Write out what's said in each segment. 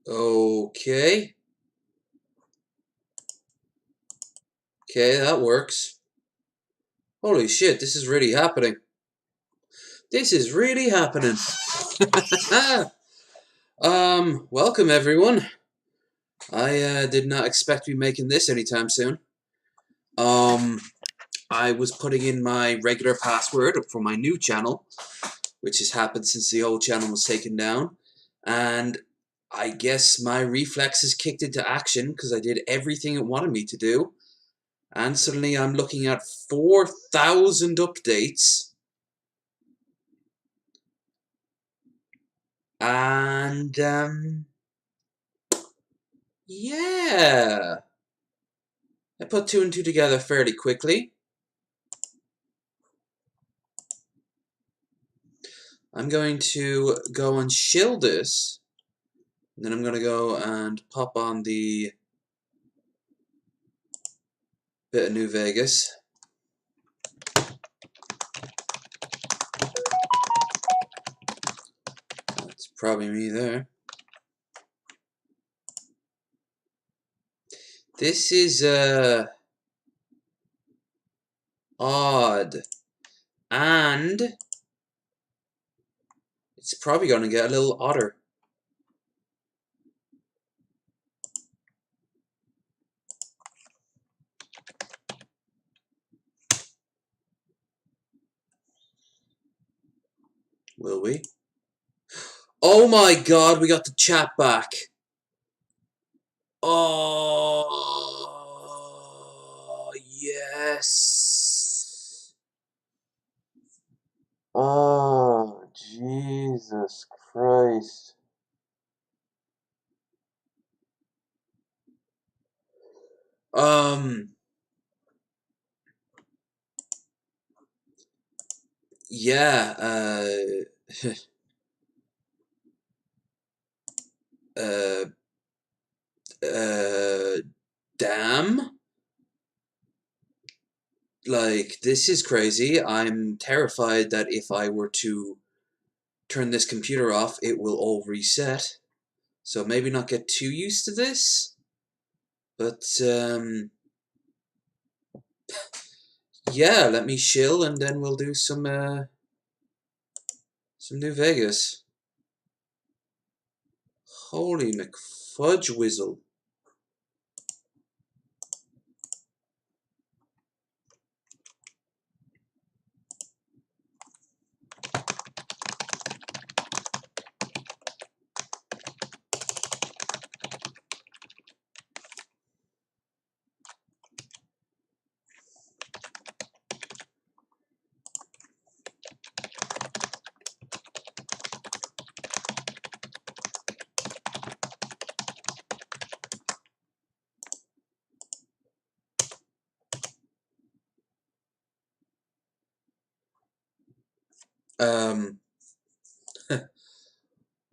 Okay. Okay, that works. Holy shit, this is really happening. This is really happening. Welcome everyone. I did not expect to be making this anytime soon. I was putting in my regular password for my new channel, which has happened since the old channel was taken down, and I guess my reflexes kicked into action because I did everything it wanted me to do, and suddenly I'm looking at 4,000 updates, and yeah, I put two and two together fairly quickly. I'm going to go and shill this, and then I'm going to go and pop on the bit of New Vegas. That's probably me there. This is odd, and it's probably going to get a little odder. Will we? Oh my god, we got the chat back. Oh, yes. Oh, Jesus Christ. Yeah, uh, damn. Like, this is crazy. I'm terrified that if I were to turn this computer off, it will all reset. So maybe not get too used to this. But, yeah, let me chill and then we'll do some New Vegas. Holy McFudge Whizzle.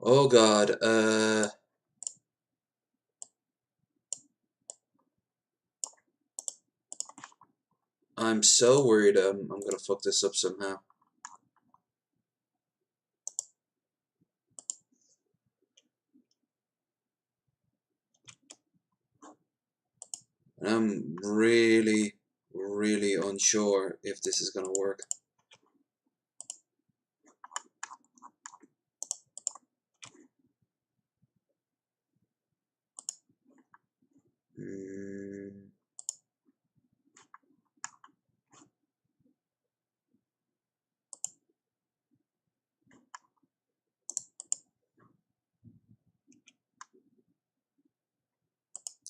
Oh god, I'm so worried I'm gonna fuck this up somehow. And I'm really, really unsure if this is gonna work.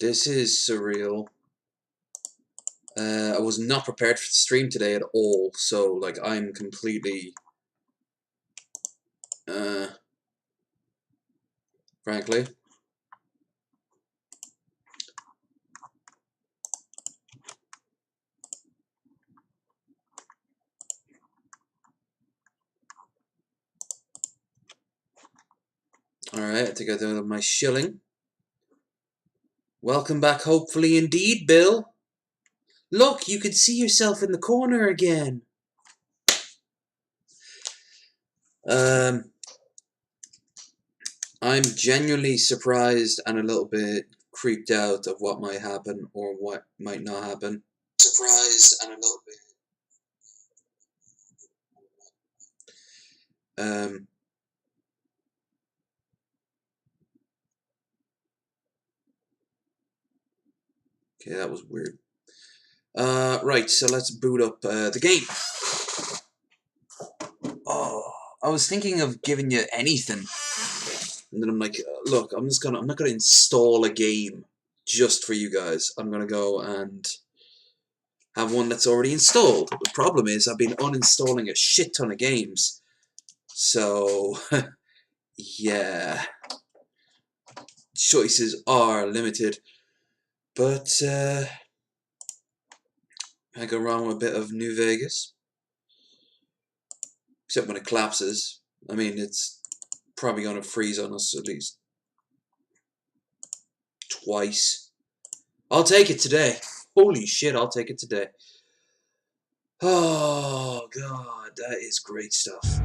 This is surreal. I was not prepared for the stream today at all, so like I'm completely, frankly. Alright, I think I did my shilling. Welcome back, hopefully indeed, Bill. Look, you can see yourself in the corner again. I'm genuinely surprised and a little bit creeped out of what might happen or what might not happen. Surprised and a little bit. Okay, that was weird. Right, so let's boot up the game. Oh, I was thinking of giving you anything. And then I'm like, look, I'm not gonna install a game just for you guys. I'm gonna go and have one that's already installed. The problem is I've been uninstalling a shit ton of games. So, yeah. Choices are limited. But, I go wrong with a bit of New Vegas. Except when it collapses. I mean, it's probably gonna freeze on us at least twice. I'll take it today. Holy shit, I'll take it today. Oh, God, that is great stuff.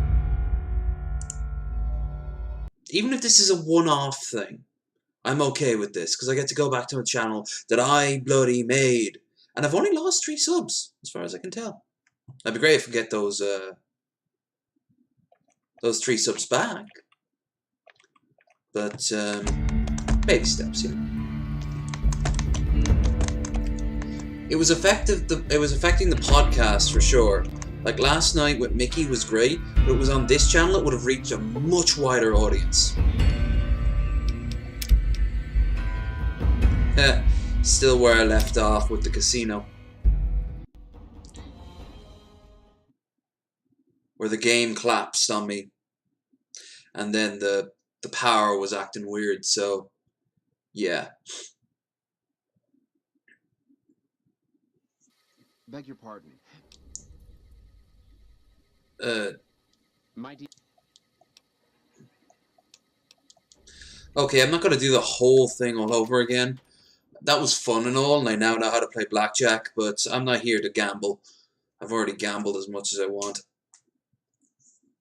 Even if this is a one-off thing, I'm okay with this, because I get to go back to a channel that I bloody made. And I've only lost 3 subs, as far as I can tell. That'd be great if we get those 3 subs back. But, baby steps, you know. It was affecting the podcast for sure. Like last night with Mickey was great, but it was on this channel, it would have reached a much wider audience. Still where I left off with the casino. Where the game collapsed on me. And then the power was acting weird, so yeah. Beg your pardon. Okay, I'm not gonna do the whole thing all over again. That was fun and all, and I now know how to play blackjack, but I'm not here to gamble. I've already gambled as much as I want.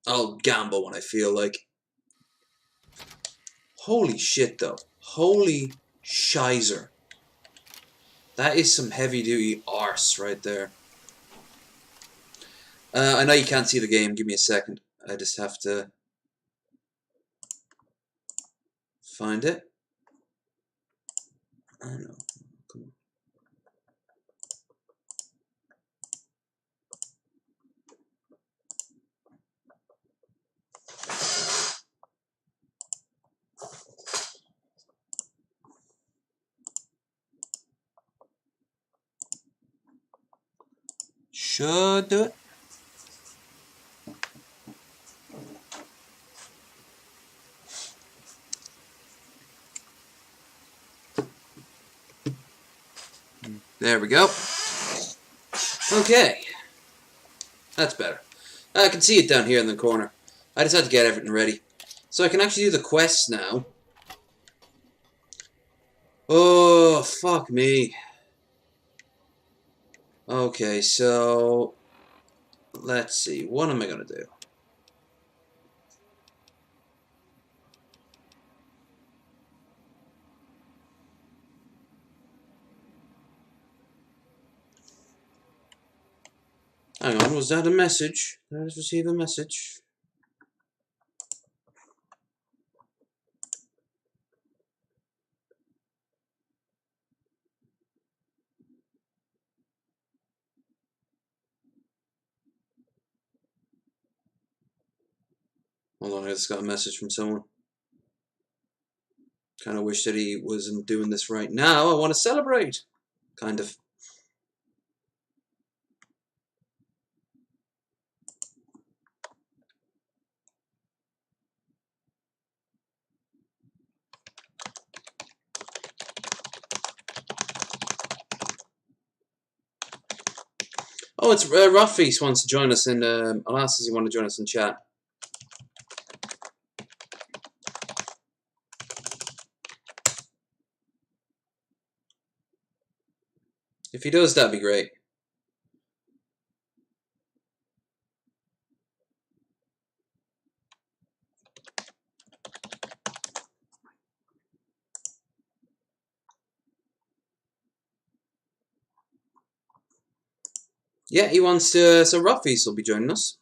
I'll gamble when I feel like. Holy shit, though. Holy shizer. That is some heavy-duty arse right there. I know you can't see the game. Give me a second. I just have to find it. I don't know. Come on. Should do it. There we go. Okay. That's better. I can see it down here in the corner. I just had to get everything ready. So I can actually do the quests now. Oh, fuck me. Okay, so let's see. What am I going to do? Hang on, was that a message? Did I just receive a message? Hold on, I just got a message from someone. Kind of wish that he wasn't doing this right now. I want to celebrate. Kind of. Oh, it's Ruffy wants to join us in. I'll ask does he want to join us in chat. If he does, that'd be great. Yeah, he wants to. So Ruffy's will be joining us.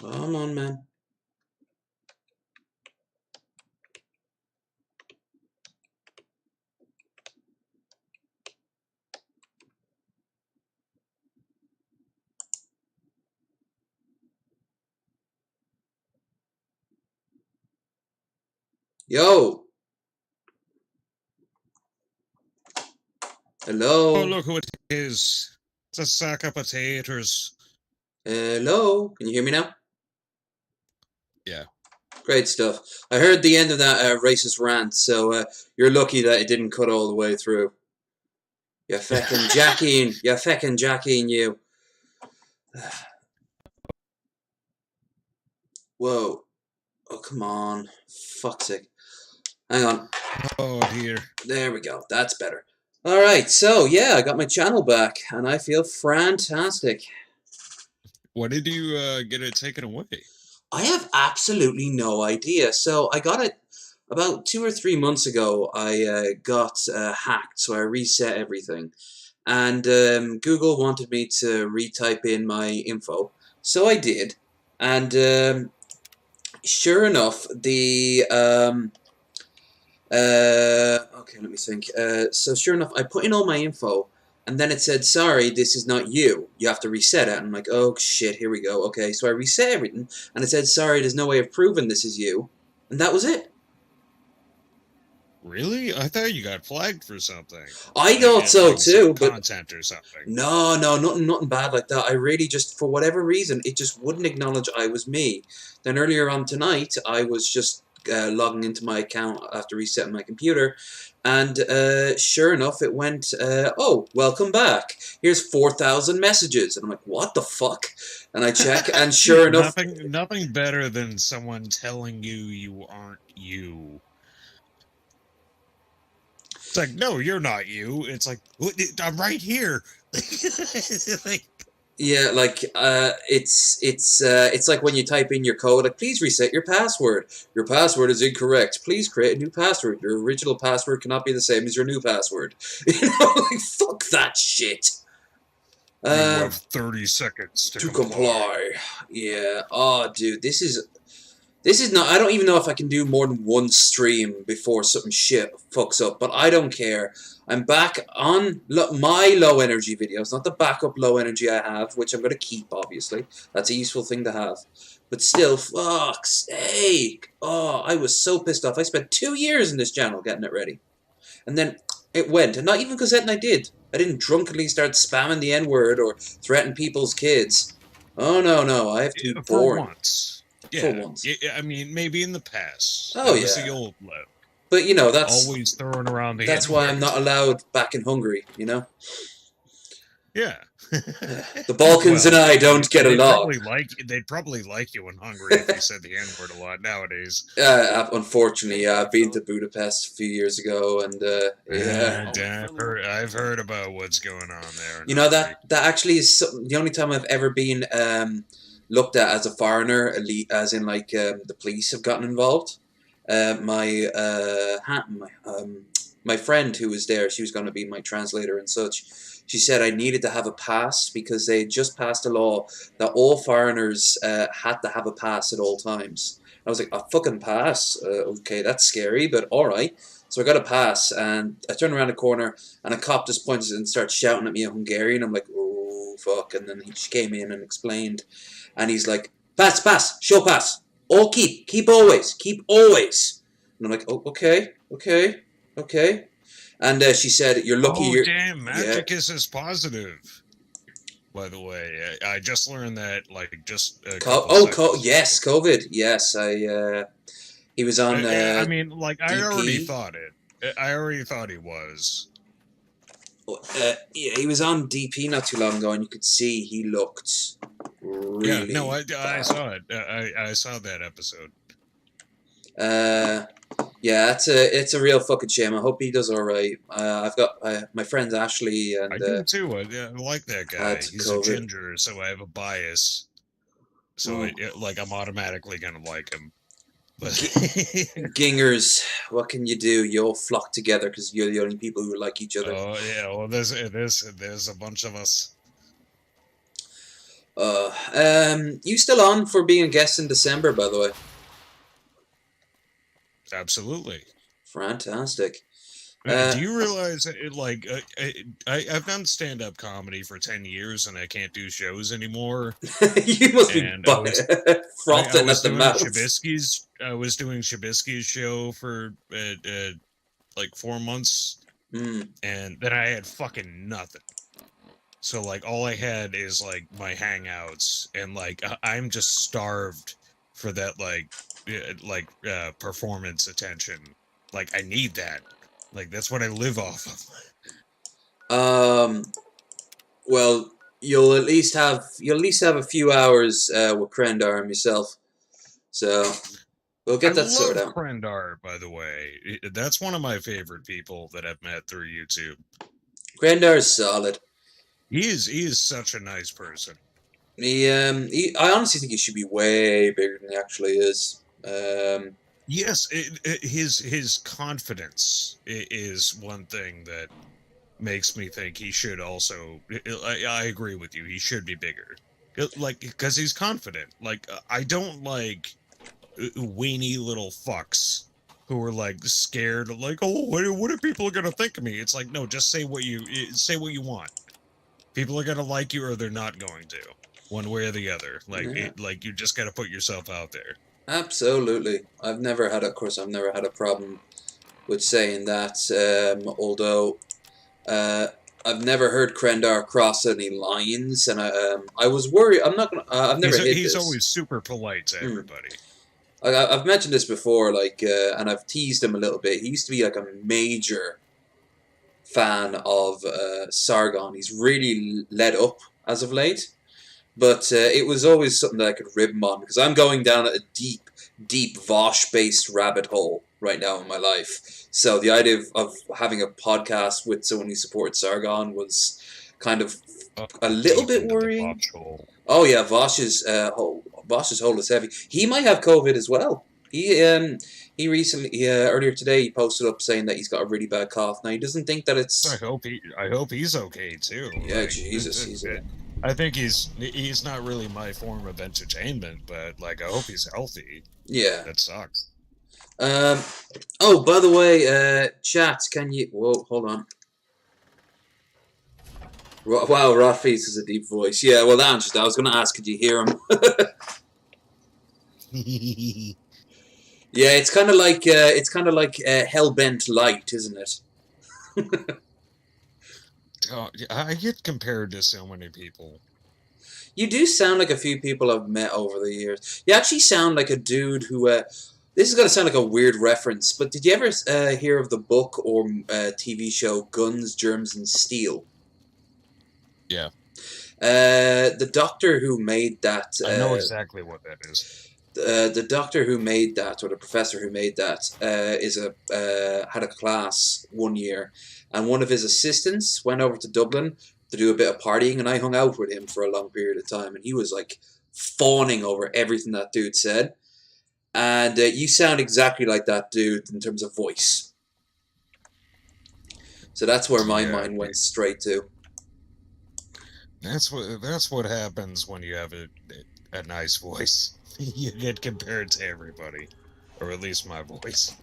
Come on, man. Yo. Oh, Hello. look who it is. It's a sack of potatoes. Hello. Can you hear me now? Yeah. Great stuff. I heard the end of that racist rant, so you're lucky that it didn't cut all the way through. You feckin' Jackie, you feckin' Jackie and you. Whoa. Oh, come on. Fuck's sake. Hang on. Oh, dear. There we go. That's better. Alright, so yeah, I got my channel back, and I feel fantastic. Why did you get it taken away? I have absolutely no idea. So I got it about 2 or 3 months ago. I got hacked, so I reset everything. And Google wanted me to retype in my info. So I did. And sure enough, the okay, let me think. So sure enough, I put in all my info, and then it said, "Sorry, this is not you. You have to reset it." And I'm like, "Oh shit, here we go." Okay, so I reset everything, and it said, "Sorry, there's no way of proving this is you," and that was it. Really? I thought you got flagged for something. I thought so Like some too, but content or something. no, nothing bad like that. I really just, for whatever reason, it just wouldn't acknowledge I was me. Then earlier on tonight, I was just logging into my account after resetting my computer, and sure enough, it went, "Oh, welcome back. Here's 4,000 messages," and I'm like, "What the fuck?" And I check, and sure enough, Nothing better than someone telling you aren't you. It's like, no, you're not you. It's like, I'm right here. Like, yeah, like it's like when you type in your code, like, "Please reset your password. Your password is incorrect. Please create a new password. Your original password cannot be the same as your new password." Like, fuck that shit. you have 30 seconds to To comply. comply. Yeah. Oh, dude, this is not. I don't even know if I can do more than one stream before something shit fucks up. But I don't care. I'm back on my low energy videos, not the backup low energy I have, which I'm gonna keep. Obviously, that's a useful thing to have. But still, fuck's sake! Oh, I was so pissed off. I spent 2 years in this channel getting it ready, and then it went. And not even because I did. I didn't drunkenly start spamming the N word or threaten people's kids. Oh no! I have to be For boring once. for Yeah. once. I mean, maybe in the past. Oh That was the yeah. old look. But that's Always throwing around the that's N why I'm word. not allowed back in Hungary. Yeah. The Balkans and Well, I don't get along. they'd probably like you in Hungary if you said the N word a lot nowadays. Unfortunately, I've been to Budapest a few years ago, and yeah, I've heard about what's going on there in that Hungary. that actually is the only time I've ever been looked at as a foreigner, elite, as in like the police have gotten involved. My friend who was there, she was going to be my translator and such. She said I needed to have a pass because they just passed a law that all foreigners had to have a pass at all times. I was like, a fucking pass? Okay, that's scary, but all right. So I got a pass, and I turned around the corner, and a cop just points and starts shouting at me in Hungarian. I'm like, oh fuck! And then she came in and explained, and he's like, pass, show pass, all keep always. And I'm like, oh, okay. And she said, "You're lucky. Oh, You're damn, yeah." Magicus is positive. By the way, I just learned that like just a couple seconds Yes, ago. COVID. Yes, he was on I mean, like I already DP. thought it. I already thought he was. Yeah, he was on DP not too long ago, and you could see he looked Yeah, no, really I bad. saw it. I saw that episode. Uh, yeah, it's a real fucking shame. I hope he does all right. I've got my friends Ashley I and do too. I like that had guy. He's a COVID. ginger, so I have a bias. So Oh, like I'm automatically gonna like him. But gingers, what can you do? You all flock together because you're the only people who like each other. oh yeah, well there's a bunch of us. You still on for being a guest in December, by the way? Absolutely. Fantastic. Do you realize I've done stand up comedy for 10 years and I can't do shows anymore? You must be And I frothing was at the doing mouth. Shabisky's show for like 4 months, Mm. and then I had fucking nothing. So like all I had is like my hangouts, and like I'm just starved for that performance attention. Like I need that. Like that's what I live off of. Um, well, you'll at least have a few hours with Krendar and myself, so we'll I get that sorted love out. Krendar, by the way. That's one of my favorite people that I've met through YouTube. Krendar is solid. He is such a nice person. I honestly think he should be way bigger than he actually is. Yes, his confidence is one thing that makes me think he should also. I agree with you. He should be bigger, like because he's confident. Like I don't like weenie little fucks who are like scared, like oh what are people gonna think of me? It's like no, just say what you want. People are gonna like you or they're not going to, one way or the other. Yeah, Like you just gotta put yourself out there. absolutely. Of course, I've never had a problem with saying that. Although uh, I've never heard Krendar cross any lines, and I was worried. I'm not gonna. I've never hid He's this. always super polite to Hmm. everybody. I've mentioned this before, and I've teased him a little bit. He used to be like a major fan of Sargon. He's really let up as of late, but it was always something that I could rib him on because I'm going down a deep, deep Vosh-based rabbit hole right now in my life. So the idea of having a podcast with someone who supported Sargon was kind of a little Deep bit into the worrying. botch hole. Oh yeah, Vosh's hold is heavy. He might have COVID as well. He recently earlier today he posted up saying that he's got a really bad cough. Now he doesn't think that it's I hope he's okay too. yeah Jesus he's I think he's not really my form of entertainment, but like I hope he's healthy. yeah. That sucks. Um. Oh, by the way, chat. Can you? Whoa, hold on. Wow, Rafi's is a deep voice. Yeah, well, that answers that. I was going to ask, could you hear him? Yeah, it's kind of like Hellbent Light, isn't it? Oh, I get compared to so many people. You do sound like a few people I've met over the years. You actually sound like a dude who. This is going to sound like a weird reference, but did you ever hear of the book or TV show Guns, Germs, and Steel? Yeah, The doctor who made that. I know exactly what that is. The doctor who made that, or the professor who made that, had a class one year, and one of his assistants went over to Dublin to do a bit of partying, and I hung out with him for a long period of time, and he was like fawning over everything that dude said. And you sound exactly like that dude in terms of voice. So that's where my Yeah, mind went straight to. that's what happens when you have a nice voice. You get compared to everybody, or at least my voice.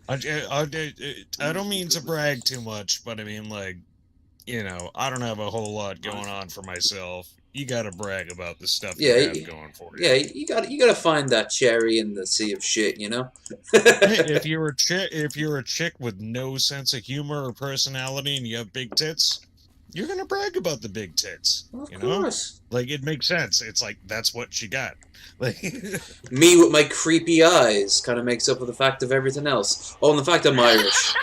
I don't mean to brag too much, but I mean like I don't have a whole lot going on for myself. You got to brag about the stuff you Yeah, have going for you. yeah, you got to find that cherry in the sea of shit, you know. If you're a chick with no sense of humor or personality and you have big tits, you're gonna brag about the big tits. Well, of You know, course. like it makes sense. It's like that's what she got. Like, Me with my creepy eyes kind of makes up for the fact of everything else. Oh, and the fact I'm Irish.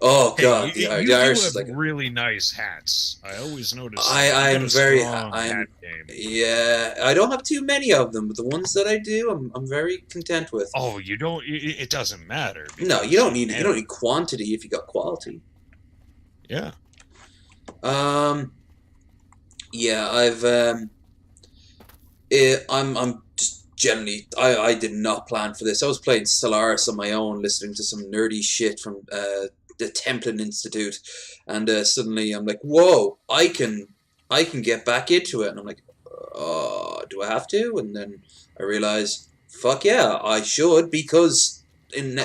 Oh hey, God, you the do Irish have is like. really nice hats. I always notice that. You I'm got a very. strong I'm. hat game. Yeah, I don't have too many of them, but the ones that I do, I'm very content with. Oh, you don't. It doesn't matter No, because you you don't need quantity if you got quality. Yeah. Yeah, I'm just generally, I did not plan for this. I was playing Stellaris on my own, listening to some nerdy shit from the Templin Institute, and suddenly I'm like, whoa, I can get back into it, and I'm like, do I have to? And then I realize, fuck yeah, I should, because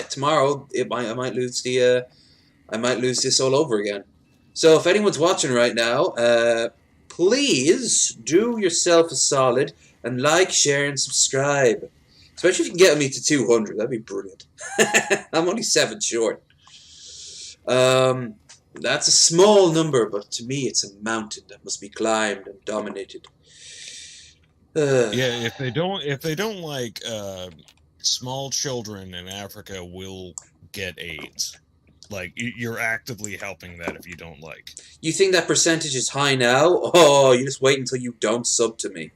tomorrow I might lose I might lose this all over again. So if anyone's watching right now, please do yourself a solid and like, share, and subscribe. Especially if you can get me to 200, that'd be brilliant. I'm only 7 short. That's a small number, but to me it's a mountain that must be climbed and dominated. Yeah, if they don't like small children in Africa will get AIDS. Like you're actively helping that if you don't like. You think that percentage is high now? Oh, you just wait until you don't sub to me.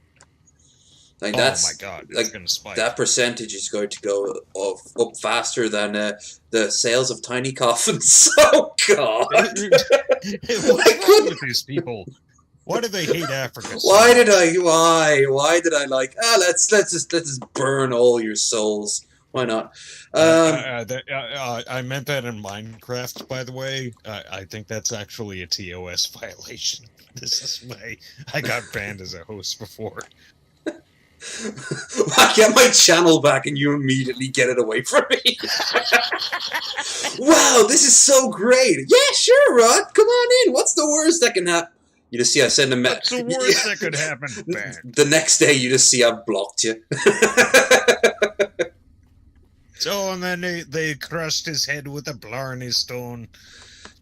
Like oh my God, it's gonna spike. That percentage is going to go up faster than the sales of tiny coffins. Oh God! What's wrong with these people? Why do they hate Africa? Why did I like? Let's just burn all your souls. Why not? I meant that in Minecraft, by the way. I think that's actually a TOS violation. This is why I got banned as a host before. I get my channel back and you immediately get it away from me. Wow, this is so great. Yeah, sure, Rod. Come on in. What's the worst that can happen? You just see I send a message. What's the worst that could happen? Bad. The next day you just see I've blocked you. So, and then they crushed his head with a Blarney stone.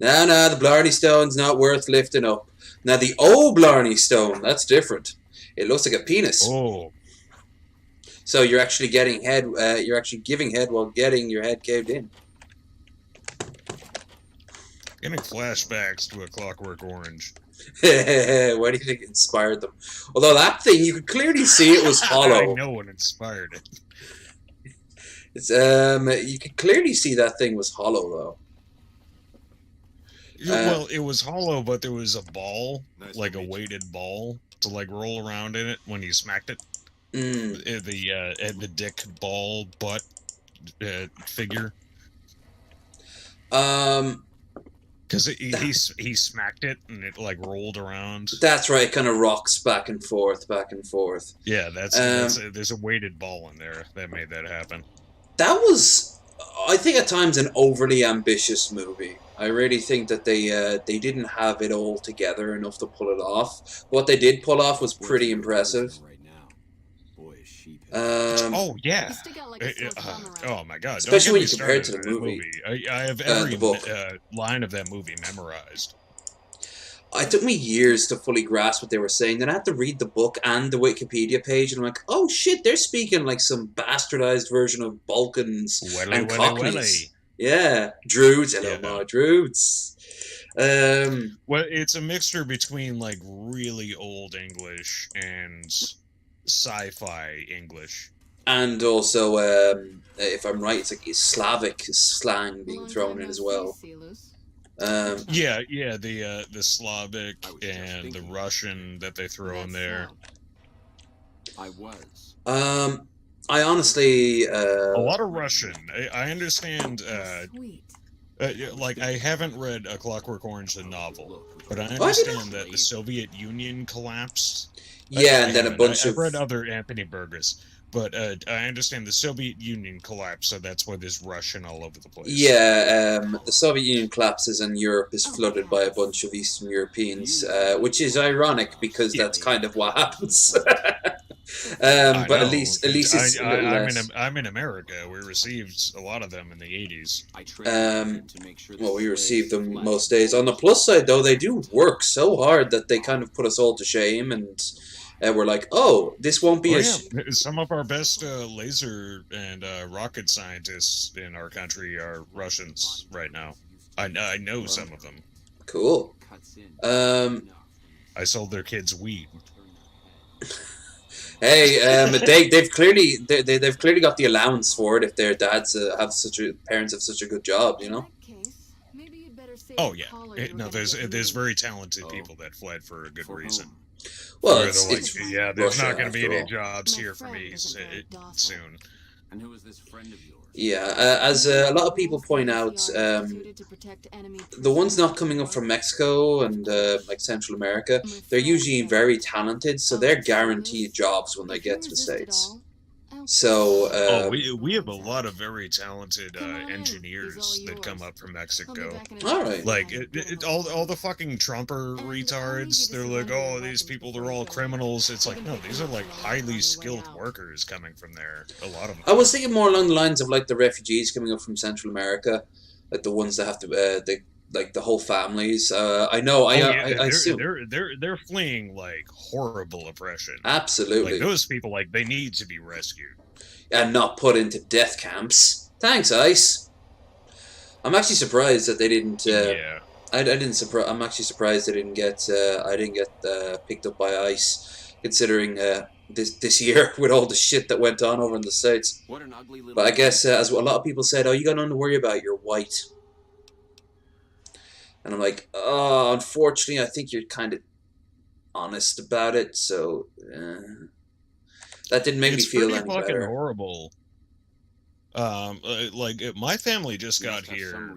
No, the Blarney stone's not worth lifting up. Now the old Blarney stone, that's different. It looks like a penis. Oh. So you're actually getting head. You're actually giving head while getting your head caved in. Getting flashbacks to A Clockwork Orange. Why do you think it inspired them? Although that thing, you could clearly see it was hollow. I know what inspired it. It's you could clearly see that thing was hollow though. Well, it was hollow, but there was a ball, like a weighted ball, to like roll around in it when you smacked it. The dick ball butt figure. Because he smacked it and it like rolled around. That's right. It kind of rocks back and forth, back and forth. Yeah, there's a weighted ball in there that made that happen. That was, I think, at times an overly ambitious movie. I really think that they didn't have it all together enough to pull it off. What they did pull off was pretty impressive. Oh yeah. Oh my God. Especially when you compare it to the movie. I have every line of that movie memorized. It took me years to fully grasp what they were saying. Then I had to read the book and the Wikipedia page, and I'm like, oh shit, they're speaking like some bastardized version of Balkans and Cockneys. Yeah, Druids, hello, Druids. Well, it's a mixture between like really old English and sci-fi English, and also, if I'm right, it's like Slavic slang being thrown in as well. The Slavic and the Russian that they throw in there. I honestly a lot of Russian. I understand. Like I haven't read A Clockwork Orange, the novel, but I understand that the Soviet Union collapsed. Yeah, and then a bunch I've read other Anthony Burgess, but I understand the Soviet Union collapsed, so that's why there's Russian all over the place. Yeah, the Soviet Union collapses and Europe is flooded by a bunch of Eastern Europeans, which is ironic because that's kind of what happens. I But know. at least it's a little less. I'm in America. We received a lot of them in the 80s. Well, we receive them most days. On the plus side, though, they do work so hard that they kind of put us all to shame, and we're like, oh, this won't be Oh a. yeah, some of our best laser and rocket scientists in our country are Russians right now. I know some of them. Cool. I sold their kids weed. Hey, they've clearly got the allowance for it if their dads parents have such a good job, you know. Oh yeah, no, there's very talented people that fled for a good reason. Well, Where they're like, yeah, there's Russia, not going to be any all. jobs here for me soon. And who is this friend of yours? Yeah, as a lot of people point out, the ones not coming up from Mexico and like Central America, they're usually very talented, so they're guaranteed jobs when they get to the States. So, we have a lot of very talented engineers that come up from Mexico. All right. Like all the fucking Trumper retards, they're like, oh, these people, they're all criminals. It's like, no, these are like highly skilled workers coming from there. A lot of them. I was thinking more along the lines of like the refugees coming up from Central America, like the ones that have to like the whole families. I know. I assume they're fleeing like horrible oppression. Absolutely. Like those people, like they need to be rescued and not put into death camps. Thanks, ICE. I'm actually surprised that they didn't. Yeah. I'm actually surprised they didn't get. I didn't get picked up by ICE, considering this year with all the shit that went on over in the States. What an ugly little. But I guess as a lot of people said, oh, you got nothing to worry about. You're white. And I'm like, oh, unfortunately, I think you're kind of honest about it. So that didn't make me feel any better. It's fucking horrible. Like my family just got here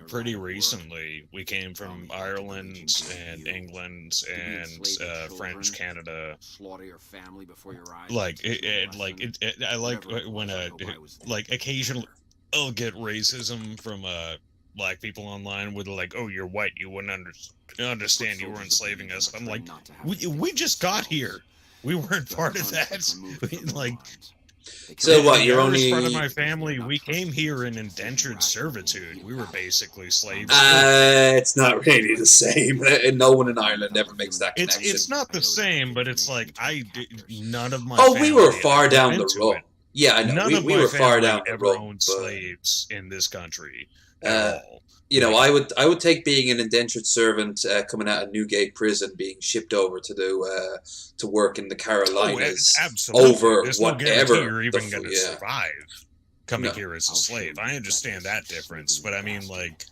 pretty recently. We came from Ireland and England and French Canada. Slaughter your family before your eyes. I like when like occasionally I'll get racism from black people online with like, oh, you're white, you wouldn't understand, you were enslaving us. I'm like, we just got here. We weren't part of that. Like, so what? You're only part of my family. We came here in indentured servitude. We were basically slaves. It's not really the same. No one in Ireland ever makes that connection. It's not the same, but it's like none of my. Oh, we were far down the road. Yeah, I know. None we were far down the road. Owned slaves in this country at all. You know, I would take being an indentured servant coming out of Newgate prison, being shipped over to do to work in the Carolinas over There's whatever. No you're even going to survive coming here as a slave. I understand that difference, but I mean, like,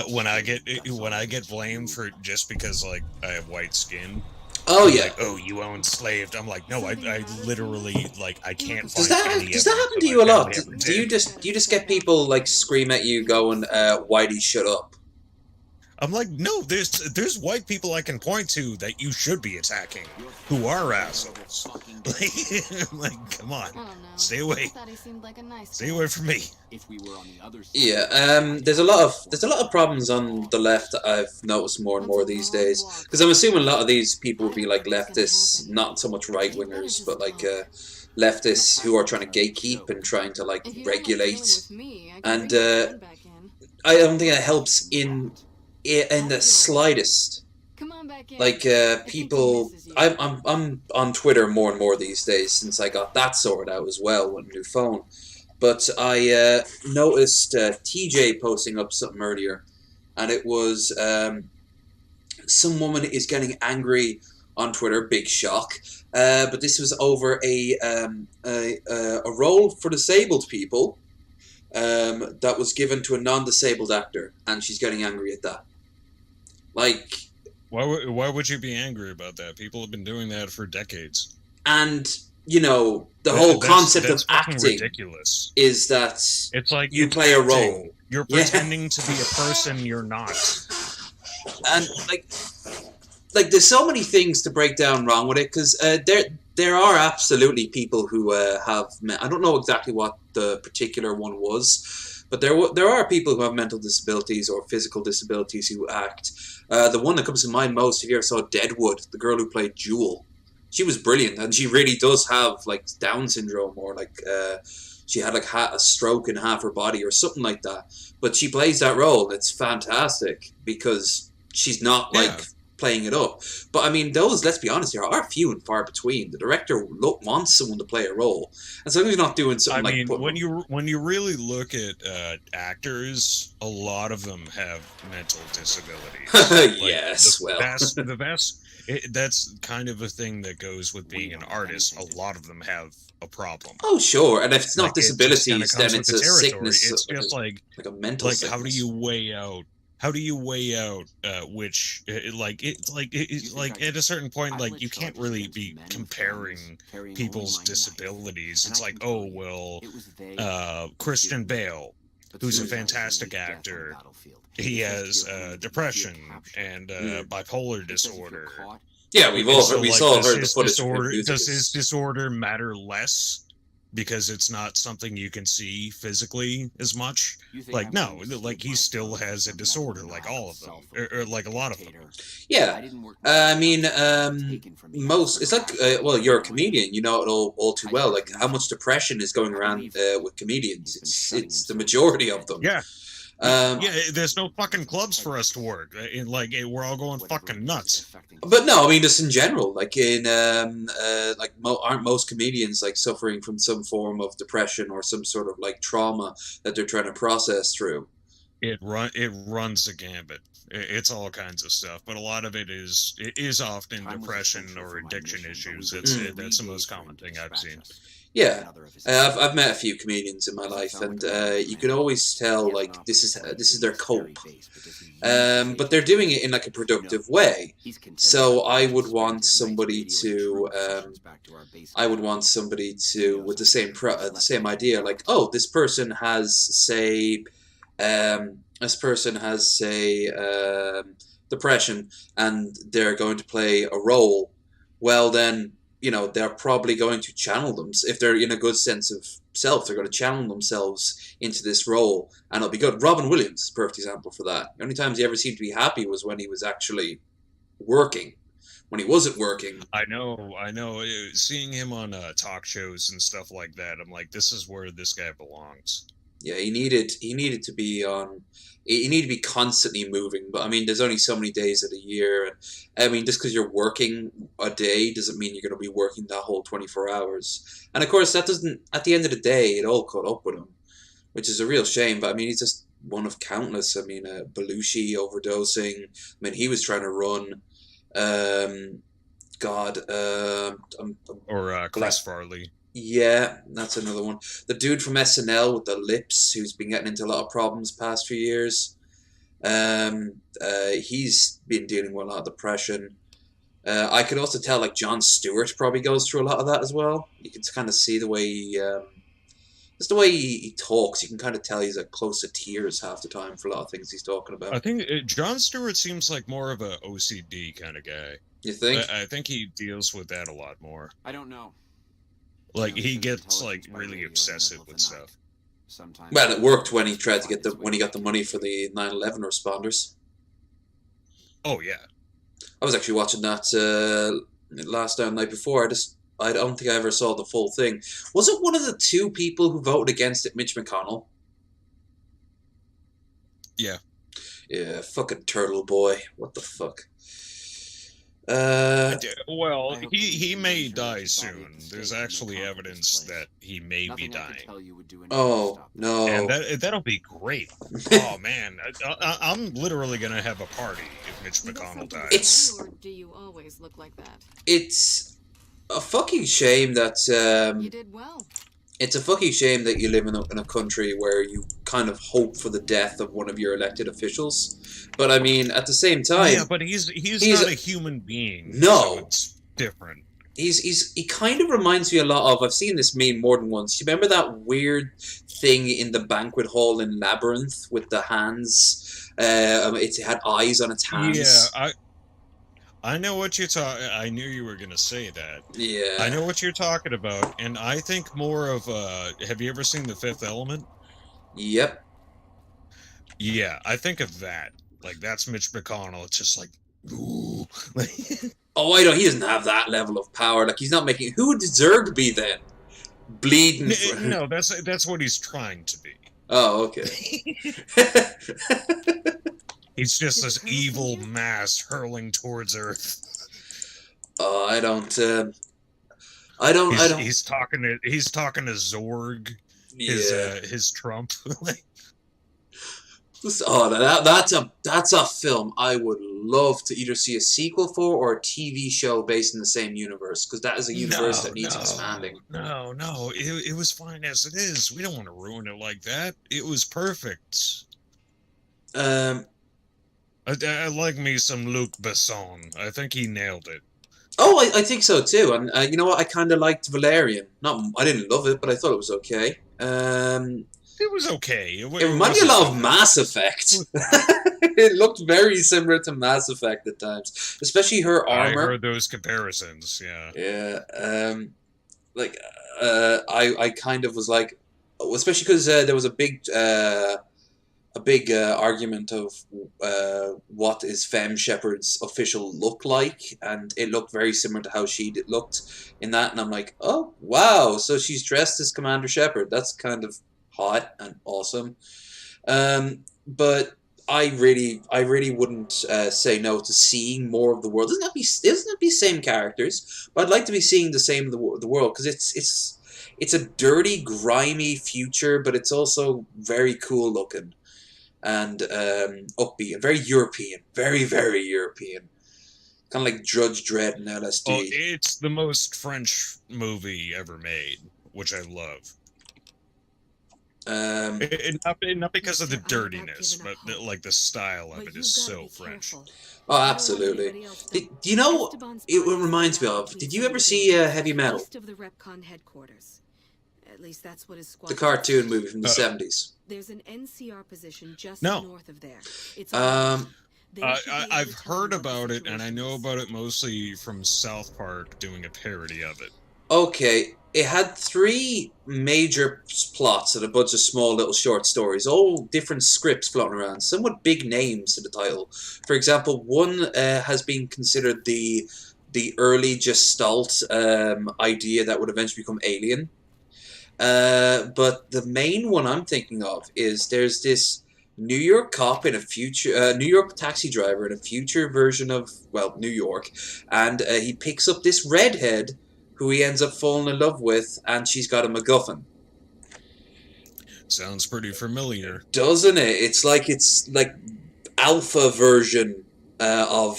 when I get blamed for just because like I have white skin. Oh yeah. Like, oh, you own enslaved. I'm like, no, I literally like I can't. Does that happen to you a lot? Do you just get people like scream at you going, "Whitey, shut up"? I'm like, no, there's white people I can point to that you should be attacking who are assholes. Like, come on, stay away. Stay away from me. Yeah, there's a lot of problems on the left that I've noticed more and more these days. Because I'm assuming a lot of these people will be like leftists, not so much right wingers, but like leftists who are trying to gatekeep and trying to like regulate. And I don't think it helps in the slightest. Like people, I'm on Twitter more and more these days since I got that sorted out as well with a new phone. But I noticed TJ posting up something earlier, and it was some woman is getting angry on Twitter. Big shock. But this was over a role for disabled people that was given to a non-disabled actor, and she's getting angry at that. Like, why would you be angry about that? People have been doing that for decades. And you know, the whole concept of acting ridiculous. Is that it's like you play a role. You're pretending to be a person you're not. And like there's so many things to break down wrong with it, because there are absolutely people who have. I don't know exactly what the particular one was, but there are people who have mental disabilities or physical disabilities who act. The one that comes to mind most, if you ever saw Deadwood, the girl who played Jewel, she was brilliant, and she really does have like Down syndrome, or like she had like a stroke in half her body or something like that. But she plays that role. It's fantastic because she's not like playing it up. But I mean, those, let's be honest here, are few and far between. The director wants someone to play a role, and so he's not doing something when you really look at actors, a lot of them have mental disabilities. Yes, the best. That's kind of a thing that goes with being an artist. A lot of them have a problem. Oh, sure. And if it's not disabilities, then it's a sickness. It's just like a mental sickness. How do you weigh out which like at a certain point, like, you can't really be comparing people's disabilities. It's like, oh well, Christian Bale, who's a fantastic actor, he has depression and bipolar disorder. Yeah, we saw heard the footage. Does his disorder matter less because it's not something you can see physically as much? Like, no, like, he still has a disorder, like all of them, or like a lot of them. Yeah, I mean, most, it's like, well, you're a comedian, you know it all too well, like how much depression is going around with comedians. It's the majority of them. Yeah. There's no fucking clubs for us to work. We're all going fucking nuts. But no, I mean, just in general, like aren't most comedians like suffering from some form of depression or some sort of like trauma that they're trying to process through? It runs the gambit. It's all kinds of stuff, but a lot of it is often depression or addiction issues. That's the most common thing I've seen. Yeah, I've met a few comedians in my life, and you can always tell like this is their cope, but they're doing it in like a productive way. So I would want somebody to with the same idea, like, oh, this person has depression, and they're going to play a role. Well, then, you know, they're probably going to channel them. If they're in a good sense of self, they're going to channel themselves into this role, and it'll be good. Robin Williams is a perfect example for that. The only times he ever seemed to be happy was when he was actually working. When he wasn't working. I know. Seeing him on talk shows and stuff like that, I'm like, this is where this guy belongs. Yeah, he needed to be on. You need to be constantly moving, but I mean, there's only so many days of the year. And I mean, just because you're working a day doesn't mean you're going to be working that whole 24 hours. And of course, that doesn't. At the end of the day, it all caught up with him, which is a real shame. But I mean, he's just one of countless. I mean, Belushi overdosing. I mean, he was trying to run. Chris Farley. Yeah, that's another one. The dude from SNL with the lips, who's been getting into a lot of problems past few years. He's been dealing with a lot of depression. I could also tell, like, Jon Stewart probably goes through a lot of that as well. You can kind of see the way just the way he talks. You can kind of tell he's like close to tears half the time for a lot of things he's talking about. I think Jon Stewart seems like more of a OCD kind of guy. You think? I think he deals with that a lot more. I don't know. Like, he gets like really obsessive with stuff. Sometimes. Well, it worked when he tried to get when he got the money for the 9/11 responders. Oh yeah. I was actually watching that last night before. I don't think I ever saw the full thing. Was it one of the two people who voted against it, Mitch McConnell? Yeah. Yeah, fucking turtle boy. What the fuck? Well, he may die soon. There's actually evidence that he may be dying. Oh, no. And that'll be great. Oh, man. I'm literally going to have a party if Mitch McConnell dies. Or do you always look like that? It's a fucking shame that... you did well. It's a fucking shame that you live in a country where you kind of hope for the death of one of your elected officials. But I mean, at the same time... Yeah, but he's not a human being. No. So it's different. He kind of reminds me a lot of... I've seen this meme more than once. You remember that weird thing in the banquet hall in Labyrinth with the hands? It had eyes on its hands. Yeah, I know what you're talking. I knew you were gonna say that. Yeah. I know what you're talking about, and I think more of have you ever seen The Fifth Element? Yep. Yeah, I think of that. Like, that's Mitch McConnell. It's just like Ooh. Like, Oh, I don't. He doesn't have that level of power. Like he's not making. Who would Zurg be then? Bleeding. no, that's what he's trying to be. Oh, okay. He's just Did the this colonel evil send you? mass hurling towards Earth. Oh, I don't. I don't. He's talking to Zorg, Yeah. his Trump. Oh, that's a film I would love to either see a sequel for or a TV show based in the same universe, because that is a universe that needs expanding. No, it was fine as it is. We don't want to ruin it like that. It was perfect. Um. I like me some Luc Besson. I think he nailed it. Oh, I think so too. And you know what? I kind of liked Valerian. I didn't love it, but I thought it was okay. It was okay. It reminded me a lot of Mass Effect. It looked very similar to Mass Effect at times, especially her armor. I heard those comparisons. Yeah. Yeah. Like, I kind of was like, especially because there was a big argument of what is Femme Shepard's official look like, and it looked very similar to how she looked in that. And I'm like, oh wow, so she's dressed as Commander Shepard. That's kind of hot and awesome. But I really wouldn't say no to seeing more of the world. Doesn't have to be same characters, but I'd like to be seeing the same the world, because it's a dirty, grimy future, but it's also very cool looking and upbeat and very European, very very European, kind of like Judge Dredd and LSD. Oh, it's the most French movie ever made, which I love. Not because of the dirtiness, but like the style of it is so French. Oh, absolutely. Do you know it reminds me of? Did you ever see Heavy Metal? East of the Repcon headquarters. At least that's what his squad. The cartoon movie from the 70s. There's an NCR position just No. north of there. It's I've heard about it, and I know about it mostly from South Park doing a parody of it. Okay, it had 3 major plots and a bunch of small little short stories, all different scripts floating around, some with big names to the title. For example, one has been considered the early Gestalt idea that would eventually become Alien. But the main one I'm thinking of is there's this New York cop in a future, New York taxi driver in a future version of, well, New York, and he picks up this redhead who he ends up falling in love with, and she's got a MacGuffin. Sounds pretty familiar, doesn't it? It's like alpha version of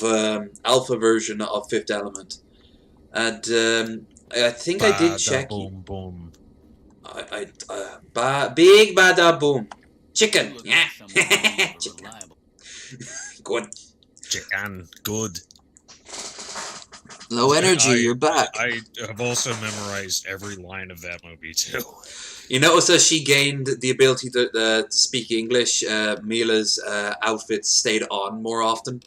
Fifth Element, and I think I did check. Boom, boom. Big bada boom. Chicken. Yeah. Chicken. Good. Chicken. Good. Low energy, you're back. I have also memorized every line of that movie, too. You notice that she gained the ability to speak English. Mila's outfit stayed on more often.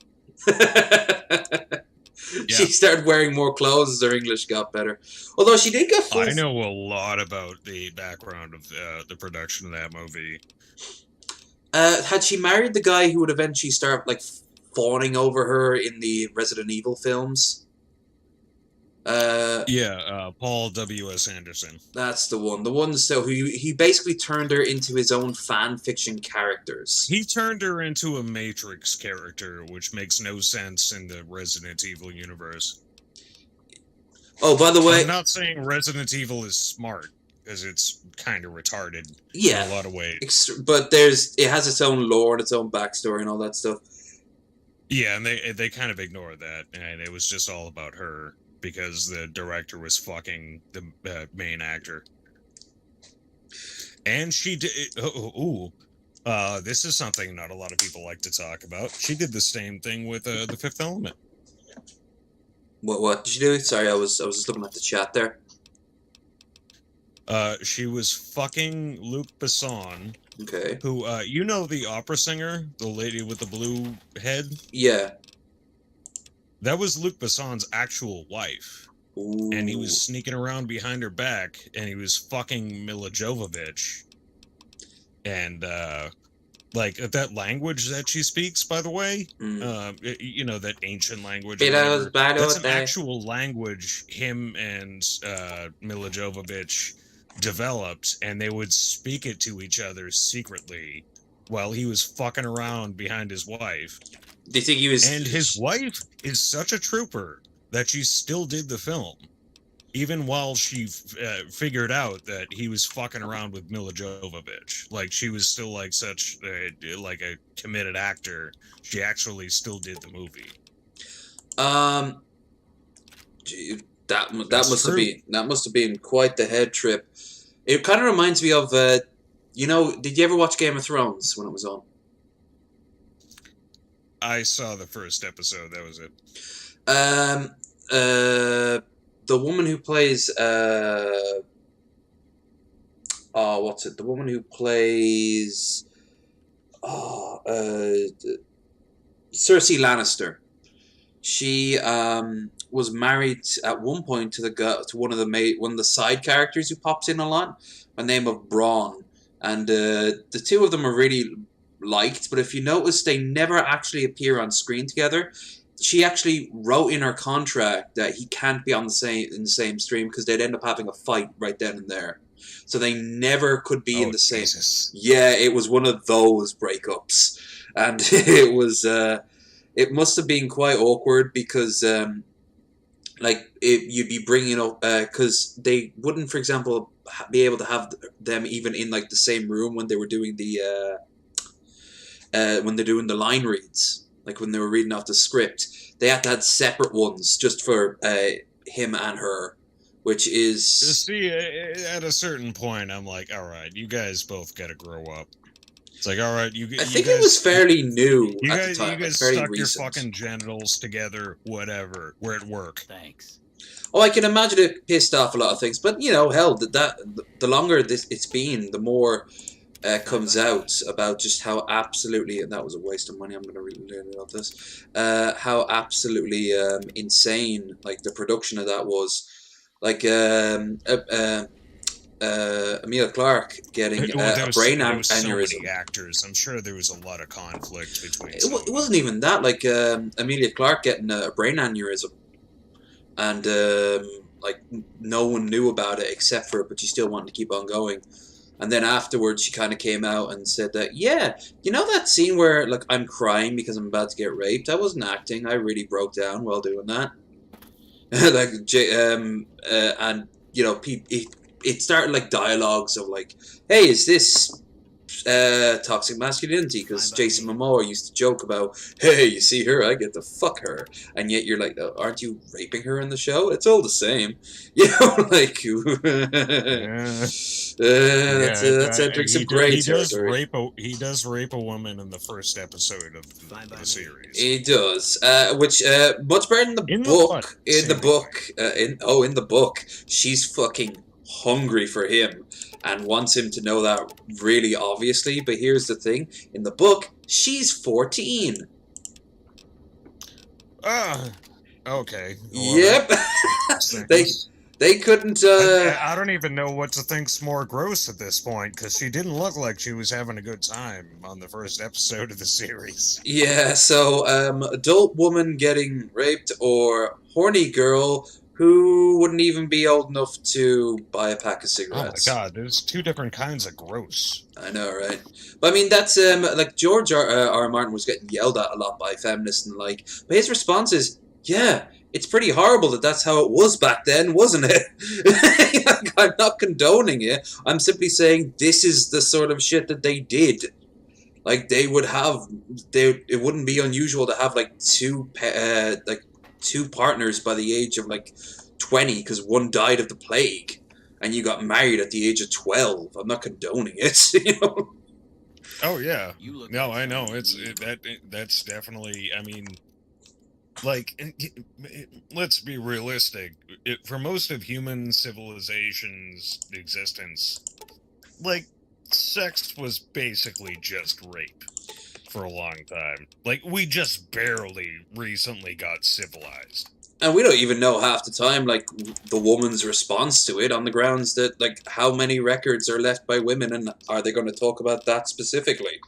Yeah. She started wearing more clothes as her English got better. Although she did get full... I know a lot about the background of the production of that movie. Had she married the guy who would eventually start like fawning over her in the Resident Evil films? Paul W.S. Anderson. That's the one. The one so he basically turned her into his own fan fiction characters. He turned her into a Matrix character, which makes no sense in the Resident Evil universe. Oh, by the way... I'm not saying Resident Evil is smart, because it's kind of retarded in a lot of ways. But it has its own lore and its own backstory and all that stuff. Yeah, and they kind of ignore that, and it was just all about her, because the director was fucking the main actor. And she did... this is something not a lot of people like to talk about. She did the same thing with The Fifth Element. What did you do? Sorry, I was just looking at the chat there. She was fucking Luc Besson. Okay. Who, you know the opera singer? The lady with the blue head? Yeah. That was Luc Besson's actual wife. Ooh. And he was sneaking around behind her back, and he was fucking Mila Jovovich. And, Like that language that she speaks, by the way, that ancient language. Or whatever, that's an actual language him and Mila Jovovich developed, and they would speak it to each other secretly while he was fucking around behind his wife. Do you think he was? And his wife is such a trooper that she still did the film, even while she figured out that he was fucking around with Mila Jovovich. Like, she was still like such a committed actor. She actually still did the movie. That must have been quite the head trip. It kind of reminds me of, did you ever watch Game of Thrones when it was on? I saw the first episode. That was it. The woman who plays what's it? The woman who plays Cersei Lannister. She was married at one point to one of the side characters who pops in a lot, by the name of Braun, and the two of them are really liked. But if you notice, they never actually appear on screen together. She actually wrote in her contract that he can't be in the same stream because they'd end up having a fight right then and there. So they never could be in the same. Jesus. Yeah, it was one of those breakups, and it was. It must have been quite awkward because, you'd be bringing up because they wouldn't, for example, be able to have them even in like the same room when they were doing the when they're doing the line reads. Like when they were reading off the script, they had to have separate ones just for him and her, which is... See, at a certain point, I'm like, all right, you guys both got to grow up. It's like, all right, I think it was fairly new at the time. You guys like stuck recent. Your fucking genitals together, whatever. We're at work. Thanks. Oh, I can imagine it pissed off a lot of things, but hell, the longer it's been, the more comes out about just how absolutely, and that was a waste of money. I'm going to really learn about this. How absolutely insane, like the production of that was. Like Emilia Clarke getting a brain aneurysm. So many actors. I'm sure there was a lot of conflict between. It wasn't even that. Like Emilia Clarke getting a brain aneurysm, and no one knew about it except for her, but she still wanted to keep on going. And then afterwards, she kind of came out and said that, yeah, you know that scene where like I'm crying because I'm about to get raped? I wasn't acting. I really broke down while doing that. And it started like dialogues of like, hey, is this toxic masculinity? Because Jason Momoa used to joke about, hey, you see her, I get to fuck her, and yet you're like, oh, aren't you raping her in the show? It's all the same, that's entering some gray territory. He does rape a woman in the first episode of the series. He does, which much better than the book. In the book, she's fucking hungry for him and wants him to know that really obviously. But here's the thing: in the book, she's 14. Okay. Well, yep. They couldn't. I don't even know what to think's more gross at this point, because she didn't look like she was having a good time on the first episode of the series. Yeah. So, adult woman getting raped, or horny girl who wouldn't even be old enough to buy a pack of cigarettes. Oh my god, there's two different kinds of gross. I know, right? But I mean, that's like George R. Martin was getting yelled at a lot by feminists and like, but his response is, yeah, it's pretty horrible that's how it was back then, wasn't it? Like, I'm not condoning it. I'm simply saying this is the sort of shit that they did. Like they would have, it wouldn't be unusual to have like two partners by the age of like 20 because one died of the plague, and you got married at the age of 12. I'm not condoning it, Oh yeah, no, I know that's definitely. I mean, like, let's be realistic. For most of human civilization's existence, like, sex was basically just rape. For a long time. Like, we just barely recently got civilized. And we don't even know half the time, like, the woman's response to it on the grounds that, like, how many records are left by women, and are they going to talk about that specifically?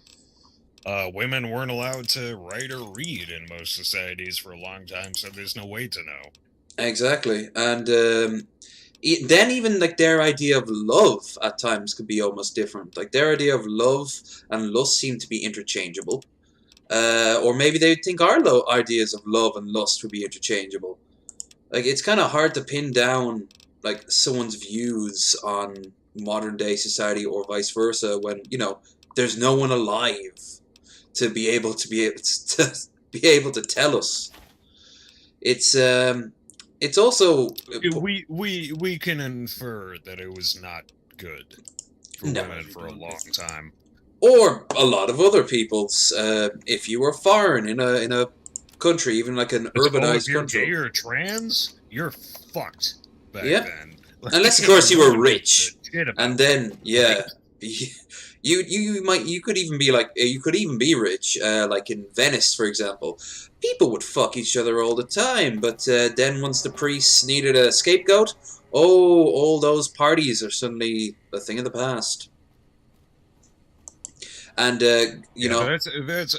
women weren't allowed to write or read in most societies for a long time, so there's no way to know. Exactly, and then even like their idea of love at times could be almost different. Like their idea of love and lust seem to be interchangeable, or maybe they think our ideas of love and lust would be interchangeable. Like it's kind of hard to pin down like someone's views on modern day society or vice versa when there's no one alive to be able to be able to tell us. It's also we can infer that it was not good for women for a long time, or a lot of other people's. If you were foreign in a country, even like an urbanized if you're country, gay or trans, you're fucked back then. Unless of course you were rich, and then you could even be rich, like in Venice, for example. People would fuck each other all the time, but then once the priests needed a scapegoat, all those parties are suddenly a thing of the past. And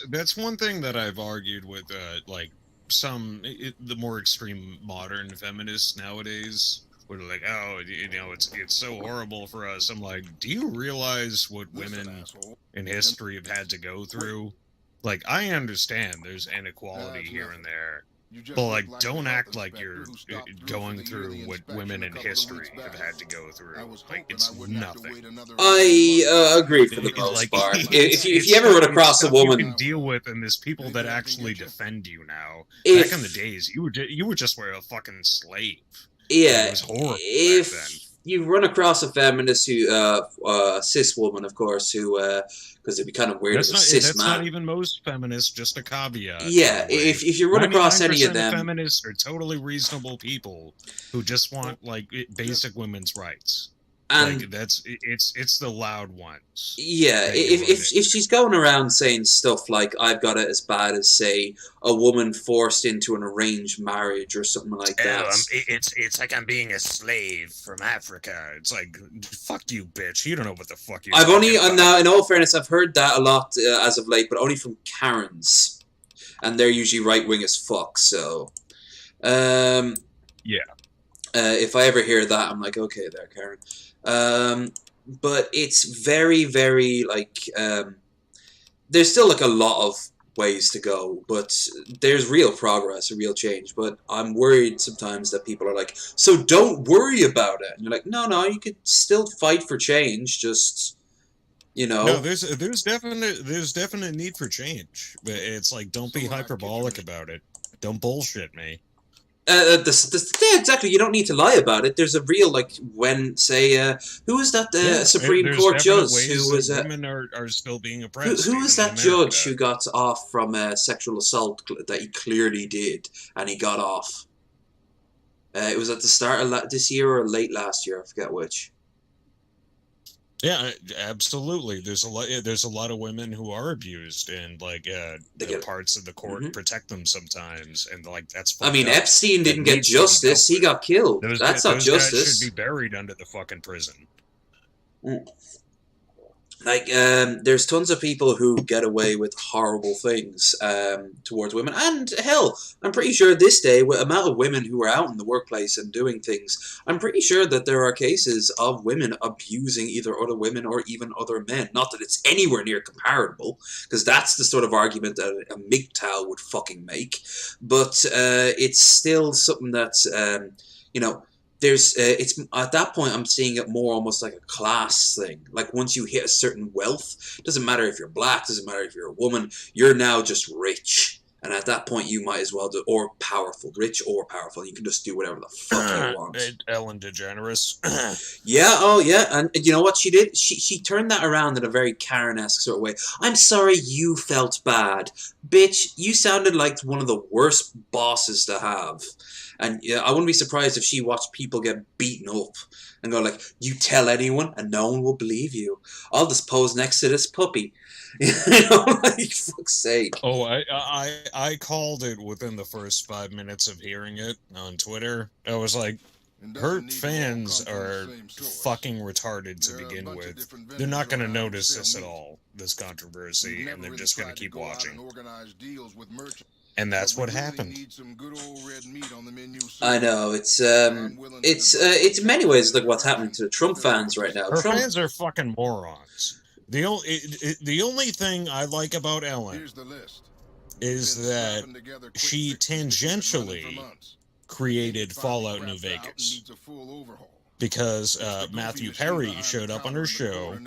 that's one thing that I've argued with like the more extreme modern feminists nowadays. Where they're like, oh, it's so horrible for us. I'm like, do you realize what women in history have had to go through? Like, I understand there's inequality here and there, but like, don't act like you're going through what women in history have had to go through. Like, it's nothing. I agree for the most part. If you ever run across a woman you can deal with, and there's people that actually defend you now. Back in the days, you were just a fucking slave. Yeah, it was horrible if you run across a feminist who, cis woman, of course, who, because it'd be kind of weird if a cis man. That's not even most feminists, just a caveat. Yeah, if you run across any of them. Feminists are totally reasonable people who just want, like, basic women's rights. And like, it's the loud ones. Yeah, if she's going around saying stuff like I've got it as bad as, say, a woman forced into an arranged marriage or something like that. It's like I'm being a slave from Africa. It's like, fuck you, bitch. You don't know what the fuck you're now, in all fairness, I've heard that a lot as of late, but only from Karens. And they're usually right-wing as fuck, so... yeah. If I ever hear that, I'm like, okay there, Karen. But it's very, very, like, there's still, like, a lot of ways to go, but there's real progress, a real change, but I'm worried sometimes that people are like, so don't worry about it, and you're like, no, you could still fight for change, just, No, there's definite need for change, but it's like, don't be hyperbolic about it. Don't bullshit me. Yeah, exactly. You don't need to lie about it. There's a real, like, when, say, who was that Supreme Court judge who was... women are still being oppressed. Who was that judge who got off from sexual assault that he clearly did, and he got off? It was at the start of this year or late last year, I forget which. Yeah, absolutely. There's a lot of women who are abused, and like parts of the court protect them sometimes, and like that's. I mean, Epstein didn't get justice; he got killed. That's not justice. Guys should be buried under the fucking prison. Like, there's tons of people who get away with horrible things towards women. And, hell, I'm pretty sure this day, with the amount of women who are out in the workplace and doing things, I'm pretty sure that there are cases of women abusing either other women or even other men. Not that it's anywhere near comparable, because that's the sort of argument that a MGTOW would fucking make. But it's still something that's, there's it's at that point I'm seeing it more almost like a class thing. Like once you hit a certain wealth, doesn't matter if you're black, doesn't matter if you're a woman, you're now just rich. And at that point you might as well do, or powerful, rich or powerful. You can just do whatever the fuck you want. Ellen DeGeneres. Yeah, and you know what she did? She turned that around in a very Karen-esque sort of way. I'm sorry you felt bad. Bitch, you sounded like one of the worst bosses to have. And yeah, I wouldn't be surprised if she watched people get beaten up and go like, you tell anyone and no one will believe you. I'll just pose next to this puppy. Like, fuck's sake. Oh, I called it within the first 5 minutes of hearing it on Twitter. I was like, her fans are fucking retarded to begin with. They're not going to notice this at all, this controversy, and they're just going to keep watching. And that's what happened. I know, it's in many ways like what's happening to the Trump fans right now. Her Trump fans are fucking morons. The only thing I like about Ellen is that she tangentially created Fallout New Vegas. Because Matthew Perry showed up on her show,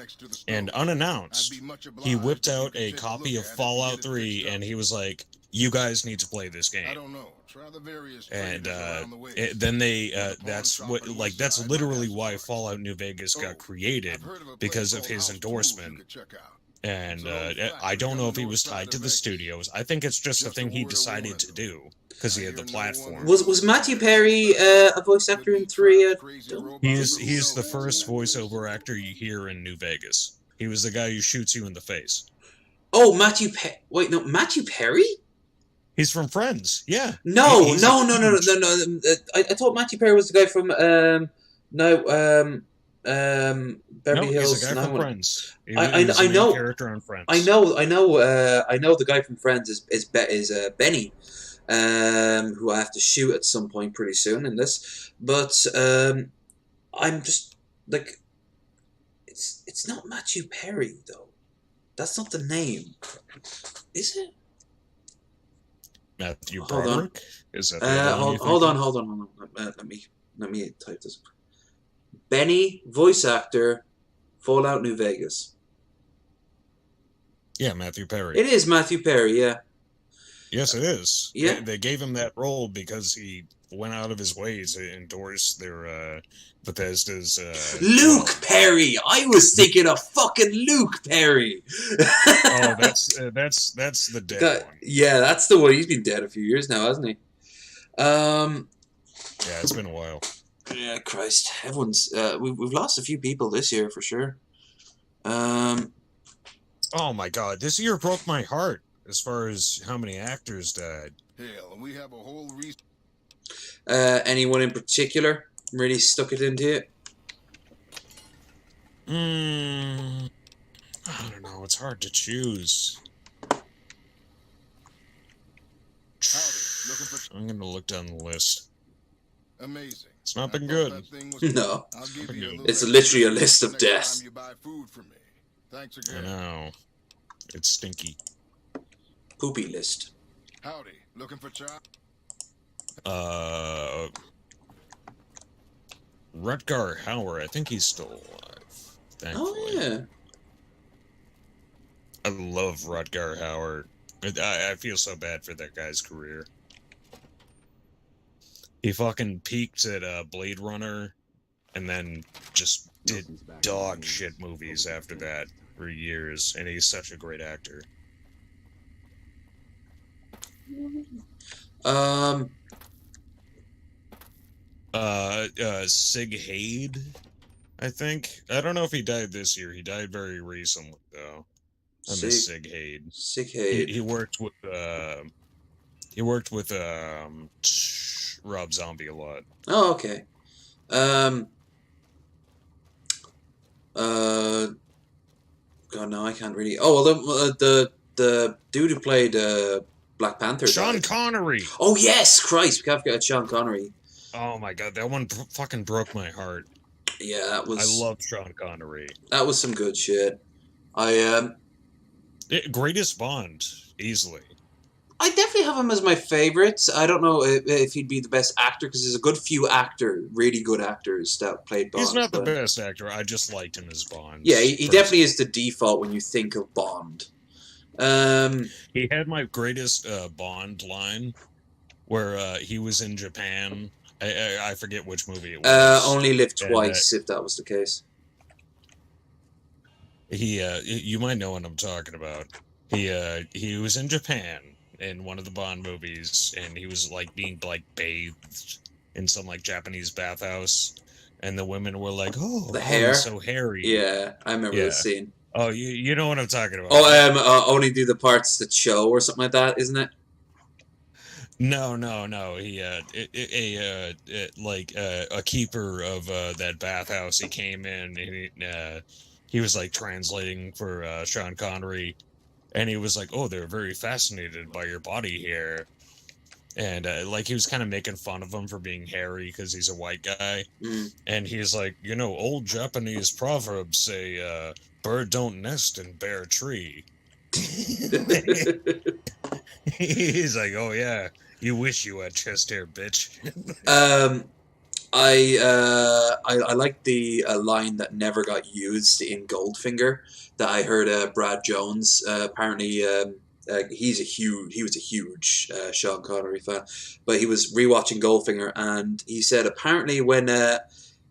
and unannounced, he whipped out a copy of Fallout 3, and he was like, "You guys need to play this game." And then that's literally why Fallout New Vegas got created, because of his endorsement. And I don't know if he was tied to the studios. I think it's just a thing he decided to do because he had the platform. Was Matthew Perry a voice actor in 3? He's the first voiceover actor you hear in New Vegas. He was the guy who shoots you in the face. Oh, Matthew Perry? He's from Friends. Yeah. No. I thought Matthew Perry was the guy from Beverly Hills. He's the guy from Friends. I know. Character on Friends. I know the guy from Friends is Benny, who I have to shoot at some point pretty soon in this. But I'm just like, it's not Matthew Perry though. That's not the name, is it? Matthew Hold Broderick? Is that hold on. Let me type this. Benny, voice actor, Fallout New Vegas. Yeah, Matthew Perry. It is Matthew Perry, yeah. Yes, it is. Yeah. They gave him that role because he went out of his way to endorse their Bethesda's Luke Perry! I was thinking of fucking Luke Perry! Oh, that's the dead one. Yeah, that's the one. He's been dead a few years now, hasn't he? Yeah, it's been a while. Yeah, Christ. Everyone's... we've lost a few people this year, for sure. Oh my god, this year broke my heart as far as how many actors died. Hell, we have a whole anyone in particular really stuck it into it? I don't know, it's hard to choose. I'm gonna look down the list. Amazing. It's not been good. No. It's literally a list of death. Thanks I again. know. It's stinky. Poopy list. Howdy. Looking for chop? Rutger Howard, I think he's still alive. Thankfully. Oh, yeah. I love Rutger Howard. I feel so bad for that guy's career. He fucking peaked at Blade Runner, and then just did dog shit movies after that for years, and he's such a great actor. Sig Haid, I think. I don't know if he died this year. He died very recently, though. I miss Sig Haid. Sig Haid. He worked with Rob Zombie a lot. Oh, okay. God, no, I can't really. Oh, well, the dude who played Black Panther. Sean died. Connery. Oh yes, Christ, we can't forget Sean Connery. Oh my god, that one fucking broke my heart. Yeah, that was. I love Sean Connery. That was some good shit. Greatest Bond, easily. I definitely have him as my favorite. I don't know if he'd be the best actor, because there's a good few really good actors that played Bond. He's not the best actor. I just liked him as Bond. Yeah, he definitely is the default when you think of Bond. He had my greatest Bond line, where he was in Japan. I forget which movie it was. Only Live Twice, if that was the case. You might know what I'm talking about. He was in Japan in one of the Bond movies, and he was like being like bathed in some like Japanese bathhouse, and the women were like, "Oh, the hair, so hairy." Yeah, I remember this scene. Oh, you know what I'm talking about. Oh, only do the parts that show, or something like that, isn't it? No. A keeper of that bathhouse. He came in and he was like translating for Sean Connery, and he was like, "Oh, they're very fascinated by your body hair," and like he was kind of making fun of him for being hairy because he's a white guy, Mm. and he's like, old Japanese proverbs say, "Bird don't nest in bare tree." He's like, "Oh yeah, you wish you had chest hair, bitch." um, I like the line that never got used in Goldfinger that I heard Brad Jones apparently he was a huge Sean Connery fan, but he was rewatching Goldfinger and he said apparently when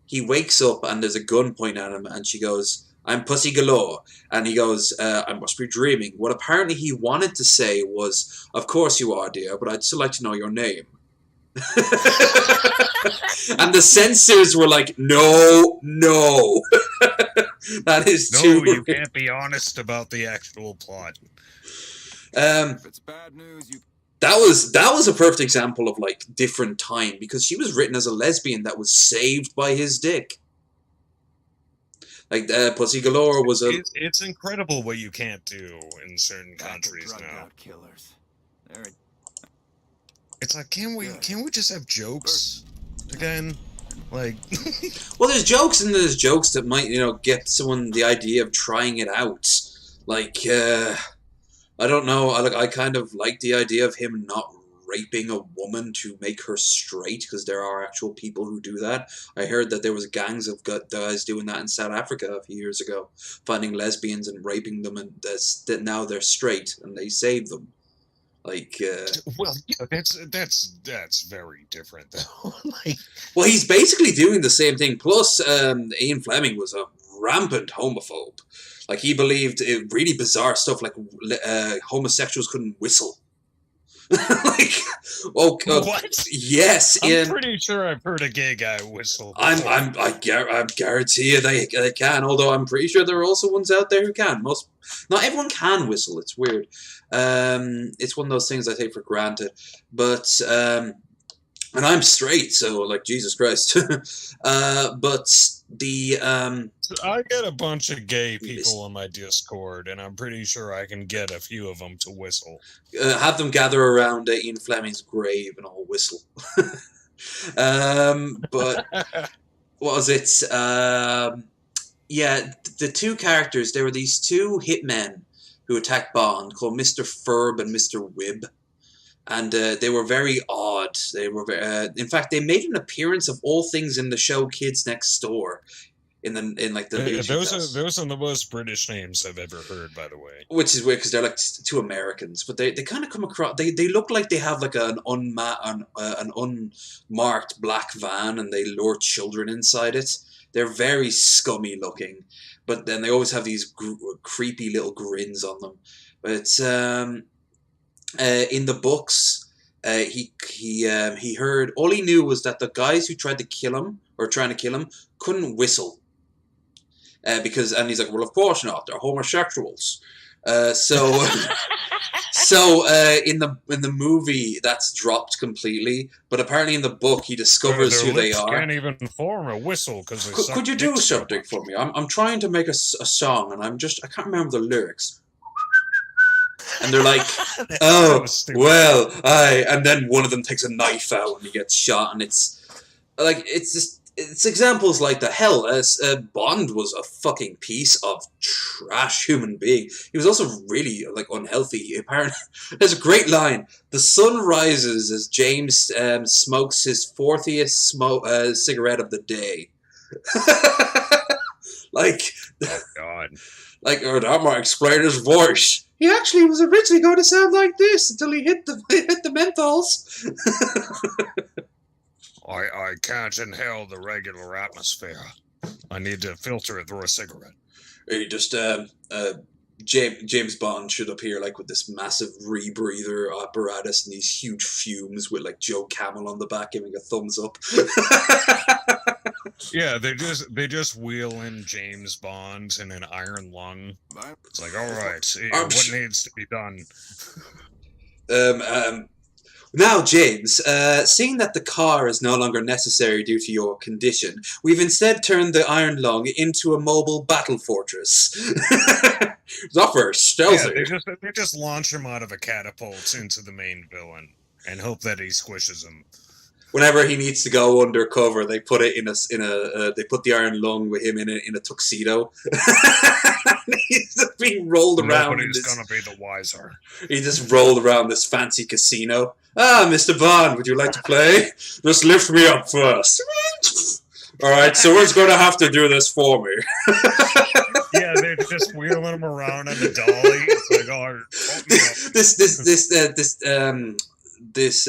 he wakes up and there's a gun pointing at him and she goes, "I'm pussy galore," and he goes, "I must be dreaming." What apparently he wanted to say was, "Of course you are, dear, but I'd still like to know your name." And the censors were like, "No, that is too." No, you can't be honest about the actual plot. If it's bad news, you That was a perfect example of like different time because she was written as a lesbian that was saved by his dick. Like Pussy Galore was a. It's incredible what you can't do in certain countries drugged now. out killers. They're It's like, can we just have jokes again? Like, Well, there's jokes and there's jokes that might get someone the idea of trying it out. Like I don't know. I kind of like the idea of him not raping a woman to make her straight because there are actual people who do that. I heard that there was gangs of guys doing that in South Africa a few years ago, finding lesbians and raping them, and that now they're straight and they save them. Like, well, yeah, that's very different though. Like, well, he's basically doing the same thing. Plus, Ian Fleming was a rampant homophobe. Like, he believed really bizarre stuff, like homosexuals couldn't whistle. Like, what? Yes, I'm pretty sure I've heard a gay guy whistle. I guarantee you they can. Although I'm pretty sure there are also ones out there who can. Not everyone can whistle. It's weird. It's one of those things I take for granted. But and I'm straight, so like Jesus Christ. But the I get a bunch of gay people on my Discord, and I'm pretty sure I can get a few of them to whistle. Have them gather around Ian Fleming's grave and all whistle. But what was it? Yeah, the two characters. There were these two hitmen who attacked Bond, called Mr. Ferb and Mr. Wibb. And they were very odd. They were, in fact, they made an appearance of all things in the show Kids Next Door, in the those are the most British names I've ever heard, by the way. Which is weird because they're like two Americans, but they kind of come across. They look like they have like an unmarked black van, and they lure children inside it. They're very scummy looking, but then they always have these creepy little grins on them. But in the books, he heard, all he knew was that the guys who tried to kill him or trying to kill him couldn't whistle. And he's like, well, of course not. They're homosexuals. So in the movie that's dropped completely, but apparently in the book he discovers who they are. Can't even form a whistle because could you do something for me? I'm trying to make a song and I can't remember the lyrics. And they're like, oh, well, and then one of them takes a knife out and he gets shot, and it's examples like that. Hell, Bond was a fucking piece of trash human being. He was also really unhealthy. Apparently, there's a great line: "The sun rises as James smokes his 40th cigarette of the day." Oh, God. Or that might explain his voice. He actually was originally going to sound like this until he hit the menthols. I can't inhale the regular atmosphere. I need to filter it through a cigarette. He just James Bond should appear with this massive rebreather apparatus and these huge fumes with Joe Camel on the back giving a thumbs up. Yeah, they just wheel in James Bond in an iron lung. It's like, all right, what needs to be done? Now, James, seeing that the car is no longer necessary due to your condition, we've instead turned the Iron Lung into a mobile battle fortress. Not very stealthy. Yeah, they just launch him out of a catapult into the main villain and hope that he squishes him. Whenever he needs to go undercover, they put it they put the Iron Lung with him in a tuxedo. He's just being rolled around. Nobody's gonna be the wiser. He just rolled around this fancy casino. Ah, Mr. Bond, would you like to play? Just lift me up first. All right, someone's going to have to do this for me. Yeah, they're just wheeling him around in the dolly. It's like, oh, this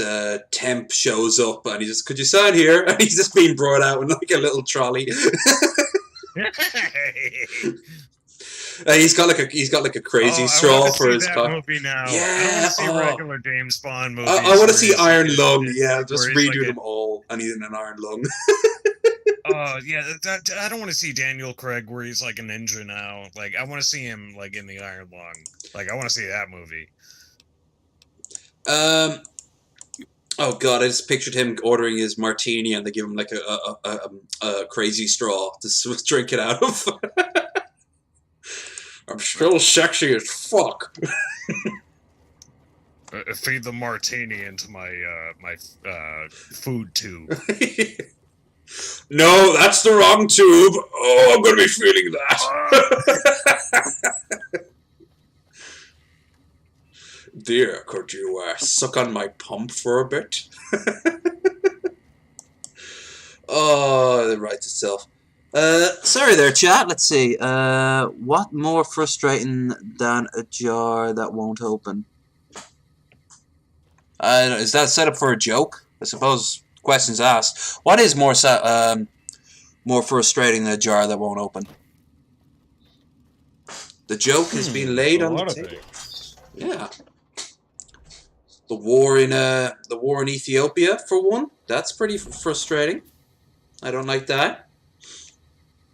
temp shows up and he just, could you sign here? And he's just being brought out in like a little trolley. He's got like a crazy straw for his car. Movie now. Yeah, I want to see regular James Bond movies. I want to see Iron Lung. Yeah, just redo them all, and he's in an Iron Lung. Yeah, I don't want to see Daniel Craig where he's like a ninja now. Like, I want to see him like in the Iron Lung. Like, I want to see that movie. Oh god, I just pictured him ordering his martini, and they give him like a crazy straw to drink it out of. I'm still sexy as fuck. Feed the martini into my food tube. No, that's the wrong tube. Oh, I'm gonna be feeling that. Dear, could you suck on my pump for a bit? Oh, it writes itself. Sorry there, chat. Let's see. What more frustrating than a jar that won't open? Is that set up for a joke? I suppose questions asked. What is more frustrating than a jar that won't open? The joke has been laid on the table. Yeah. The war in Ethiopia, for one. That's pretty frustrating. I don't like that.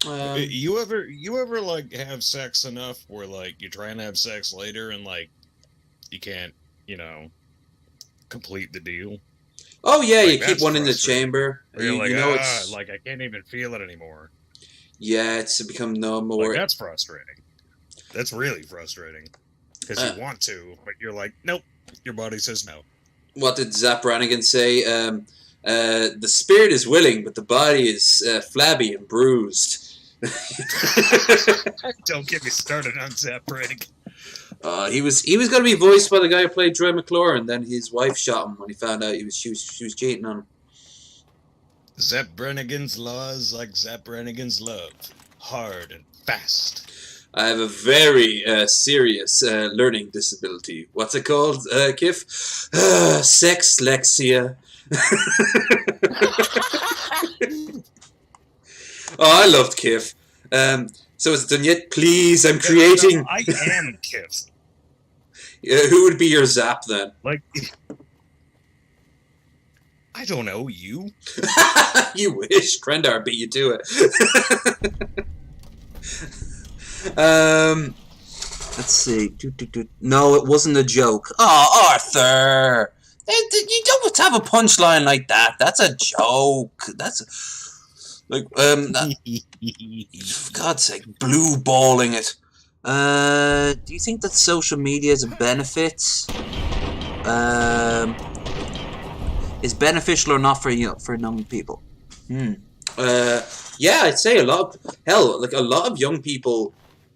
You ever like have sex enough where like you're trying to have sex later and like you can't, complete the deal? Oh yeah, like, you keep one in the chamber. You're like, it's like I can't even feel it anymore. Yeah, it's become no more. Like, that's frustrating. That's really frustrating because you want to, but you're like, nope. Your body says no. What did Zap Brannigan say? The spirit is willing, but the body is flabby and bruised. Don't get me started on Zap Brannigan. He was going to be voiced by the guy who played Troy McClure, and then his wife shot him when he found out she was cheating on him. Zap Brannigan's law is like Zap Brannigan's love, hard and fast. I have a very serious learning disability. What's it called, Kif? Sexlexia. Oh, I loved Kif. So is it done yet? Please, I'm creating... No, I am Kif. Who would be your Zap, then? Like... I don't know, you? You wish. Krendar beat you to it. Let's see. No, it wasn't a joke. Oh, Arthur! You don't have a punchline like that. That's a joke. That's like for God's sake, blue balling it. Do you think that social media is a benefit? Is beneficial or not for young people? Yeah, I'd say a lot of young people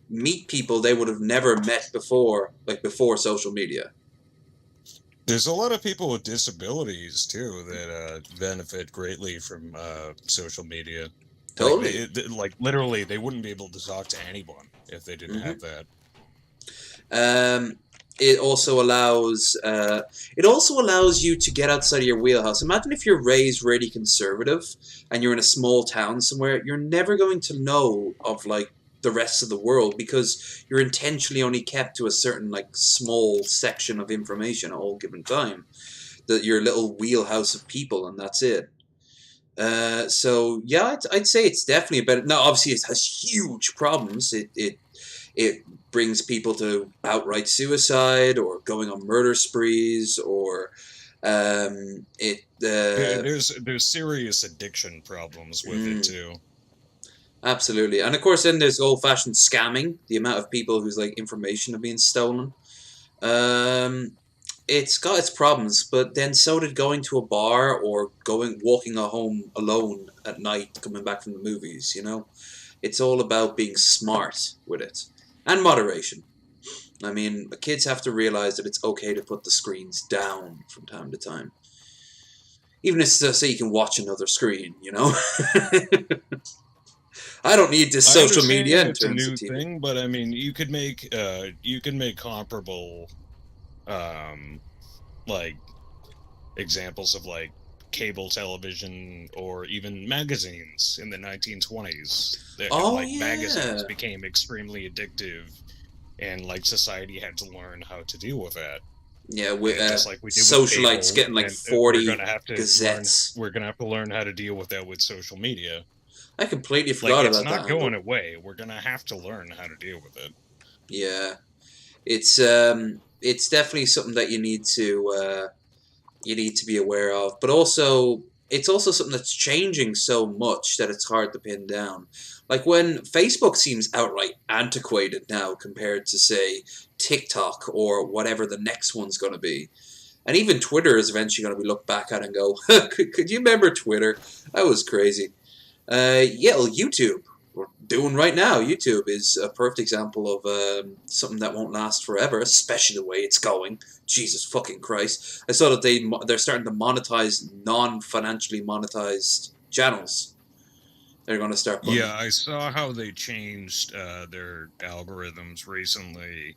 meet people they would have never met before, before social media. There's a lot of people with disabilities too that benefit greatly from social media. Totally. Literally, they wouldn't be able to talk to anyone if they didn't have that. It also allows you to get outside of your wheelhouse. Imagine if you're raised really conservative and you're in a small town somewhere, you're never going to know of the rest of the world because you're intentionally only kept to a certain small section of information at all given time. Your little wheelhouse of people, and that's it. So yeah, I'd say it's definitely a better. Now, obviously, it has huge problems. It brings people to outright suicide or going on murder sprees or There's serious addiction problems with it too. Absolutely. And of course then there's old-fashioned scamming, the amount of people whose like information are being stolen. It's got its problems, but then so did going to a bar or walking home alone at night coming back from the movies, you know? It's all about being smart with it. And moderation. I mean, kids have to realize that it's okay to put the screens down from time to time. Even if it's so you can watch another screen, you know? I don't need this social media in terms of TV. It's a new thing, but I mean, you could make comparable, like examples of like cable television or even magazines in the 1920s. Magazines became extremely addictive, and like society had to learn how to deal with that. Yeah, just like we did socialites getting like 40 gazettes. We're gonna have to learn how to deal with that with social media. I completely forgot about that. It's not going away. We're gonna have to learn how to deal with it. Yeah, it's definitely something that you need to be aware of. But also, it's also something that's changing so much that it's hard to pin down. Like when Facebook seems outright antiquated now compared to say TikTok or whatever the next one's going to be. And even Twitter is eventually going to be looked back at and go, could you remember Twitter? That was crazy. YouTube, we're doing right now. YouTube is a perfect example of something that won't last forever, especially the way it's going. Jesus fucking Christ. I saw that they're starting to monetize non-financially monetized channels. They're going to start putting... Yeah, I saw how they changed their algorithms recently,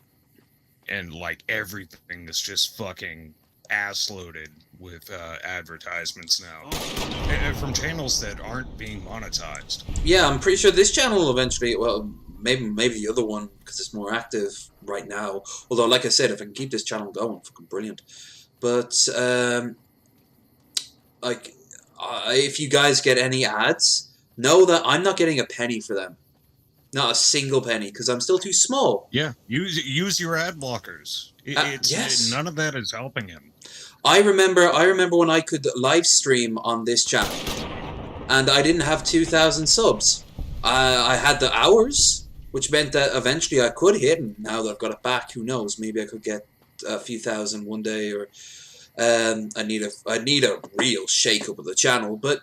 and like everything is just fucking ass-loaded with advertisements now, and from channels that aren't being monetized. Yeah, I'm pretty sure this channel will eventually, well, maybe the other one, because it's more active right now. Although, like I said, if I can keep this channel going, fucking brilliant. But, if you guys get any ads, know that I'm not getting a penny for them. Not a single penny, because I'm still too small. Yeah, use your ad blockers. Yes. None of that is helping him. I remember when I could live stream on this channel, and I didn't have 2,000 subs. I had the hours, which meant that eventually I could hit, and now that I've got it back, who knows? Maybe I could get a few thousand one day, or I need a real shake-up of the channel. But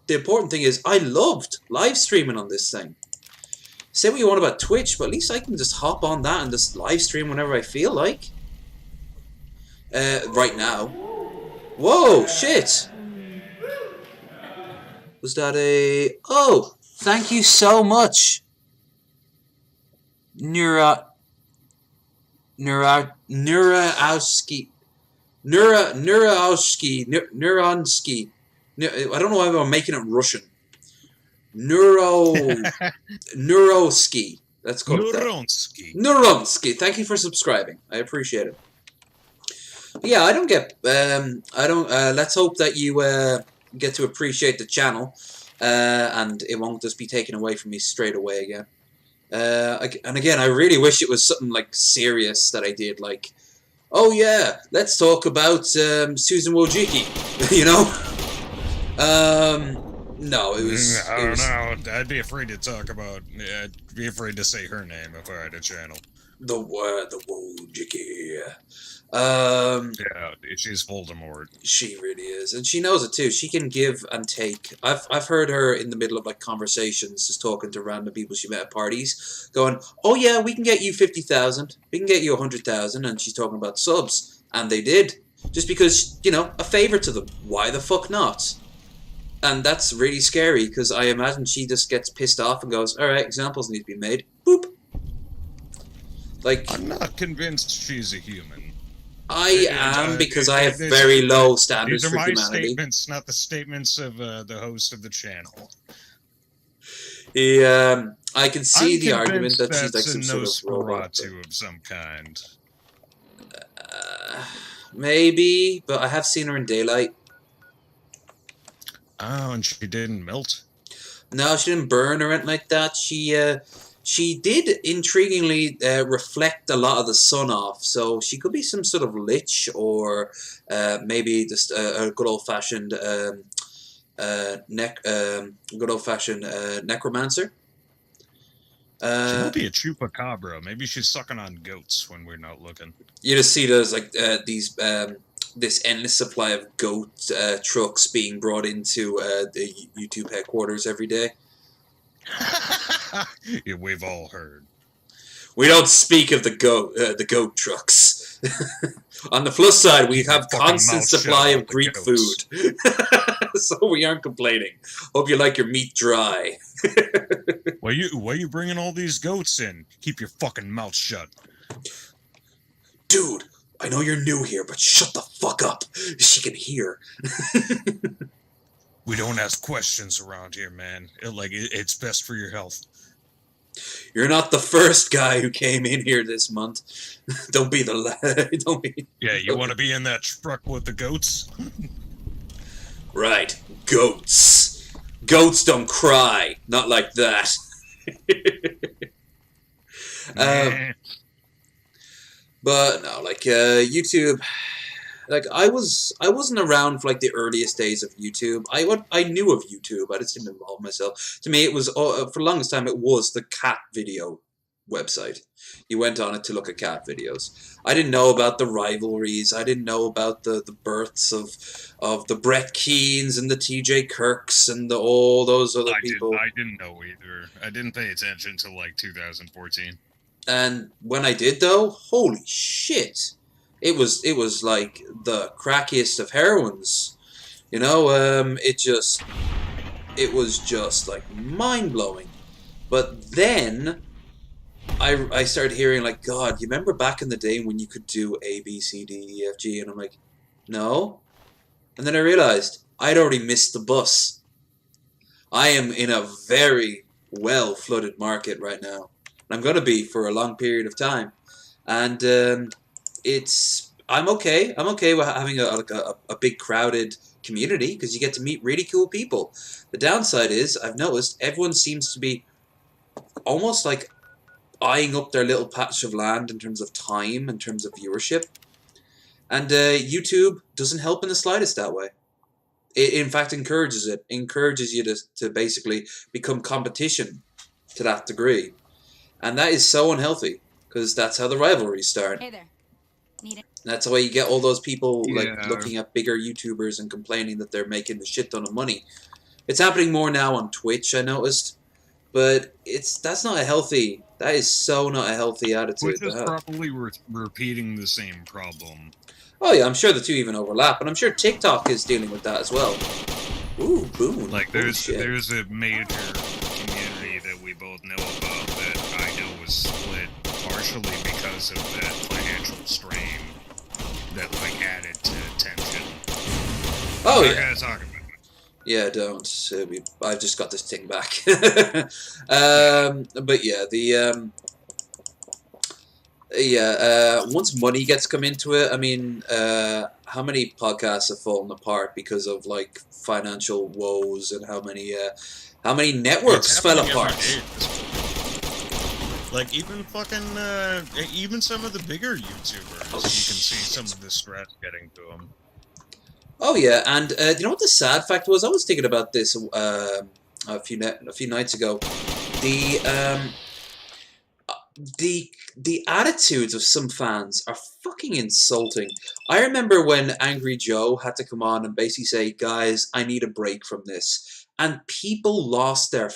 the important thing is, I loved live streaming on this thing. Say what you want about Twitch, but at least I can just hop on that and just live stream whenever I feel like. Right now. Whoa, shit! Was that a... Oh, thank you so much. Neurowski. I don't know why I'm making it Russian. Neuroski. That's called Neuronsky. Neuronsky. Thank you for subscribing. I appreciate it. Yeah, I don't get. Let's hope that you get to appreciate the channel, and it won't just be taken away from me straight away again. And again, I really wish it was something like serious that I did, like, oh yeah, let's talk about Susan Wojcicki, you know. No, it was... I don't know. I'd be afraid to talk about... I'd be afraid to say her name if I had a channel. The Wojcicki. Yeah, she's Voldemort. She really is. And she knows it too. She can give and take. I've heard her in the middle of like conversations, just talking to random people she met at parties, going, oh yeah, we can get you 50,000. We can get you 100,000. And she's talking about subs. And they did. Just because, you know, a favor to them. Why the fuck not? And that's really scary, because I imagine she just gets pissed off and goes, alright, examples need to be made. Boop. Like, I'm not convinced she's a human. I am, because I have very low standards for humanity. These are my statements, not the statements of the host of the channel. I can see the argument that she's like some sort of robot. Of some kind. Maybe, but I have seen her in daylight. Oh, and she didn't melt? No, she didn't burn or anything like that. She she did intriguingly reflect a lot of the sun off, so she could be some sort of lich, or maybe just a good old fashioned necromancer. She might be a chupacabra. Maybe she's sucking on goats when we're not looking. You just see those like this endless supply of goat trucks being brought into the YouTube headquarters every day. Yeah, we've all heard. We don't speak of the goat trucks. On the plus side, we have constant supply of Greek food, so we aren't complaining. Hope you like your meat dry. Why you bringing all these goats in? Keep your fucking mouth shut. Dude, I know you're new here, but shut the fuck up. She can hear. We don't ask questions around here, man. It's best for your health. You're not the first guy who came in here this month. Don't be the don't be. Yeah, you want to be in that truck with the goats? Right, goats. Goats don't cry. Not like that. But no, like YouTube. Like I wasn't around for like the earliest days of YouTube. I knew of YouTube. I just didn't involve myself. To me, it was for the longest time it was the cat video website. You went on it to look at cat videos. I didn't know about the rivalries. I didn't know about the births of the Brett Keanes and the T.J. Kirks and all those other people. I didn't know either. I didn't pay attention until like 2014. And when I did, though, holy shit. It was like the crackiest of heroines, you know. It was just like mind blowing. But then I started hearing like, God, you remember back in the day when you could do A, B, C, D, E, F, G, and I'm like, no. And then I realized I'd already missed the bus. I am in a very well flooded market right now, and I'm gonna be for a long period of time, and I'm okay. I'm okay with having a big crowded community because you get to meet really cool people. The downside is I've noticed everyone seems to be almost like eyeing up their little patch of land in terms of time, in terms of viewership, and YouTube doesn't help in the slightest that way. It in fact encourages it. Encourages you to basically become competition to that degree, and that is so unhealthy because that's how the rivalries start. Hey there. That's why you get all those people like looking at bigger YouTubers and complaining that they're making a shit ton of money. It's happening more now on Twitch, I noticed, but that's not a healthy. That is so not a healthy attitude. Twitch is probably repeating the same problem. Oh yeah, I'm sure the two even overlap, and I'm sure TikTok is dealing with that as well. Ooh, boom! Like there's a major community that we both know about that I know was split partially because of that financial strain that like added to tension. Oh I'm yeah. not gonna talk about it. Yeah, don't. I've just got this thing back. But yeah, once money gets come into it, I mean, how many podcasts have fallen apart because of like financial woes, and how many networks fell apart? Like even even some of the bigger YouTubers, you can see some of the stress getting to them. Oh yeah, and you know what the sad fact was? I was thinking about this a few nights ago. The attitudes of some fans are fucking insulting. I remember when Angry Joe had to come on and basically say, "Guys, I need a break from this," and people lost their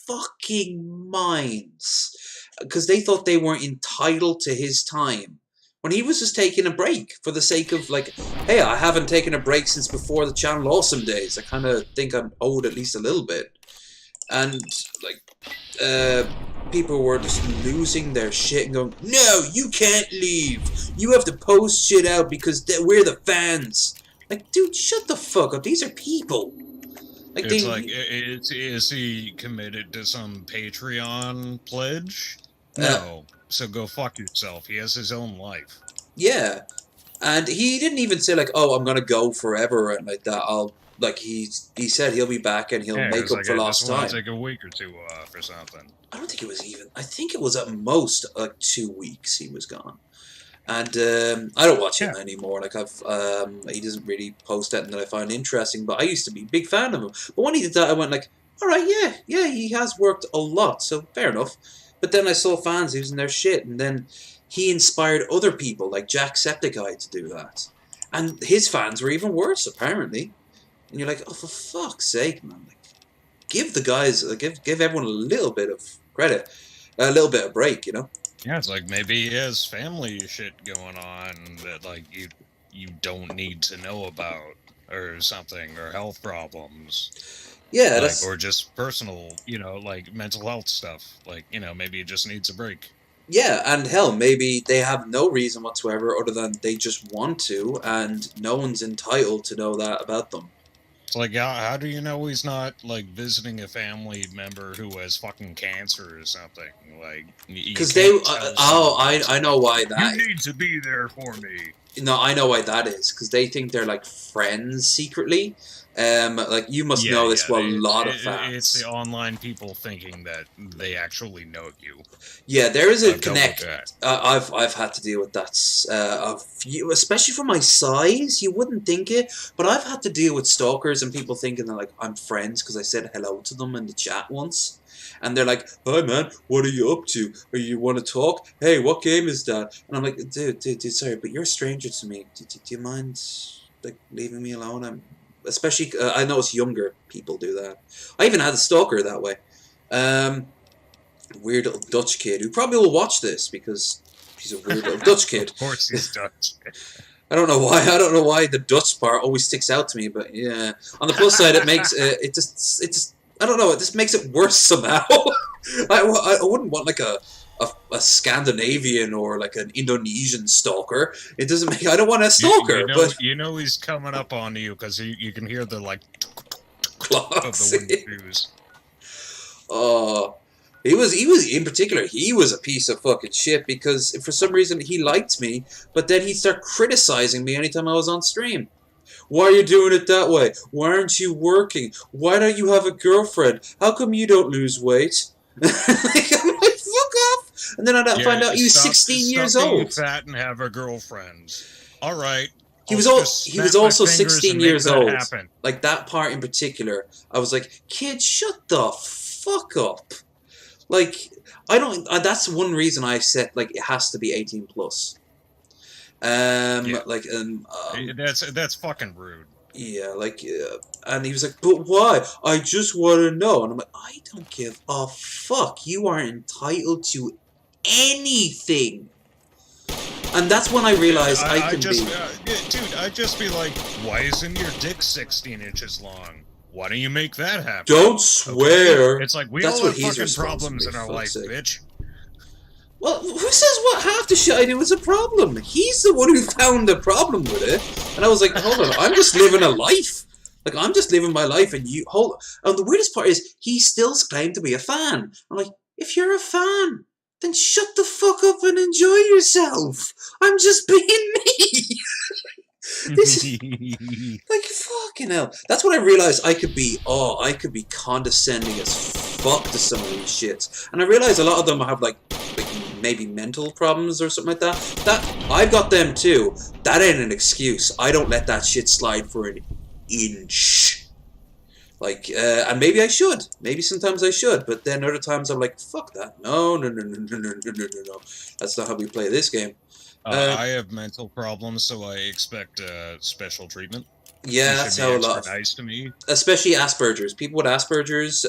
fucking minds because they thought they weren't entitled to his time. When he was just taking a break for the sake of like, hey, I haven't taken a break since before the Channel Awesome days. I kind of think I'm owed at least a little bit. And like, people were just losing their shit and going, no, you can't leave. You have to post shit out because we're the fans. Like, dude, shut the fuck up. These are people. Like, is he committed to some Patreon pledge? No. So go fuck yourself. He has his own life. Yeah. And he didn't even say like, oh, I'm going to go forever and like that. I'll like he said he'll be back and he'll Yeah, make it's up like for I lost just want time. to take a week or two off or something. I don't think it was even. I think it was at most like 2 weeks he was gone. And I don't watch him anymore. Like he doesn't really post anything that I find interesting. But I used to be a big fan of him. But when he did that, I went like, all right, yeah, he has worked a lot, so fair enough. But then I saw fans using their shit, and then he inspired other people like Jacksepticeye to do that, and his fans were even worse apparently. And you're like, oh, for fuck's sake, man! Like, give the guys, give everyone a little bit of credit, a little bit of break, you know. Yeah, it's like maybe he has family shit going on that like you don't need to know about or something, or health problems. Yeah, like, that's or just personal, like mental health stuff. Like, maybe he just needs a break. yeah, and hell, maybe they have no reason whatsoever other than they just want to, and no one's entitled to know that about them. It's like, how do you know he's not like visiting a family member who has fucking cancer or something? Like, because I know why that. You need to be there for me. No, I know why that is, because they think they're like friends secretly. Like you must know this. Well, a lot of fans. It's the online people thinking that they actually know you. Yeah, there is a I've connect. I've had to deal with that. Especially for my size, you wouldn't think it, but I've had to deal with stalkers and people thinking that like I'm friends because I said hello to them in the chat once. And they're like, "Hi, man, what are you up to? Or you want to talk? Hey, what game is that?" And I'm like, dude, sorry, but you're a stranger to me. Do you mind, like, leaving me alone? Especially, I notice younger people do that. I even had a stalker that way. Weird little Dutch kid who probably will watch this because he's a weird little Dutch kid. Of course he's Dutch. I don't know why. I don't know why the Dutch part always sticks out to me, but yeah. On the plus side, it makes it just. I don't know. It just makes it worse somehow. I wouldn't want like a Scandinavian or like an Indonesian stalker. It doesn't make. I don't want a stalker. But he's coming up on you because you can hear the like claws of the wind shoes. Oh, he was in particular. He was a piece of fucking shit because for some reason he liked me, but then he'd start criticizing me anytime I was on stream. Why are you doing it that way? Why aren't you working? Why don't you have a girlfriend? How come you don't lose weight? I'm like, fuck off! And then I'd find out he was 16 years old. Being fat and have a girlfriend. All right. He was also 16 years old. Like that part in particular, I was like, kid, shut the fuck up. Like, I don't. That's one reason I said like it has to be 18 plus. That's fucking rude. Yeah, like, and he was like, but why? I just want to know. And I'm like, I don't give a fuck. You are entitled to anything. And that's when I realized I'd just be like, why isn't your dick 16 inches long? Why don't you make that happen? Don't swear. Okay? It's like, we all have fucking problems in our life, bitch. Well, who says what half the shit I do is a problem? He's the one who found the problem with it. And I was like, hold on, I'm just living a life. Like, I'm just living my life and you... And the weirdest part is, he still claimed to be a fan. I'm like, if you're a fan, then shut the fuck up and enjoy yourself. I'm just being me. This is... Like, fucking hell. That's when I realized I could be condescending as fuck to some of these shits. And I realized a lot of them have, like maybe mental problems or something like that. I've got them too. That ain't an excuse. I don't let that shit slide for an inch. Like, and maybe I should. Maybe sometimes I should. But then other times I'm like, fuck that. No. That's not how we play this game. I have mental problems, so I expect special treatment. Yeah, that's how a lot. Nice to me, especially Asperger's. People with Asperger's,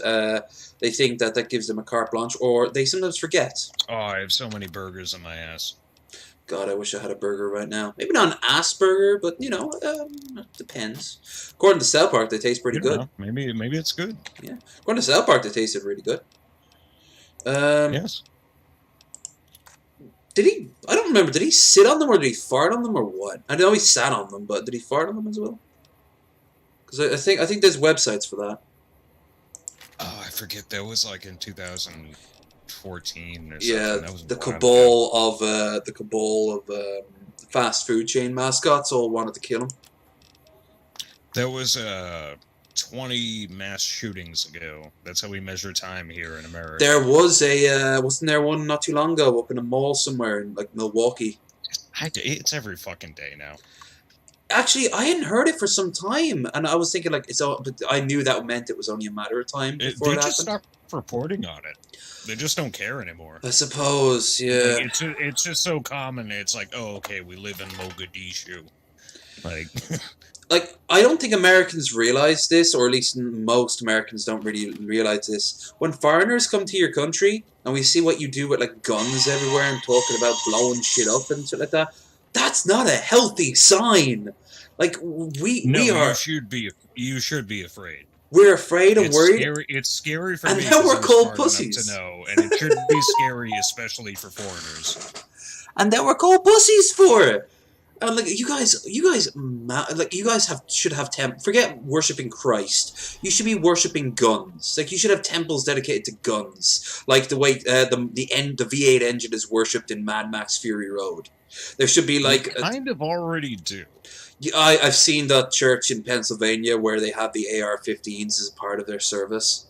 they think that gives them a carte blanche, or they sometimes forget. Oh, I have so many burgers in my ass. God, I wish I had a burger right now. Maybe not an Asperger, but it depends. According to South Park, they taste pretty good. Maybe it's good. Yeah, according to South Park, they tasted really good. Yes. Did he? I don't remember. Did he sit on them or did he fart on them or what? I know he sat on them, but did he fart on them as well? Because I think there's websites for that. Oh, I forget. That was like in 2014 or something. Yeah, that was the cabal of fast food chain mascots all wanted to kill him. There was 20 mass shootings ago. That's how we measure time here in America. There was wasn't there one not too long ago up in a mall somewhere in like Milwaukee? It's every fucking day now. Actually, I hadn't heard it for some time, and I was thinking like but I knew that meant it was only a matter of time before They it just happened. stopped reporting on it. They just don't care anymore. I suppose, yeah. Like, it's just so common. It's like, oh, okay, we live in Mogadishu. Like, Like, I don't think Americans realize this, or at least most Americans don't really realize this. When foreigners come to your country, and we see what you do with, like, guns everywhere and talking about blowing shit up and shit like that, that's not a healthy sign. Like, we are... You should be afraid. We're afraid and worried. It's scary for and me. And then we're I'm called smart pussies. enough to know, and it should be scary, especially for foreigners. And then we're called pussies for it. And like you guys should have forget worshiping Christ. You should be worshiping guns. Like you should have temples dedicated to guns, like the way the V8 engine is worshipped in Mad Max Fury Road. There should be like we kind of already do. I've seen that church in Pennsylvania where they have the AR-15s as part of their service.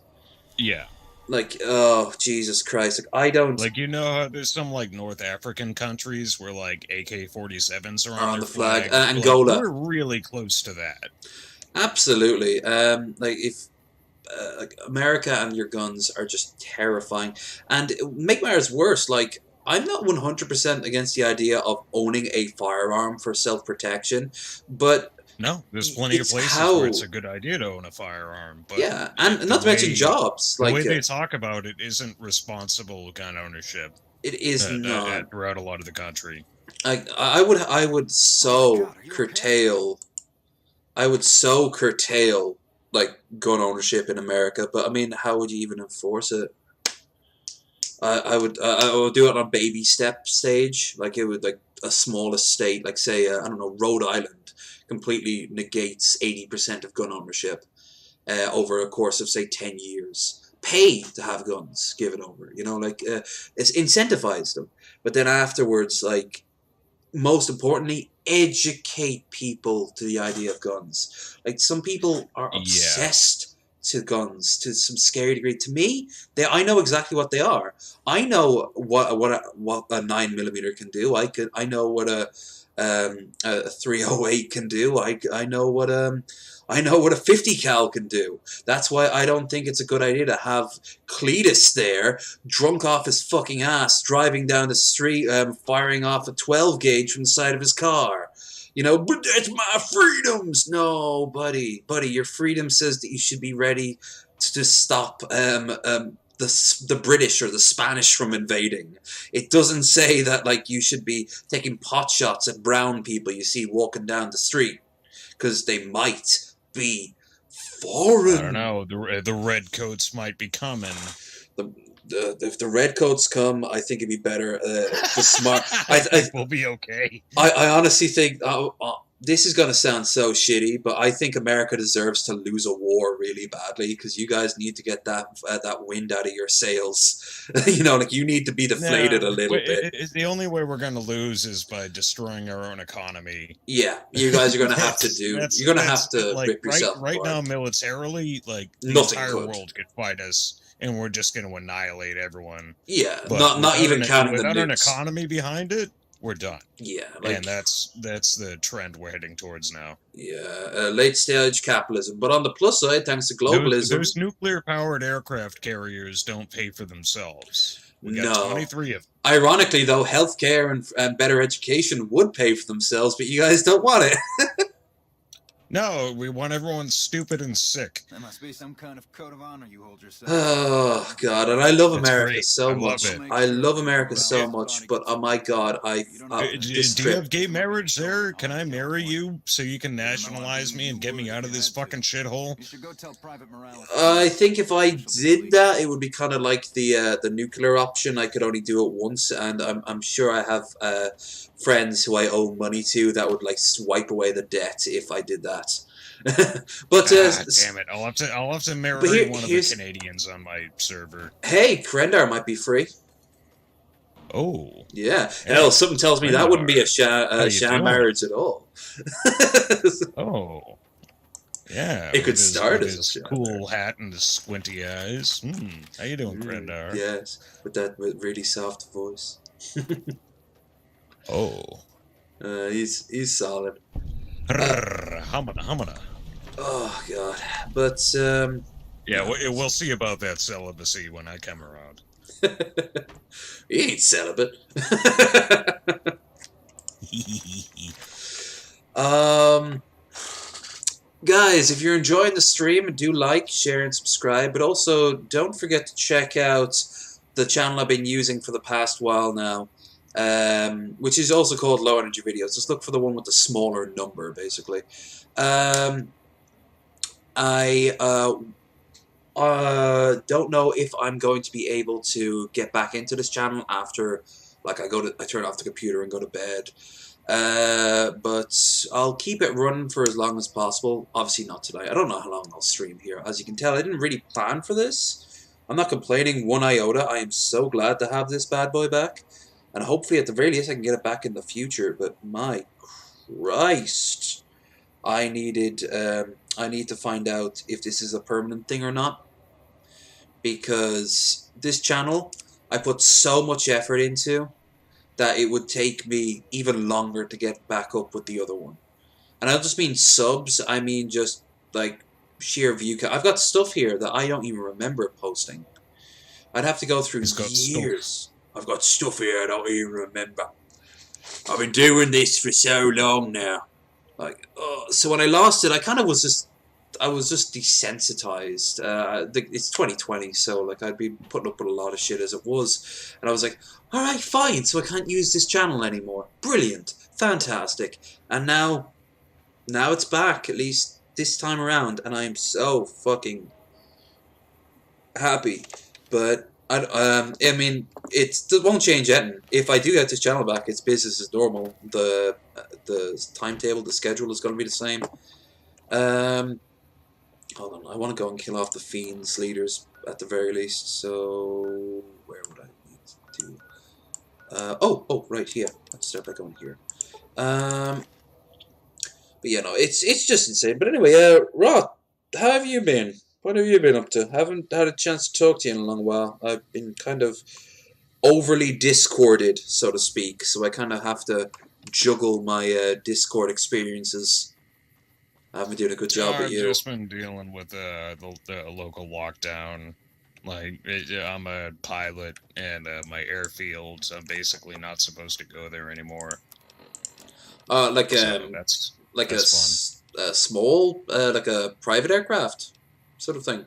Yeah. Like, oh, Jesus Christ. Like, I don't... Like, you know how there's some, like, North African countries where, like, AK-47s are on the their flag. Angola. Like, we're really close to that. Absolutely. Like, if... like America and your guns are just terrifying. And make matters worse, like, I'm not 100% against the idea of owning a firearm for self-protection, but... No, there's plenty of places where it's a good idea to own a firearm. But yeah, and not to mention jobs. The like, way they talk about it isn't responsible gun ownership. It is not. Throughout a lot of the country. I would so curtail... I would so curtail, like, gun ownership in America, but, I mean, how would you even enforce it? I would do it on baby step stage. Like, it would, like, a smallest state, like, say, I don't know, Rhode Island, completely negates 80% of gun ownership over a course of, say, 10 years. Pay to have guns given over, you know, like, it's incentivize them. But then afterwards, like, most importantly, educate people to the idea of guns. Like, some people are obsessed to guns to some scary degree. To me, I know exactly what they are. I know what a 9mm can do. I know what a 308 can do. I know what a 50 cal can do. That's why I don't think it's a good idea to have Cletus there, drunk off his fucking ass, driving down the street, firing off a 12 gauge from the side of his car. You know, but that's my freedoms. No, buddy, your freedom says that you should be ready to stop the British or the Spanish from invading. It doesn't say that, like, you should be taking pot shots at brown people you see walking down the street, because they might be foreign. I don't know. The redcoats might be coming. If the redcoats come, I think it'd be better. The smart. We'll be okay. I honestly think this is gonna sound so shitty, but I think America deserves to lose a war really badly, because you guys need to get that wind out of your sails. You know, like, you need to be deflated a little bit. The only way we're gonna lose is by destroying our own economy. Yeah, you guys are gonna have to do. You're gonna have to like, rip yourself right apart. now, militarily, like, the Nothing entire could. world could fight us, and we're just going to annihilate everyone. Yeah, But not even counting the without an nukes. economy behind it, we're done. Yeah, like, And that's the trend we're heading towards now. yeah, late stage capitalism. But on the plus side, thanks to globalism, Those nuclear-powered aircraft carriers don't pay for themselves. We got 23 of them. Ironically, though, healthcare and better education would pay for themselves, but you guys don't want it. No, we want everyone stupid and sick. There must be some kind of code of honor you hold yourself. Oh God, and I love It's America great. so I love much. it. I love America so much, but oh my God, Do you have gay marriage there? Can I marry you so you can nationalize me and get me out of this fucking shithole? You should go tell Private Morales. I think if I did that, it would be kind of like the nuclear option. I could only do it once, and I'm sure I have friends who I owe money to that would, like, swipe away the debt if I did that. But damn it! I'll have to marry one of the Canadians on my server. Hey, Krendar might be free. Oh. Yeah. Hell, something tells me that wouldn't be a sham marriage at all. Oh. Yeah, It could with his, start with as a his shadow. cool hat and his squinty eyes. How you doing, Prendar? Yes, with that really soft voice. Oh. He's solid. Hamana. Oh god, but Yeah, no. we'll see about that celibacy when I come around. He ain't celibate. um, guys, if you're enjoying the stream, do like, share, and subscribe. But also, don't forget to check out the channel I've been using for the past while now, which is also called Low Energy Videos. Just look for the one with the smaller number, basically. I don't know if I'm going to be able to get back into this channel after, like, I turn off the computer and go to bed. But I'll keep it running for as long as possible. Obviously not tonight. I don't know how long I'll stream here. As you can tell, I didn't really plan for this. I'm not complaining one iota. I am so glad to have this bad boy back. And hopefully at the very least I can get it back in the future. But my Christ, I need to find out if this is a permanent thing or not. Because this channel, I put so much effort into that it would take me even longer to get back up with the other one. And I don't just mean subs, I mean just, like, sheer view count. I've got stuff here that I don't even remember posting. I'd have to go through years. I've got stuff here I don't even remember. I've been doing this for so long now. Like, so when I lost it, I was just desensitized. It's 2020, so like I'd be putting up with a lot of shit as it was, and I was like, all right, fine. So I can't use this channel anymore. Brilliant, fantastic. And now it's back, at least this time around, and I'm so fucking happy. But I mean, it won't change anything. If I do get this channel back, it's business as normal. The timetable, the schedule is going to be the same. Hold on, I want to go and kill off the Fiends leaders at the very least, so where would I need to? Oh, right here. Let's start by going here. But yeah, no, it's just insane. But anyway, Rod, how have you been? What have you been up to? Haven't had a chance to talk to you in a long while. I've been kind of overly Discorded, so to speak, so I kind of have to juggle my Discord experiences. I haven't been doing a good job with you. I've just been dealing with the local lockdown. Like, I'm a pilot, and my airfields, I'm basically not supposed to go there anymore. Like So that's fun. a small, like a private aircraft sort of thing.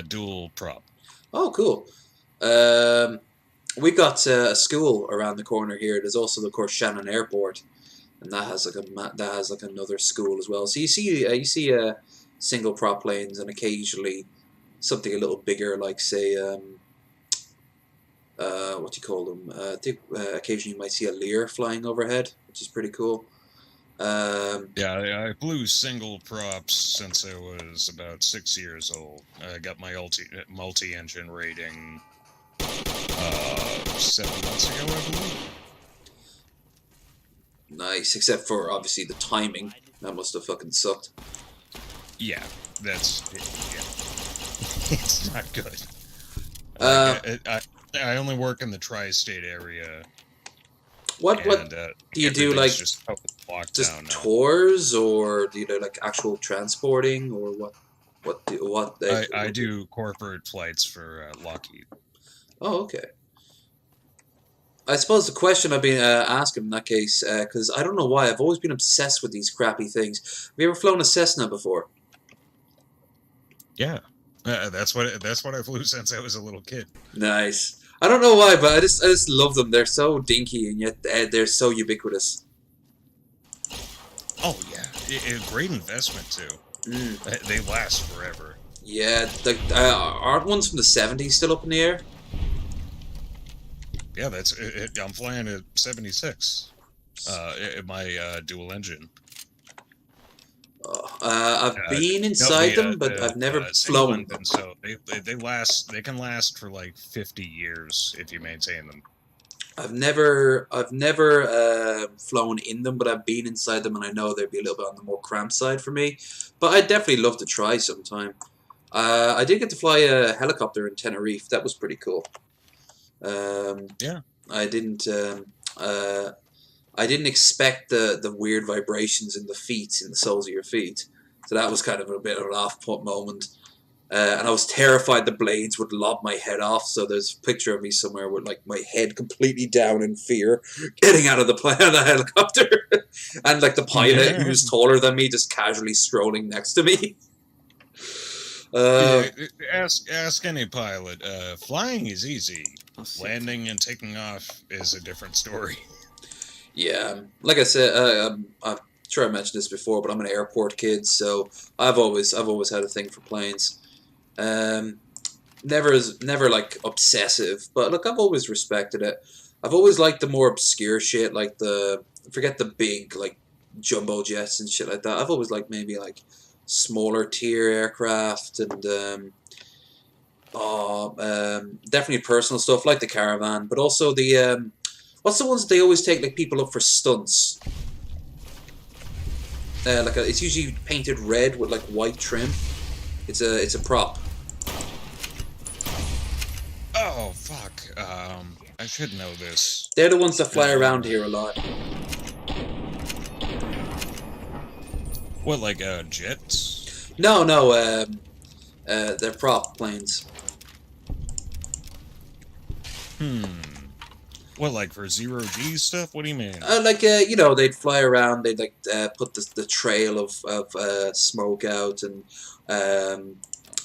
Dual prop. Oh, cool. We've got a school around the corner here. There's also, of course, Shannon Airport. And that has like another school as well. So you see single prop planes and occasionally something a little bigger, like say what do you call them? I think occasionally you might see a Lear flying overhead, which is pretty cool. Yeah, I flew single props since I was about 6 years old. I got my multi-engine rating 7 months ago, I believe. Nice, except for obviously the timing. That must have fucking sucked. Yeah, that's it's not good. I only work in the tri-state area. What do you do? Like just tours, or do you do like actual transporting, or what? I do corporate flights for Lockheed. Oh, okay. I suppose the question I've been asking in that case, because I don't know why, I've always been obsessed with these crappy things. Have you ever flown a Cessna before? Yeah, that's what I flew since I was a little kid. Nice. I don't know why, but I just love them. They're so dinky, and yet they're so ubiquitous. Oh yeah, great investment too. They last forever. Yeah, aren't ones from the 70s still up in the air? Yeah, that's it. I'm flying a 76. My dual engine. I've been inside them, but I've never flown them. So they last. They can last for like 50 years if you maintain them. I've never flown in them, but I've been inside them, and I know they'd be a little bit on the more cramped side for me. But I'd definitely love to try sometime. I did get to fly a helicopter in Tenerife. That was pretty cool. Yeah. I didn't. I didn't expect the weird vibrations in the feet, in the soles of your feet. So that was kind of a bit of an off-put moment. And I was terrified the blades would lob my head off. So there's a picture of me somewhere with like my head completely down in fear, getting out of the plane, the helicopter, and like the pilot who was taller than me just casually strolling next to me. Yeah, ask any pilot. Flying is easy. I'll see. Landing and taking off is a different story. Yeah, like I said, I'm sure I mentioned this before, but I'm an airport kid, so I've always had a thing for planes. Never like obsessive, but look, I've always respected it. I've always liked the more obscure shit, like forget the big like jumbo jets and shit like that. I've always liked maybe like smaller tier aircraft and definitely personal stuff like the Caravan, but also the what's the ones that they always take like people up for stunts? It's usually painted red with like white trim. It's a prop. Oh fuck! I should know this. They're the ones that fly around here a lot. What, like jets? No, they're prop planes. What, like for zero G stuff? What do you mean? They'd fly around. They'd like put the trail of smoke out, and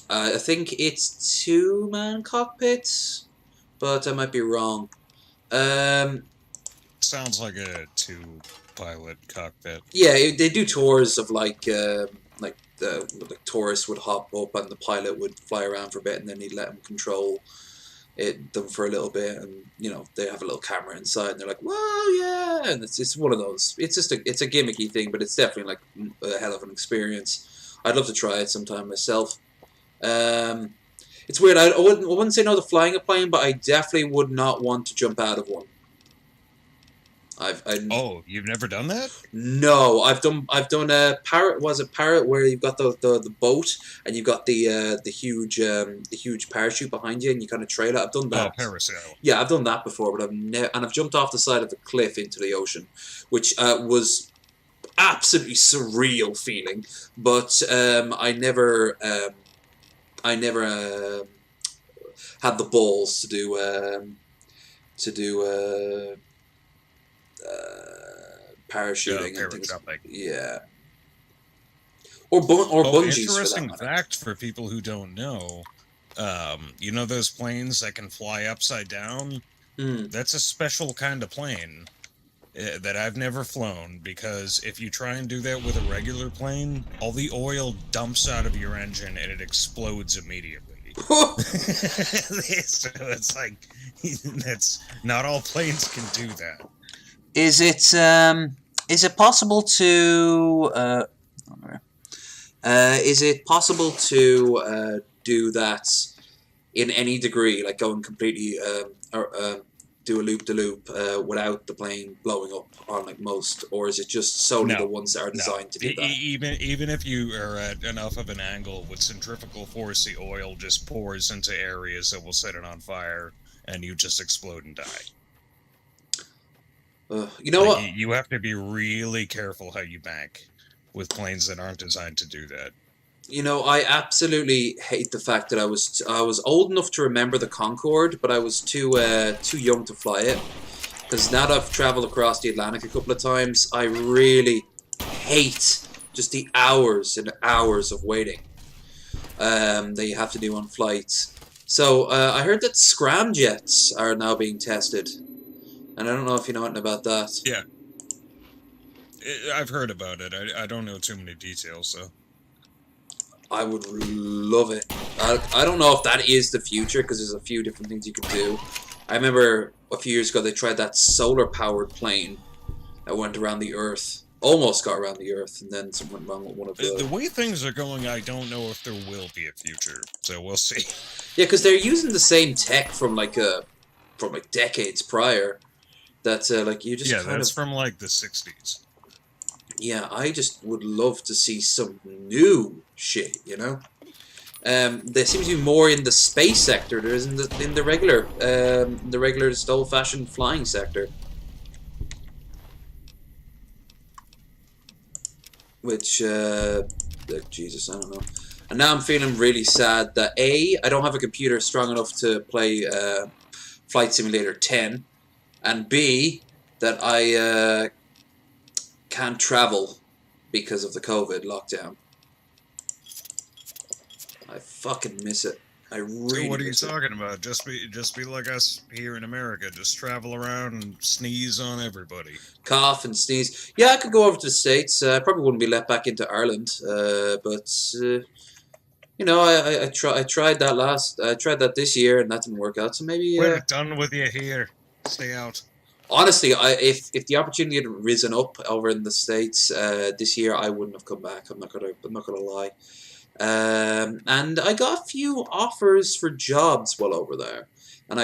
I think it's 2-man cockpits, but I might be wrong. Sounds like a 2-pilot cockpit. Yeah, they do tours of like tourists would hop up and the pilot would fly around for a bit, and then he'd let them control them for a little bit, and they have a little camera inside, and they're like, "Whoa, yeah!" And it's one of those. It's just it's a gimmicky thing, but it's definitely like a hell of an experience. I'd love to try it sometime myself. It's weird. I wouldn't say no to flying a plane, but I definitely would not want to jump out of one. Oh, you've never done that? No, I've done a Parrot. Was it Parrot where you've got the boat and you've got the huge parachute behind you and you kind of trail it. I've done that. Oh, parasail. Yeah, I've done that before, but I've jumped off the side of the cliff into the ocean, which was absolutely surreal feeling. But I never had the balls to do parachuting and things. Yeah. Or bungees. Interesting for that fact for people who don't know. You know those planes that can fly upside down? That's a special kind of plane that I've never flown, because if you try and do that with a regular plane, all the oil dumps out of your engine and it explodes immediately. So it's like, that's not all planes can do that. Is it possible to do that in any degree, like going completely do a loop-de-loop without the plane blowing up on like most, or is it just solely the ones that are designed to do that? Even if you are at enough of an angle with centrifugal force, the oil just pours into areas that will set it on fire, and you just explode and die. You know what? You have to be really careful how you bank with planes that aren't designed to do that. I absolutely hate the fact that I was old enough to remember the Concorde, but I was too young to fly it. Because now that I've traveled across the Atlantic a couple of times, I really hate just the hours and hours of waiting that you have to do on flights. So I heard that scramjets are now being tested. And I don't know if you know anything about that. Yeah. I've heard about it. I don't know too many details, though. I would love it. I don't know if that is the future, because there's a few different things you could do. I remember a few years ago they tried that solar-powered plane that went around the Earth. Almost got around the Earth, and then something went wrong with one of the... The way things are going, I don't know if there will be a future, so we'll see. Yeah, because they're using the same tech from decades prior. That like you just Yeah, kind that's of from like the 60s. yeah. I just would love to see some new shit. There seems to be more in the space sector. There is in the regular just old-fashioned flying sector, which Jesus, I don't know. And now I'm feeling really sad that I don't have a computer strong enough to play Flight Simulator 10, and B, that I can't travel because of the COVID lockdown. I fucking miss it. I So really what are you miss it. talking about? Just be like us here in America. Just travel around and sneeze on everybody. Cough and sneeze. Yeah, I could go over to the States. I probably wouldn't be let back into Ireland, but I tried that I tried that this year, and that didn't work out. So maybe, We're done with you here. Stay out. honestly, if the opportunity had risen up over in the States this year, I wouldn't have come back. I'm not gonna lie. And I got a few offers for jobs while over there, and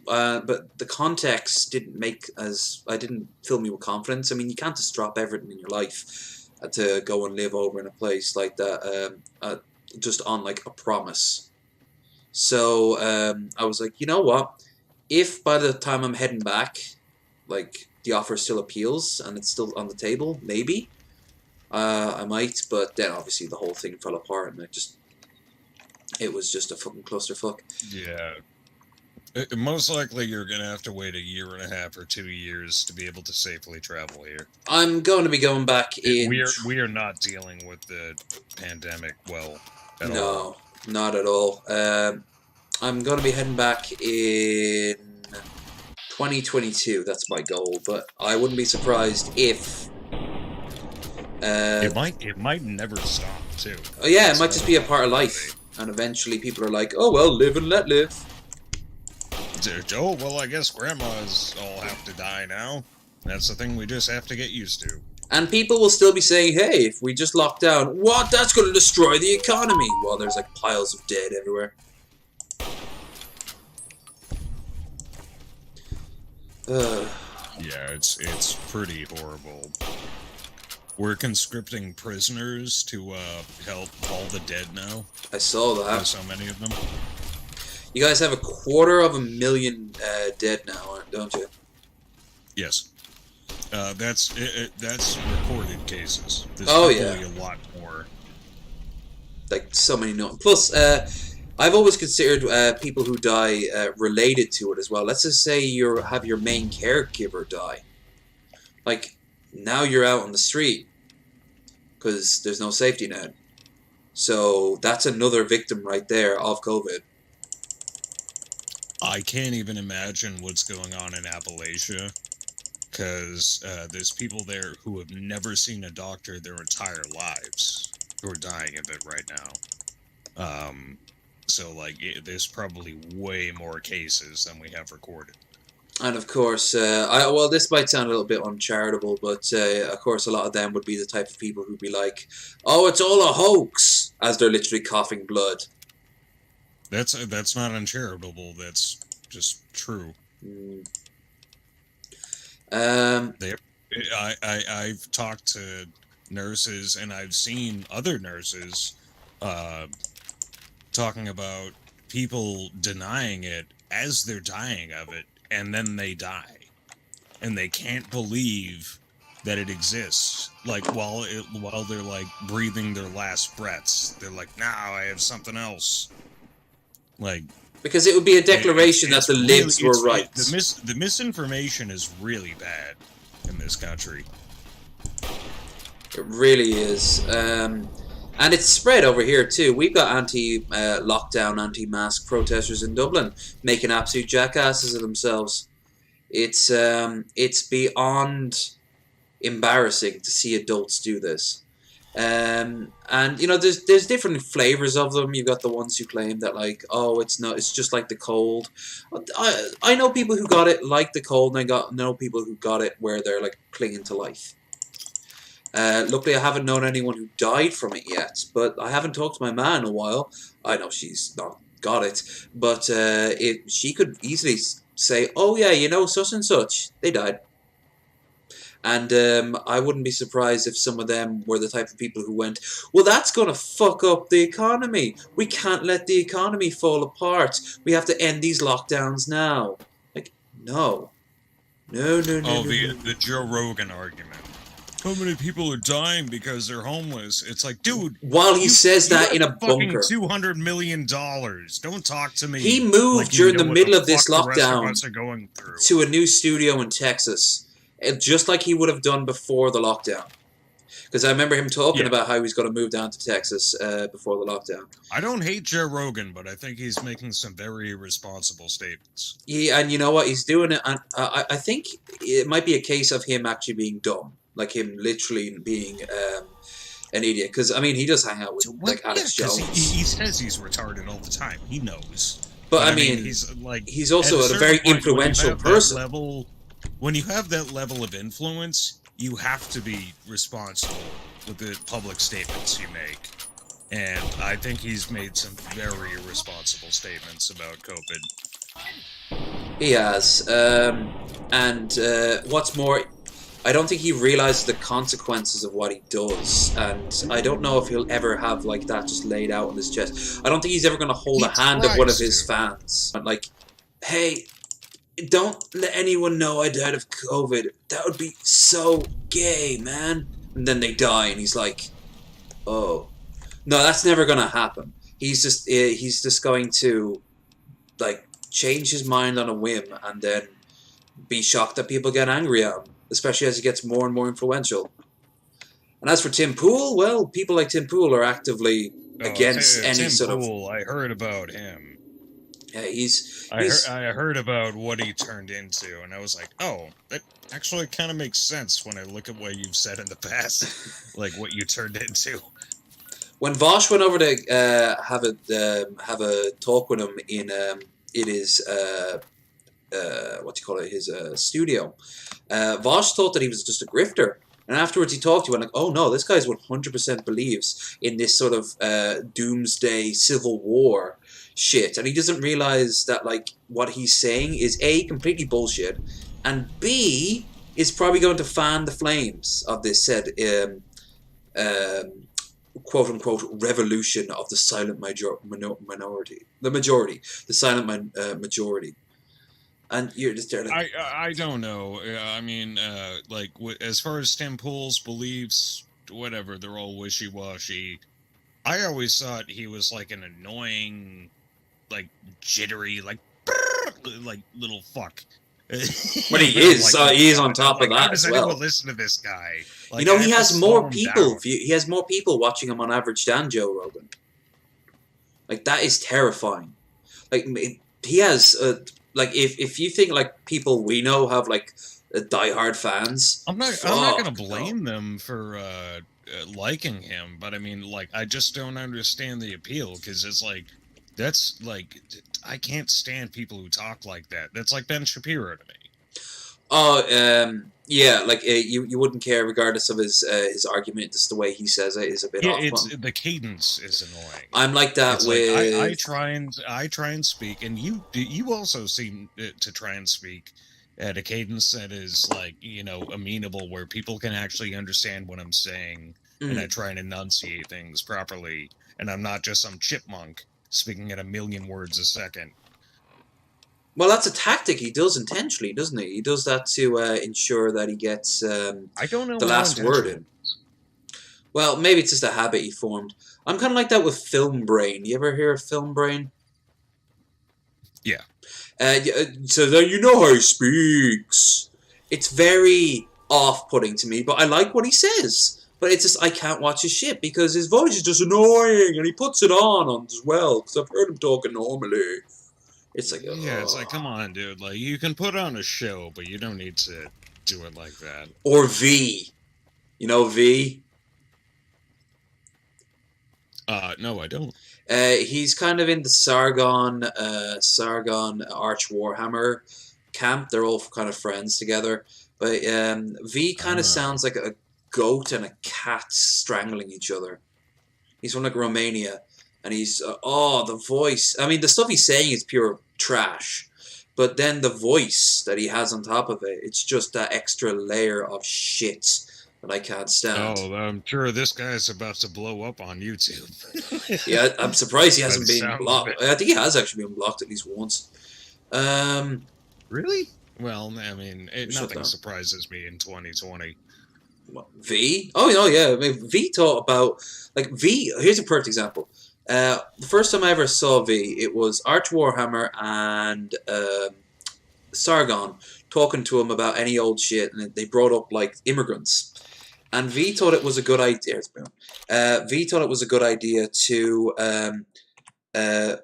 but the context didn't fill me with confidence. I mean, you can't just drop everything in your life to go and live over in a place like that, just on like a promise. So I was like, you know what? If by the time I'm heading back, like the offer still appeals and it's still on the table, maybe. I might, but then obviously the whole thing fell apart, and it was just a fucking clusterfuck. Yeah. Most likely you're going to have to wait 1.5 or 2 years to be able to safely travel here. I'm going to be going back in. We are not dealing with the pandemic well at all. No, not at all. I'm going to be heading back in 2022. That's my goal, but I wouldn't be surprised if. It might never stop too. Oh yeah, it might just be a part of life, and eventually people are like, "Oh well, live and let live." Oh well, I guess grandmas all have to die now. That's the thing we just have to get used to. And people will still be saying, "Hey, if we just lock down, what? That's going to destroy the economy." While there's like piles of dead everywhere. Yeah, it's pretty horrible. We're conscripting prisoners to help all the dead now. I saw that. There's so many of them. You guys have 250,000 dead now, don't you? Yes. That's recorded cases. There's probably a lot more. Like so many no. Plus, I've always considered people who die related to it as well. Let's just say have your main caregiver die. Like now you're out on the street because there's no safety net. So that's another victim right there of COVID. I can't even imagine what's going on in Appalachia, because there's people there who have never seen a doctor their entire lives who are dying of it right now. So, like, there's probably way more cases than we have recorded. And of course, this might sound a little bit uncharitable, but of course a lot of them would be the type of people who'd be like, "Oh, it's all a hoax," as they're literally coughing blood. That's not uncharitable. That's just true. Mm. I've talked to nurses, and I've seen other nurses talking about people denying it as they're dying of it, and then they die, and they can't believe that it exists. Like while they're like breathing their last breaths, they're like, "Now I have something else." Like, because it would be a declaration that the libs were right. The misinformation is really bad in this country. It really is. And it's spread over here too. We've got anti-lockdown, anti-mask protesters in Dublin making absolute jackasses of themselves. It's beyond embarrassing to see adults do this. And you know, there's different flavors of them. You've got the ones who claim that like, oh, it's just like the cold. I know people who got it like the cold, and I know people who got it where they're like clinging to life. Luckily, I haven't known anyone who died from it yet, but I haven't talked to my ma in a while. I know she's not got it, but she could easily say, oh yeah, you know, such and such, they died. And I wouldn't be surprised if some of them were the type of people who went, well, that's going to fuck up the economy. We can't let the economy fall apart. We have to end these lockdowns now. Like, no. No. The Joe Rogan argument. How many people are dying because they're homeless? It's like, dude. While he says that in a bunker. $200 million. Don't talk to me. He moved like during the middle of this the rest of lockdown us are going through. to a new studio in Texas. Just like he would have done before the lockdown. Because I remember him talking about how he was going to move down to Texas before the lockdown. I don't hate Joe Rogan, but I think he's making some very irresponsible statements. Yeah, and you know what? He's doing it. And I think it might be a case of him actually being dumb. Like him literally being an idiot. Because, I mean, he does hang out with like Alex Jones. He says he's retarded all the time. He knows. But I mean, he's also a very influential person. When you have that level of influence, you have to be responsible with the public statements you make. And I think he's made some very irresponsible statements about COVID. He has. And what's more, I don't think he realizes the consequences of what he does. And I don't know if he'll ever have like that just laid out on his chest. I don't think he's ever going to hold a hand of one of his fans. Like, hey, don't let anyone know I died of COVID. That would be so gay, man. And then they die, and he's like, oh. No, that's never going to happen. He's just going to, like, change his mind on a whim and then be shocked that people get angry at him, especially as he gets more and more influential. And as for Tim Pool, well, people like Tim Pool are actively against any Tim sort Pool, I heard about him. Yeah, I heard about what he turned into, and I was like, oh, that actually kind of makes sense when I look at what you've said in the past, like what you turned into. When Vosh went over to have a talk with him in his his studio, Vosh thought that he was just a grifter. And afterwards he talked to him and like, oh no, this guy's 100% believes in this sort of doomsday civil war shit. And he doesn't realize that like what he's saying is A, completely bullshit, and B, is probably going to fan the flames of this said quote unquote revolution of the silent minority. The majority. The silent majority. And you're just there like... I don't know. I mean, like, as far as Tim Pool's beliefs, whatever, they're all wishy-washy. I always thought he was, like, an annoying, like, jittery, like little fuck. But he is. He is on top of that as well. How does anyone listen to this guy? Like, you know, he has more people. He has more people watching him on average than Joe Rogan. Like, that is terrifying. Like, he has... like if you think like people we know have like diehard fans, I'm not gonna blame them for liking him, but I mean, like, I just don't understand the appeal because it's like that's like I can't stand people who talk like that. That's like Ben Shapiro to me. Oh, yeah, like you wouldn't care regardless of his argument. Just the way he says it is a bit off. The cadence is annoying. I'm like that it's with. Like, I try and speak, and you also seem to try and speak at a cadence that is like, you know, amenable, where people can actually understand what I'm saying, and I try and enunciate things properly, and I'm not just some chipmunk speaking at 1,000,000 words a second. Well, that's a tactic he does intentionally, doesn't he? He does that to ensure that he gets I don't know the last word in. Well, maybe it's just a habit he formed. I'm kind of like that with Film Brain. You ever hear of Film Brain? Yeah. So that you know how he speaks. It's very off-putting to me, but I like what he says. But it's just, I can't watch his shit because his voice is just annoying, and he puts it on as well, because I've heard him talking normally. It's like, yeah, it's like, come on, dude. Like, you can put on a show, but you don't need to do it like that. Or V. You know V? No, I don't. He's kind of in the Sargon Arch Warhammer camp. They're all kind of friends together. But V kind of sounds like a goat and a cat strangling each other. He's from like Romania. And he's, the voice. I mean, the stuff he's saying is pure trash. But then the voice that he has on top of it, it's just that extra layer of shit that I can't stand. Oh, I'm sure this guy's about to blow up on YouTube. Yeah, I'm surprised he By hasn't the been sound of blocked. it. I think he has actually been blocked at least once. Really? Well, I mean, Shut nothing down. surprises me in 2020. V? Oh, no, yeah. I mean, V thought about... Like, V... Here's a perfect example. The first time I ever saw V, it was Arch Warhammer and Sargon talking to him about any old shit, and they brought up, like, immigrants. And V thought it was a good idea... V thought it was a good idea to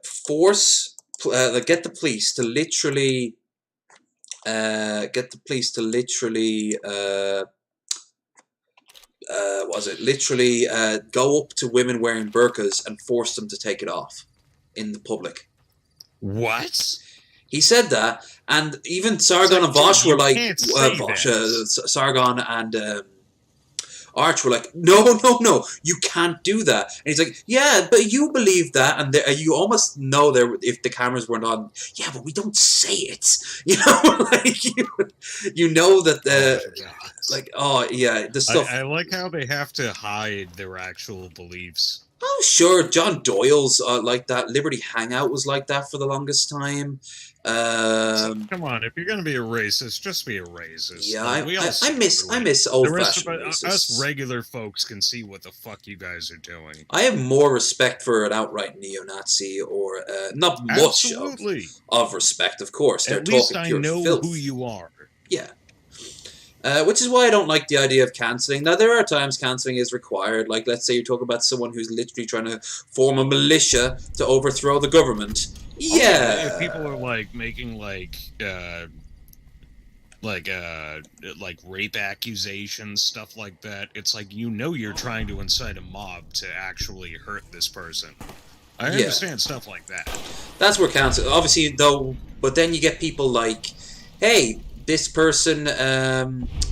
force... get the police to literally... go up to women wearing burqas and force them to take it off in the public. What? He said that, and even Sargon and Vosh were like, Sargon and Arch were like, no, you can't do that. And he's like, yeah, but you believe that, and you almost know there if the cameras weren't on. Yeah, but we don't say it, you know, like you know that the stuff. I like how they have to hide their actual beliefs. Oh, sure, John Doyle's like that. Liberty Hangout was like that for the longest time. Come on, if you're gonna be a racist, just be a racist. Yeah, Like, I miss old-fashioned racists. Us regular folks can see what the fuck you guys are doing. I have more respect for an outright neo-Nazi, or not much of respect, of course. They're At least talking I pure know filth. who you are. Yeah. Which is why I don't like the idea of cancelling. Now, there are times cancelling is required. Like, let's say you're talking about someone who's literally trying to form a militia to overthrow the government. Yeah. If people are, like, making, like rape accusations, stuff like that, it's like, you know you're trying to incite a mob to actually hurt this person. I understand stuff like that. That's where cancel. Obviously, though, but then you get people like, hey, this person,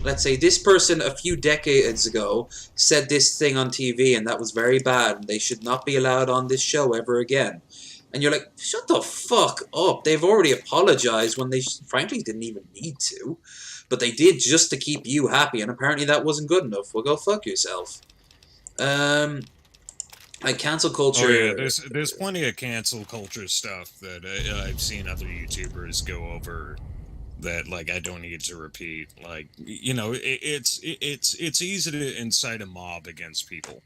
let's say this person a few decades ago said this thing on TV and that was very bad and they should not be allowed on this show ever again. And you're like, shut the fuck up. They've already apologized when they frankly didn't even need to. But they did just to keep you happy, and apparently that wasn't good enough. Well, go fuck yourself. Like cancel culture... Oh, yeah, there's plenty of cancel culture stuff that I've seen other YouTubers go over that, like, I don't need to repeat. Like, you know, it's easy to incite a mob against people.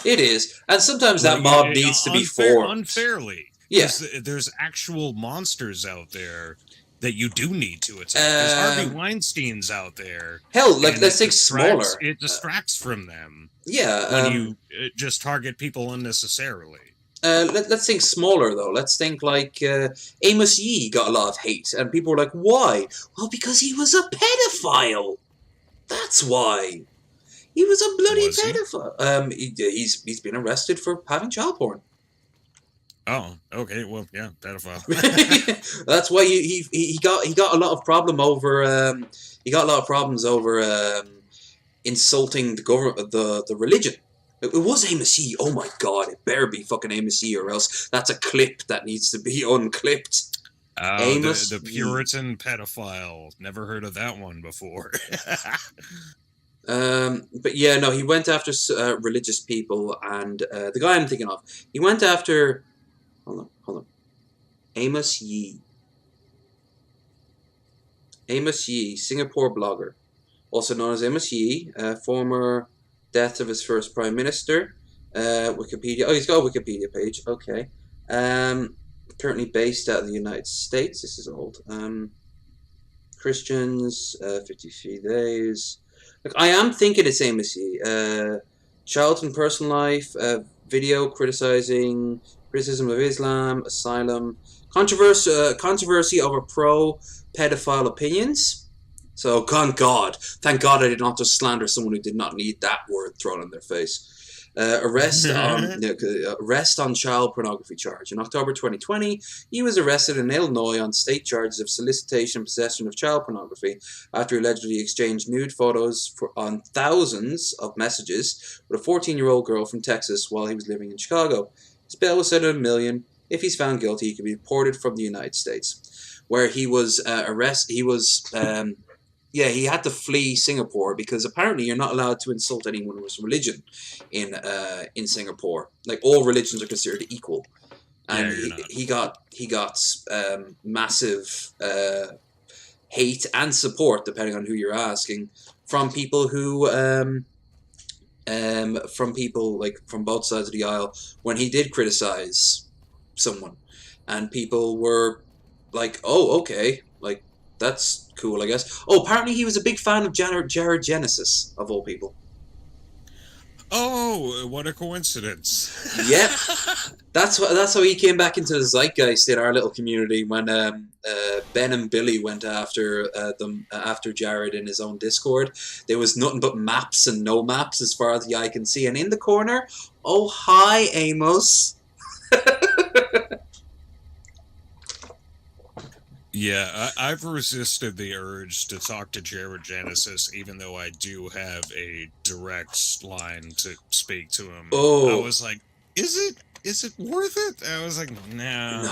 It is, and sometimes that mob needs to be formed unfairly. Yeah, there's actual monsters out there that you do need to attack. There's Harvey Weinstein's out there. Hell, like, let's think smaller. It distracts from them. Yeah, when you just target people unnecessarily. Let's think smaller, though. Let's think like Amos Yee got a lot of hate, and people were like, why? Well, because he was a pedophile. That's why. He was a bloody pedophile. He's been arrested for having child porn. Oh, okay. Well, yeah, pedophile. That's why he got a lot of problems over insulting the government, the religion. It was Amos Yee. Oh my god, it better be fucking Amos Yee, or else that's a clip that needs to be unclipped. Amos the Puritan pedophile. Never heard of that one before. But yeah, no, he went after religious people, and the guy I'm thinking of, he went after... Hold on. Amos Yee. Amos Yee, Singapore blogger. Also known as Amos Yee, former death of his first prime minister. Wikipedia. Oh, he's got a Wikipedia page. Okay. Currently based out of the United States. This is old. Christians, 53 days. Look, I am thinking it's Amos Yee. Child and personal life, video criticism of Islam, asylum, controversy over pro-pedophile opinions. So, thank God I did not just slander someone who did not need that word thrown in their face. Arrest on child pornography charge. In October 2020, he was arrested in Illinois on state charges of solicitation and possession of child pornography after he allegedly exchanged nude photos on thousands of messages with a 14-year-old girl from Texas while he was living in Chicago. His bail was set at $1 million. If he's found guilty, he could be deported from the United States. where he was arrested. He was he had to flee Singapore because apparently you're not allowed to insult anyone with religion in Singapore. Like all religions are considered equal, and he got massive hate and support depending on who you're asking from people who from people like from both sides of the aisle when he did criticize someone, and people were like, "Oh, okay, like that's cool, I guess." Oh, apparently he was a big fan of Jared Genesis of all people. Oh, what a coincidence! Yep, that's how he came back into the zeitgeist in our little community when Ben and Billy went after after Jared in his own Discord. There was nothing but maps and no maps as far as the eye can see, and in the corner, oh hi Amos. Yeah, I've resisted the urge to talk to Jared Genesis, even though I do have a direct line to speak to him. Oh. I was like, is it worth it? I was like, no,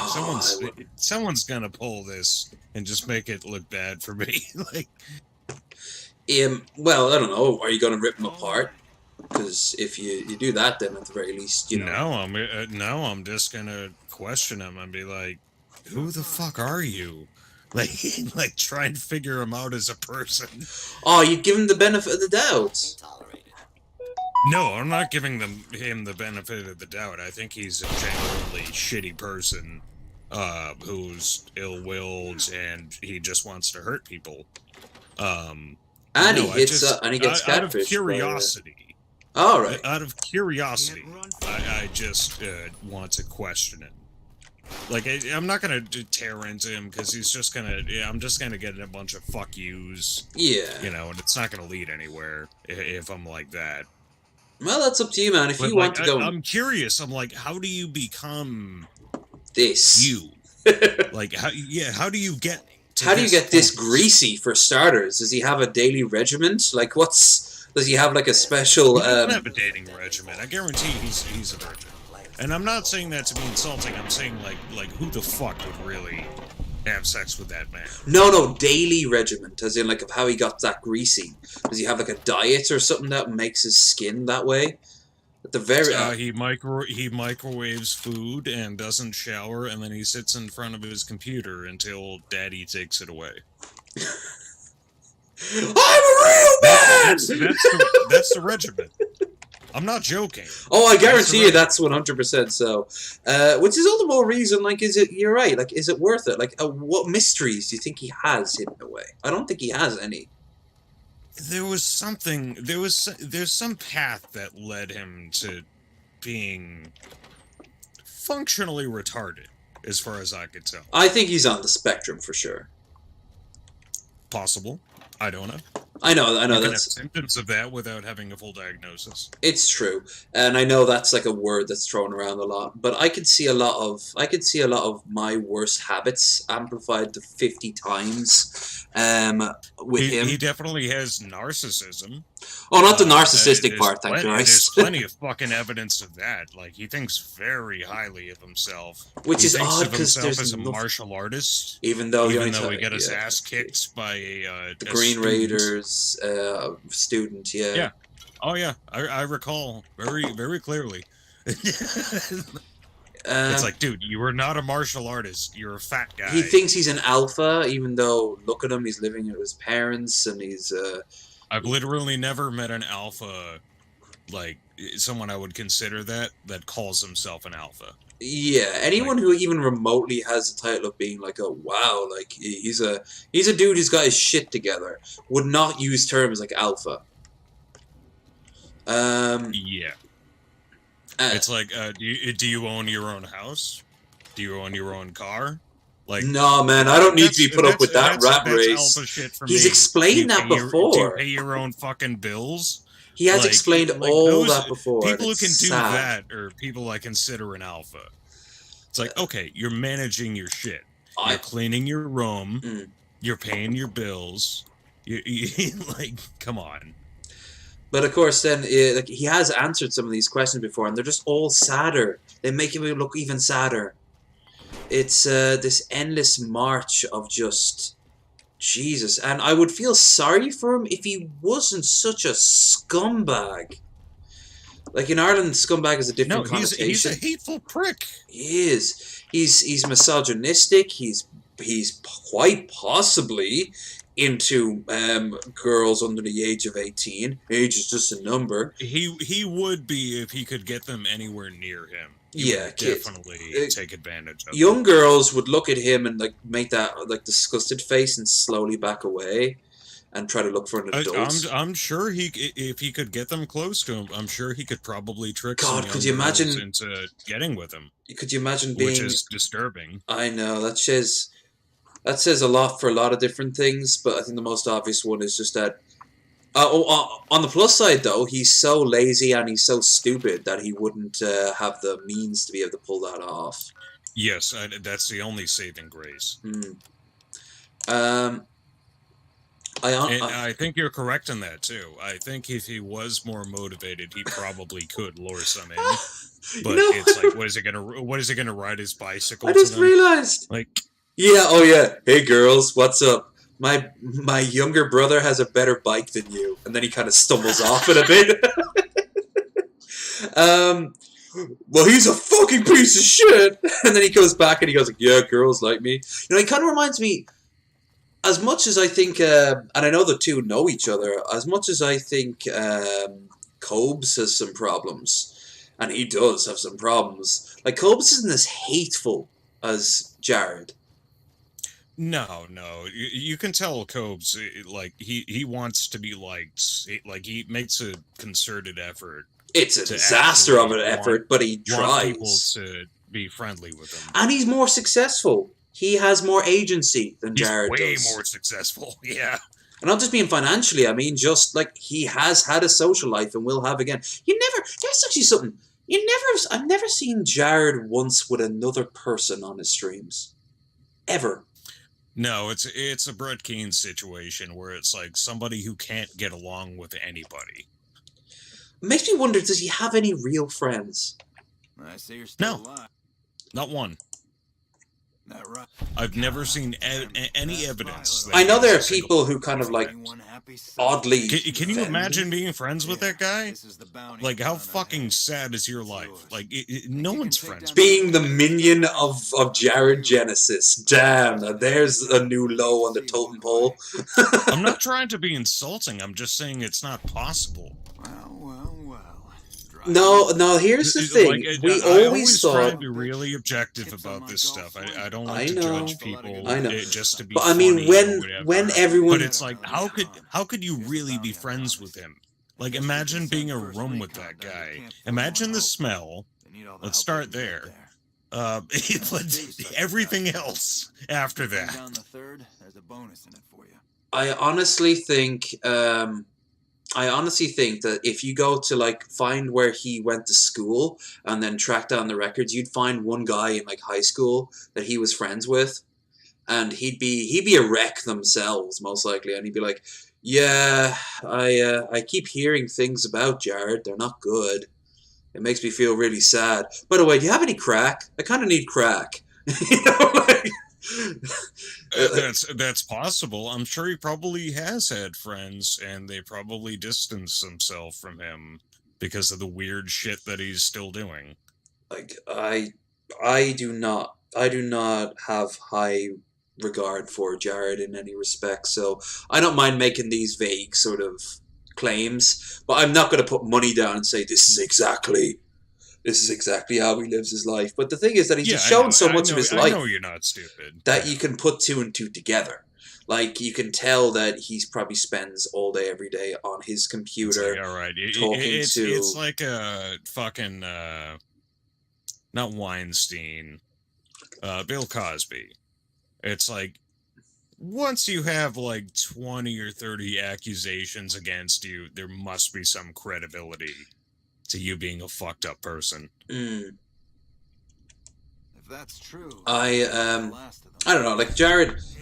someone's gonna pull this and just make it look bad for me. Like, well, I don't know. Are you gonna rip him apart? Because if you do that, then at the very least, you know. No, I'm just gonna question him and be like, who the fuck are you? Like try and figure him out as a person. Oh, you give him the benefit of the doubt. No, I'm not giving him the benefit of the doubt. I think he's a genuinely shitty person, who's ill-willed and he just wants to hurt people. And he gets catfished. Out of curiosity. All right. Out of curiosity, I just want to question it. Like, I'm not gonna tear into him because he's just gonna. I'm just gonna get a bunch of fuck yous. Yeah. You know, and it's not gonna lead anywhere if I'm like that. Well, that's up to you, man. If you want to go, I'm curious. I'm like, how do you become this? You, like, how do you get? How do you get this greasy for starters? Does he have a daily regiment? Like, does he have like a special? He doesn't have a dating regimen. I guarantee he's a virgin. And I'm not saying that to be insulting. I'm saying like who the fuck would really have sex with that man? No, daily regiment, as in like of how he got that greasy. Does he have like a diet or something that makes his skin that way? At the very he microwaves food and doesn't shower, and then he sits in front of his computer until Daddy takes it away. I'm a real man. That's the regimen. I'm not joking. Oh, I guarantee you that's 100% so. Which is all the more reason, like, you're right, like, is it worth it? Like, what mysteries do you think he has hidden away? I don't think he has any. There's some path that led him to being functionally retarded, as far as I could tell. I think he's on the spectrum for sure. Possible. I don't know. I know. You can That's have symptoms of that without having a full diagnosis. It's true, and I know that's like a word that's thrown around a lot. But I could see a lot of my worst habits amplified to 50 times. With him, he definitely has narcissism. Oh, not the narcissistic part, thank There's Christ. plenty of fucking evidence of that. Like, he thinks very highly of himself. Which is thinks odd of because himself there's as a martial artist. Even though he got his ass kicked by the a Green student. Raiders student, yeah. Yeah. Oh yeah, I recall very clearly. It's like, dude, you are not a martial artist. You're a fat guy. He thinks he's an alpha, even though, look at him, he's living with his parents, and he's... I've literally never met an alpha, like, someone I would consider that calls himself an alpha. Yeah, anyone who even remotely has the title of being like, oh, wow, like, he's a dude who's got his shit together, would not use terms like alpha. Yeah. It's like, do you own your own house? Do you own your own car? Like, no, man, I don't need to be put up with that rat race. Alpha shit for He's me. explained that before. Do you pay your own fucking bills? He has explained all that before. People who can do that are people I consider an alpha. It's like, okay, you're managing your shit. You're cleaning your room. You're paying your bills. You like, come on. But of course, then like he has answered some of these questions before, and they're just all sadder. They make him look even sadder. It's this endless march of just Jesus, and I would feel sorry for him if he wasn't such a scumbag. Like in Ireland, scumbag is a different connotation. He's a hateful prick. He is. He's misogynistic. He's quite possibly into girls under the age of 18. Age is just a number. He would be if he could get them anywhere near him. He would definitely take advantage of young girls would look at him and like make that like disgusted face and slowly back away and try to look for an adult. I'm sure if he could get them close to him, I'm sure he could probably trick God, some could you imagine into getting with him? Could you imagine being? Which is disturbing. I know that says a lot for a lot of different things, but I think the most obvious one is just that. On the plus side, though, he's so lazy and he's so stupid that he wouldn't have the means to be able to pull that off. Yes, that's the only saving grace. I think you're correct in that, too. I think if he was more motivated, he probably could lure some in. But it's like, what is he gonna ride his bicycle? I just realized. Like, yeah, oh yeah. Hey girls, what's up? My younger brother has a better bike than you, and then he kind of stumbles off it a bit. Well, he's a fucking piece of shit, and then he goes back and he goes like, yeah, girls like me. You know, he kind of reminds me, as much as I think, and I know the two know each other, as much as I think Cobes has some problems, and he does have some problems. Like Cobes isn't as hateful as Jared. No. You can tell Cobes, like, he wants to be liked. Like, he makes a concerted effort. It's a disaster of an effort, but he tries. Want people to be friendly with him. And he's more successful. He has more agency than Jared does. He's way more successful, yeah. And not just being financially, I mean, just, like, he has had a social life and will have again. That's actually something. I've never seen Jared once with another person on his streams. Ever. No, it's a Brett Keane situation where it's like somebody who can't get along with anybody. It makes me wonder, does he have any real friends? I see you're still alive. Not one. That right. I've never seen any evidence. I know there are people who kind of like oddly. Can you imagine being friends with that guy? Like, how fucking sad is your life? Like, no one's friends. Being the minion of Jared Genesis. Damn, there's a new low on the totem pole. I'm not trying to be insulting. I'm just saying it's not possible. No, here's the thing. Like, we I always thought... try to be really objective about this stuff. I don't like to judge people just to be But I mean, when everyone... But it's like, how could you really be friends with him? Like, imagine being in a room with that guy. Imagine the smell. Let's start there. But everything else after that. I honestly think that if you go to like find where he went to school and then track down the records, you'd find one guy in like high school that he was friends with, and he'd be a wreck themselves most likely, and he'd be like, "Yeah, I keep hearing things about Jared. They're not good. It makes me feel really sad. By the way, do you have any crack? I kind of need crack." You know, like. That's possible. I'm sure he probably has had friends, and they probably distanced themselves from him because of the weird shit that he's still doing. Like I do not have high regard for Jared in any respect, so I don't mind making these vague sort of claims, but I'm not going to put money down and say this is exactly how he lives his life. But the thing is that he's just shown so much of his life. I know you're not stupid. That you can put two and two together. Like, you can tell that he probably spends all day, every day on his computer. Like, all right. It's like a fucking, not Weinstein, Bill Cosby. It's like, once you have like 20 or 30 accusations against you, there must be some credibility to you being a fucked up person. If that's true, I don't know, like Jared's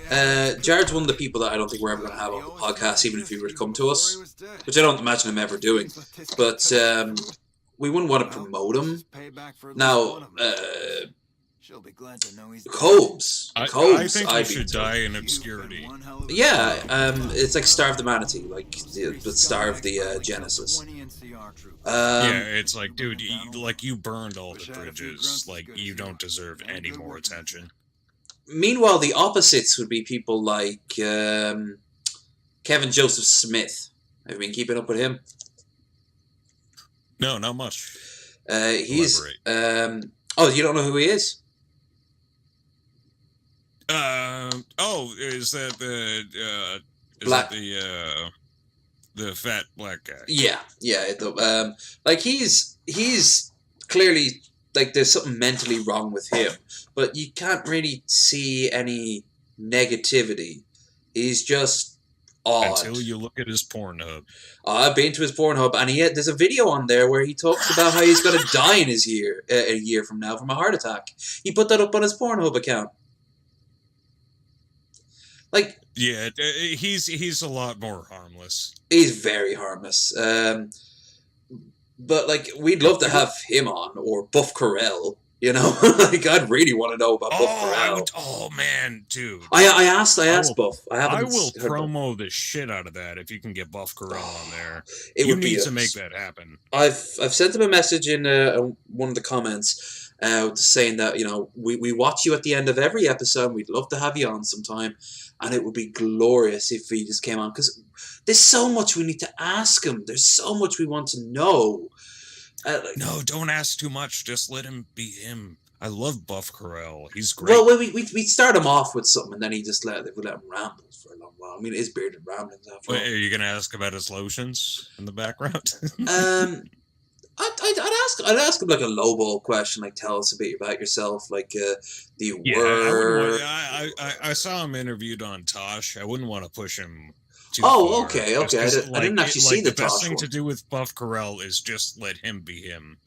one of the people that I don't think we're ever going to have on the podcast, even if he were to come to us, which I don't imagine him ever doing. But we wouldn't want to promote him. Now, She'll be glad to know he's dead. Combs. I Combs. think I'd he be should die in You've been obscurity. one hell of a Yeah, soldier. it's like Starve the Manatee, like but Starve the Genesis. 20 NCR troops. Yeah, it's like, dude, you burned all the bridges. Like, you don't deserve any more attention. Meanwhile, the opposites would be people like Kevin Joseph Smith. Have you been keeping up with him? No, not much. He's Elaborate. you don't know who he is? Is that Black- the fat black guy? Yeah. Like he's clearly like there's something mentally wrong with him, but you can't really see any negativity. He's just odd. Until you look at his Pornhub. I've been to his Pornhub, and there's a video on there where he talks about how he's going to die in a year from now from a heart attack. He put that up on his Pornhub account. Like, Yeah, he's a lot more harmless. he's very harmless. But like, we'd love to have him on, or Buff Corell. You know, like I'd really want to know about Buff Corell. Oh man, dude. I asked Buff. I will heard about- promo the shit out of that if you can get Buff Corell on there. It You would be need to make that happen. I've sent him a message in one of the comments saying that, you know, we watch you at the end of every episode. We'd love to have you on sometime, and it would be glorious if he just came on, because there's so much we need to ask him. There's so much we want to know. No, don't ask too much. Just let him be him. I love Buff Corell. He's great. Well, we start him off with something, and then he just let him ramble for a long while. I mean, it is bearded ramblings after all. Wait, are you gonna ask about his lotions in the background? I'd ask him like a lowball question, like tell us a bit about yourself, like do you Yeah, work? I saw him interviewed on Tosh. I wouldn't want to push him too Oh, far. okay. Just I 'cause, didn't actually see the the best Tosh thing one. to do with Buff Corell is just let him be him.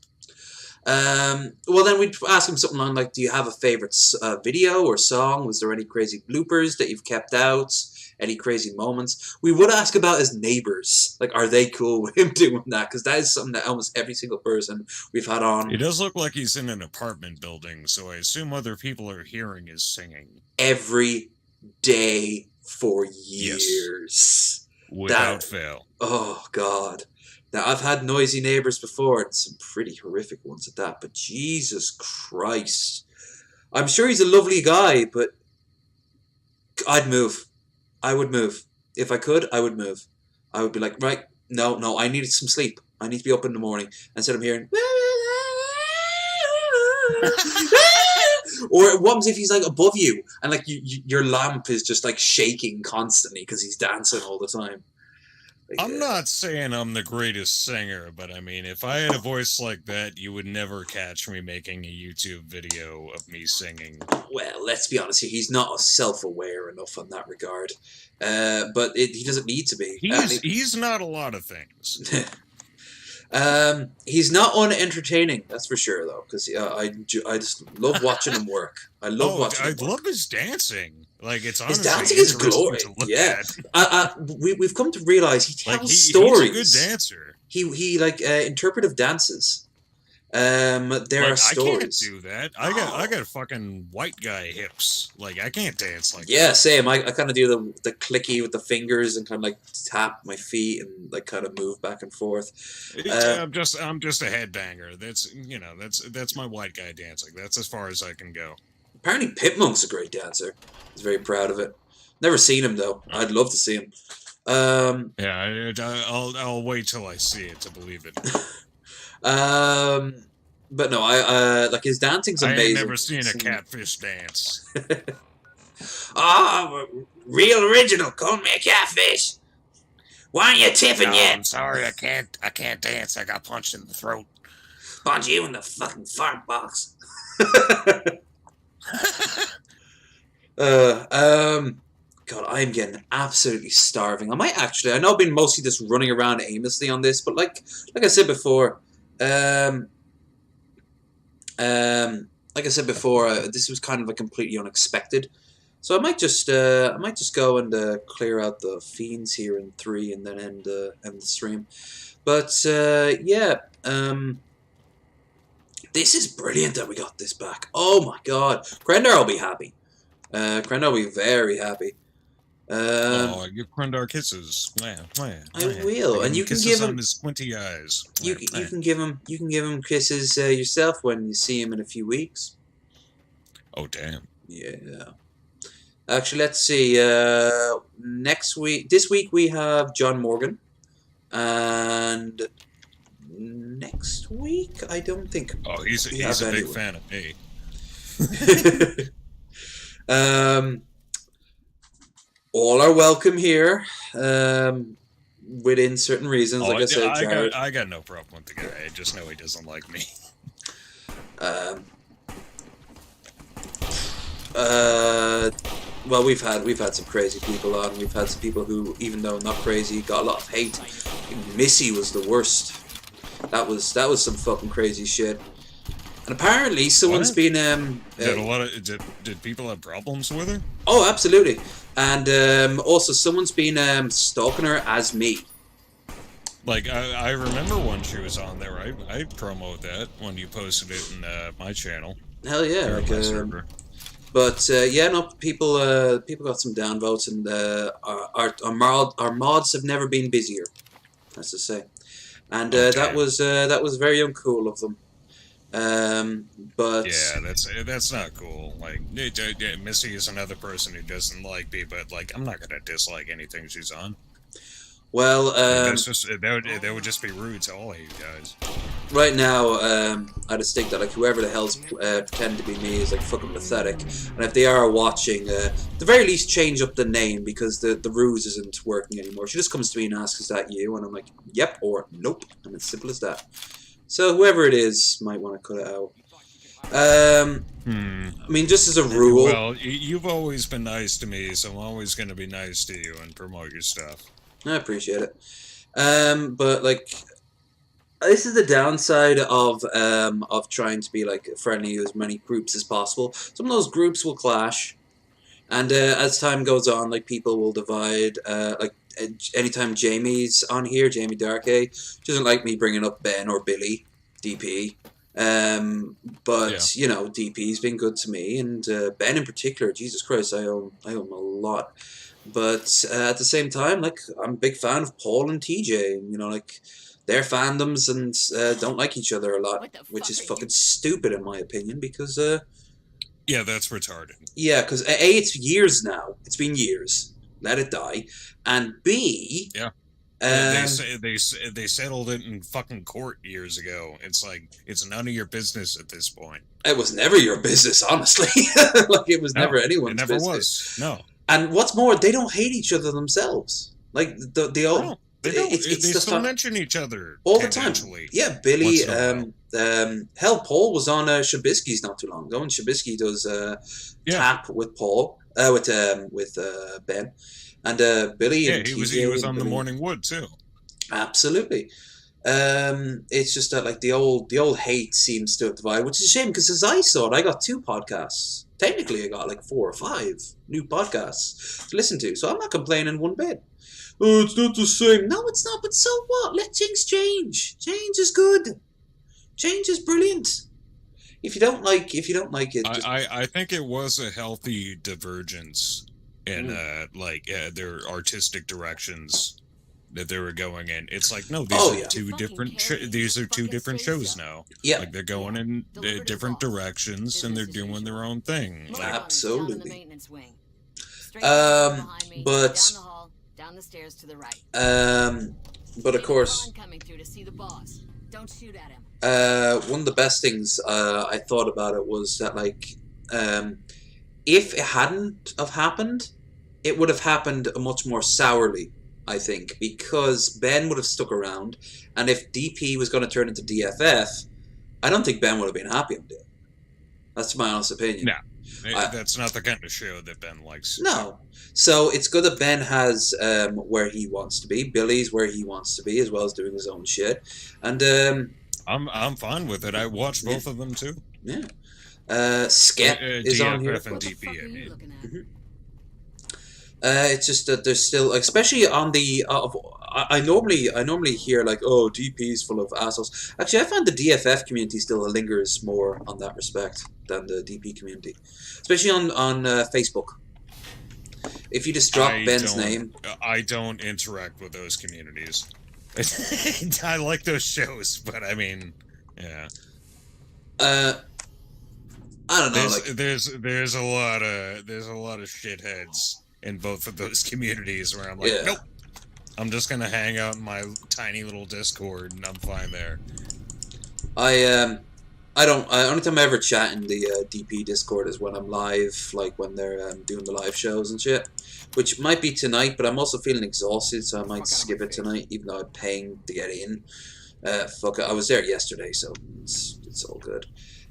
Well, then we'd ask him something on like, do you have a favorite video or song? Was there any crazy bloopers that you've kept out? Any crazy moments? We would ask about his neighbors. Like, are they cool with him doing that? Because that is something that almost every single person we've had on It does look like he's in an apartment building, so I assume other people are hearing his singing. every day for years. Without fail. Oh, God. Now, I've had noisy neighbors before, and some pretty horrific ones at that, but Jesus Christ. I'm sure he's a lovely guy, but I'd move. I would move. If I could, I would move. I would be like, right, no, I needed some sleep. I need to be up in the morning. Instead of hearing... Or what happens if he's like above you, and like your lamp is just like shaking constantly because he's dancing all the time. Like, I'm not saying I'm the greatest singer, but I mean, if I had a voice like that, you would never catch me making a YouTube video of me singing. Well, let's be honest here. He's not self-aware enough in that regard. But he doesn't need to be. He's not a lot of things. He's not unentertaining, that's for sure, though, because I just love watching him work. I love watching him work. love his dancing. Like, it's His honestly dancing is interesting glorious. to look Yeah, at. we've come to realize he tells Like, stories. he's a good dancer. He like interpretive dances. There are stories. I can't do that. I got fucking white guy hips. Like, I can't dance like Yeah, that. same. I kind of do the clicky with the fingers and kind of like tap my feet and like kind of move back and forth. I'm just a headbanger. That's my white guy dancing. That's as far as I can go. Apparently, Pip Monk's a great dancer. He's very proud of it. Never seen him though. I'd love to see him. Yeah, I'll wait till I see it to believe it. But no, I like his dancing's amazing. I ain't never seen a catfish dance. Real original. Call me a catfish. Why aren't you tipping yet? I'm sorry, I can't dance. I got punched in the throat. Punch you in the fucking fart box. God, I'm getting absolutely starving. I know I've been mostly just running around aimlessly on this, but like I said before, this was kind of a completely unexpected. So I might just go and clear out the fiends here in 3 and then end the stream. But yeah, This is brilliant that we got this back. Oh my god. Krendar will be happy. Krendar will be very happy. Give Krendar kisses. I will, and you can kisses give him on his squinty eyes. you can give him kisses yourself when you see him in a few weeks. Oh damn. Yeah. Actually, let's see. This week we have John Morgan, and next week I don't think. Oh, he's a big fan of me. All are welcome here, within certain reasons. Like I said, Jared. I got no problem with the guy. I just know he doesn't like me. Well, we've had some crazy people on. We've had some people who, even though not crazy, got a lot of hate. Missy was the worst. That was some fucking crazy shit. And apparently, someone's been Did people have problems with her? Oh, absolutely. And also, someone's been stalking her as me. Like, I remember when she was on there. I promote that when you posted it in my channel. Hell yeah! Like, but yeah, no, people got some downvotes, and our mods have never been busier. That's to say, and that was very uncool of them. But yeah, that's not cool. Like, Missy is another person who doesn't like me, but like, I'm not gonna dislike anything she's on. Well, that's just that would just be rude to all of you guys. Right now, I just think that like whoever the hell's pretending to be me is like fucking pathetic, and if they are watching, at the very least change up the name, because the ruse isn't working anymore. She just comes to me and asks, "Is that you?" And I'm like, "Yep" or "Nope," and it's simple as that. So whoever it is might want to cut it out. I mean, just as a rule. Well, you've always been nice to me, so I'm always going to be nice to you and promote your stuff. I appreciate it. But like, this is the downside of trying to be like friendly to as many groups as possible. Some of those groups will clash, and as time goes on, like people will divide. Like anytime Jamie's on here, Jamie Darkay, she doesn't like me bringing up Ben or Billy, DP. But you know, DP's been good to me, and Ben in particular. Jesus Christ, I owe him a lot. But at the same time, like, I'm a big fan of Paul and TJ. You know, like, their fandoms and don't like each other a lot, which is fucking stupid in my opinion. Because yeah, that's retarded. Yeah, because A, it's years now. It's been years. Let it die. And B, yeah. They settled it in fucking court years ago. It's like, it's none of your business at this point. It was never your business, honestly. Like, it was never anyone's business. It never was. No. And what's more, they don't hate each other themselves. Like, they all... No, they don't. They still mention each other all the time. Yeah, Billy... hell, Paul was on Shabisky's not too long ago, and Shabisky does tap with Paul, with Ben. And Billy and he was on the Morning Wood too. Absolutely. It's just that like the old hate seems to have divided, which is a shame, because as I saw it, I got 2 podcasts. Technically, I got like 4 or 5 new podcasts to listen to, so I'm not complaining one bit. Oh, it's not the same. No, it's not. But so what? Let things change. Change is good. Change is brilliant. If you don't like it, I think it was a healthy divergence in their artistic directions that they were going in. It's like, no, these are two different shows now. Yeah, like they're going in different directions and they're doing their own thing. Like, absolutely. But down the stairs to the right. But of course, coming through to see the boss. Don't shoot at him. One of the best things I thought about it was that, like, if it hadn't have happened, it would have happened much more sourly, I think, because Ben would have stuck around, and if DP was going to turn into DFF, I don't think Ben would have been happy with it. That's my honest opinion. No, that's not the kind of show that Ben likes. No. So it's good that Ben has where he wants to be. Billy's where he wants to be, as well as doing his own shit. And I'm fine with it. I watched both of them too. Yeah. Skep is DFF on here. And DP, I mean. It's just that there's still, especially on the I normally hear like, oh, DP is full of assholes. Actually, I find the DFF community still lingers more on that respect than the DP community, especially on Facebook. If you just drop Ben's name, I don't interact with those communities. I like those shows, but I mean, yeah. I don't know. There's a lot of shitheads in both of those communities where I'm like, Yeah. nope. I'm just gonna hang out in my tiny little Discord and I'm fine there. Only time I ever chat in the DP Discord is when I'm live, like when they're doing the live shows and shit, which might be tonight, but I'm also feeling exhausted, so I might skip it tonight, even though I'm paying to get in. Fuck it, I was there yesterday, so it's all good.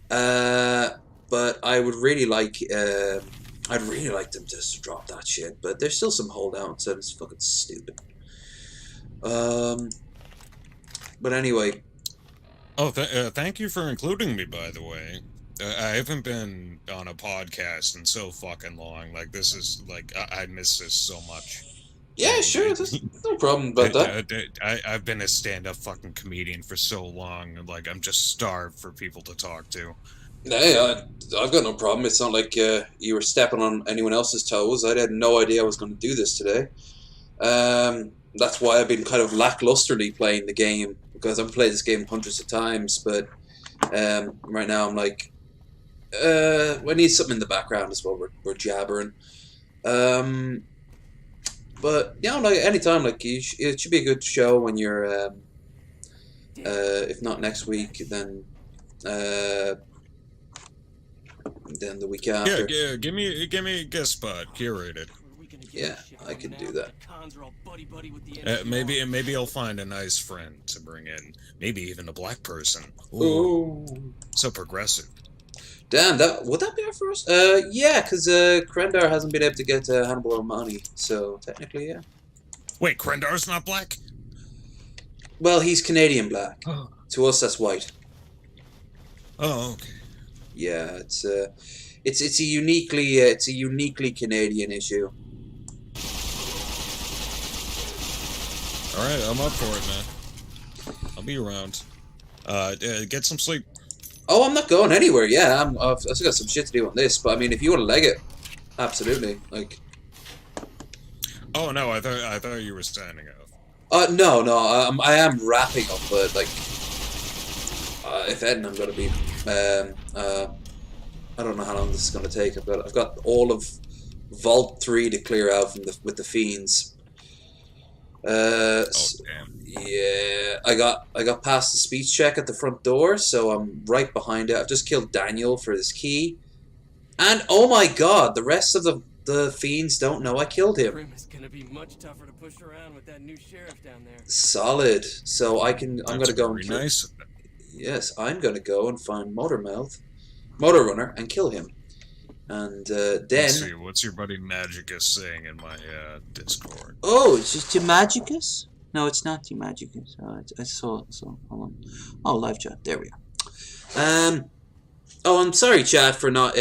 But I would really like, I'd really like them to just drop that shit, but there's still some holdouts, and it's fucking stupid. But anyway. Oh, thank you for including me, by the way. I haven't been on a podcast in so fucking long. Like, this is, like, I miss this so much. Yeah, sure, there's no problem about that. I've been a stand-up fucking comedian for so long, and, like, I'm just starved for people to talk to. Hey, I've got no problem. It's not like you were stepping on anyone else's toes. I had no idea I was going to do this today. That's why I've been kind of lacklusterly playing the game, because I've played this game hundreds of times, but right now I'm like, we need something in the background as well. We're jabbering. But, you know, like, anytime, like, it should be a good show when you're, if not next week, then the week after. Yeah, give me a guest spot, curated. Yeah, I can do that. Maybe I'll find a nice friend to bring in. Maybe even a black person. Ooh. So progressive. Damn, would that be our first? Yeah, because Krendar hasn't been able to get Hannibal Romani, so technically, yeah. Wait, Krendar's not black? Well, he's Canadian black. To us, that's white. Oh, okay. Yeah, it's a uniquely Canadian issue. All right, I'm up for it, man. I'll be around. Get some sleep. Oh, I'm not going anywhere. Yeah, I've still got some shit to do on this, but I mean, if you want to leg it, absolutely. Like. Oh no, I thought you were standing up. No, I am wrapping up, but like, if anything, I'm gonna be. I don't know how long this is gonna take. I've got all of Vault 3 to clear out with the fiends. Oh damn. Yeah, I got past the speech check at the front door, so I'm right behind it. I've just killed Daniel for his key, and oh my god, the rest of the fiends don't know I killed him. Grim is gonna be much tougher to push around with that new sheriff down there. Solid. So I'm gonna go and kill. Nice. Yes, I'm gonna go and find Motor Runner, and kill him. And then... Let's see, what's your buddy Magicus saying in my Discord? Oh, it's just Magicus? No, it's not Magicus. I saw. Hold on. Oh, live chat. There we go. Oh, I'm sorry, chat, for not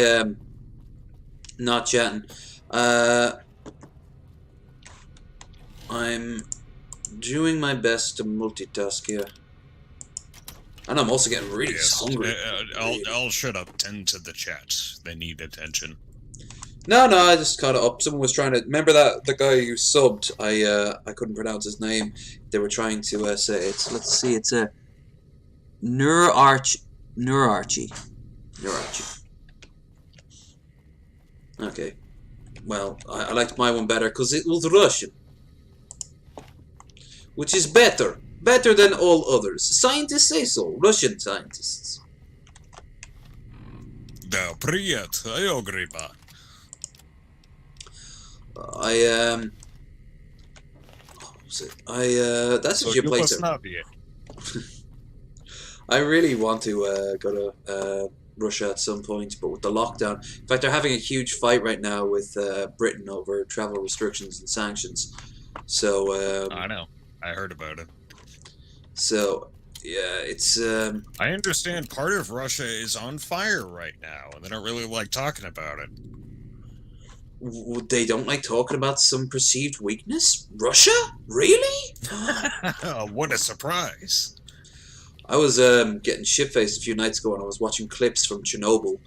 chatting. I'm doing my best to multitask here. And I'm also getting really hungry. I'll shut up. Tend to the chat. They need attention. No, I just caught it up. Someone was trying to... Remember the guy who subbed? I couldn't pronounce his name. They were trying to say it's... Let's see, it's a... Neurarchy. Okay. Well, I liked my one better because it was Russian. Which is better. Better than all others. Scientists say so. Russian scientists. Да, привет. I agree. That's a good place. I really want to go to Russia at some point, but with the lockdown. In fact, they're having a huge fight right now with Britain over travel restrictions and sanctions. So I know. I heard about it. So yeah, it's. I understand part of Russia is on fire right now, and they don't really like talking about it. They don't like talking about some perceived weakness? Russia? Really? What a surprise! I was getting shit-faced a few nights ago and I was watching clips from Chernobyl.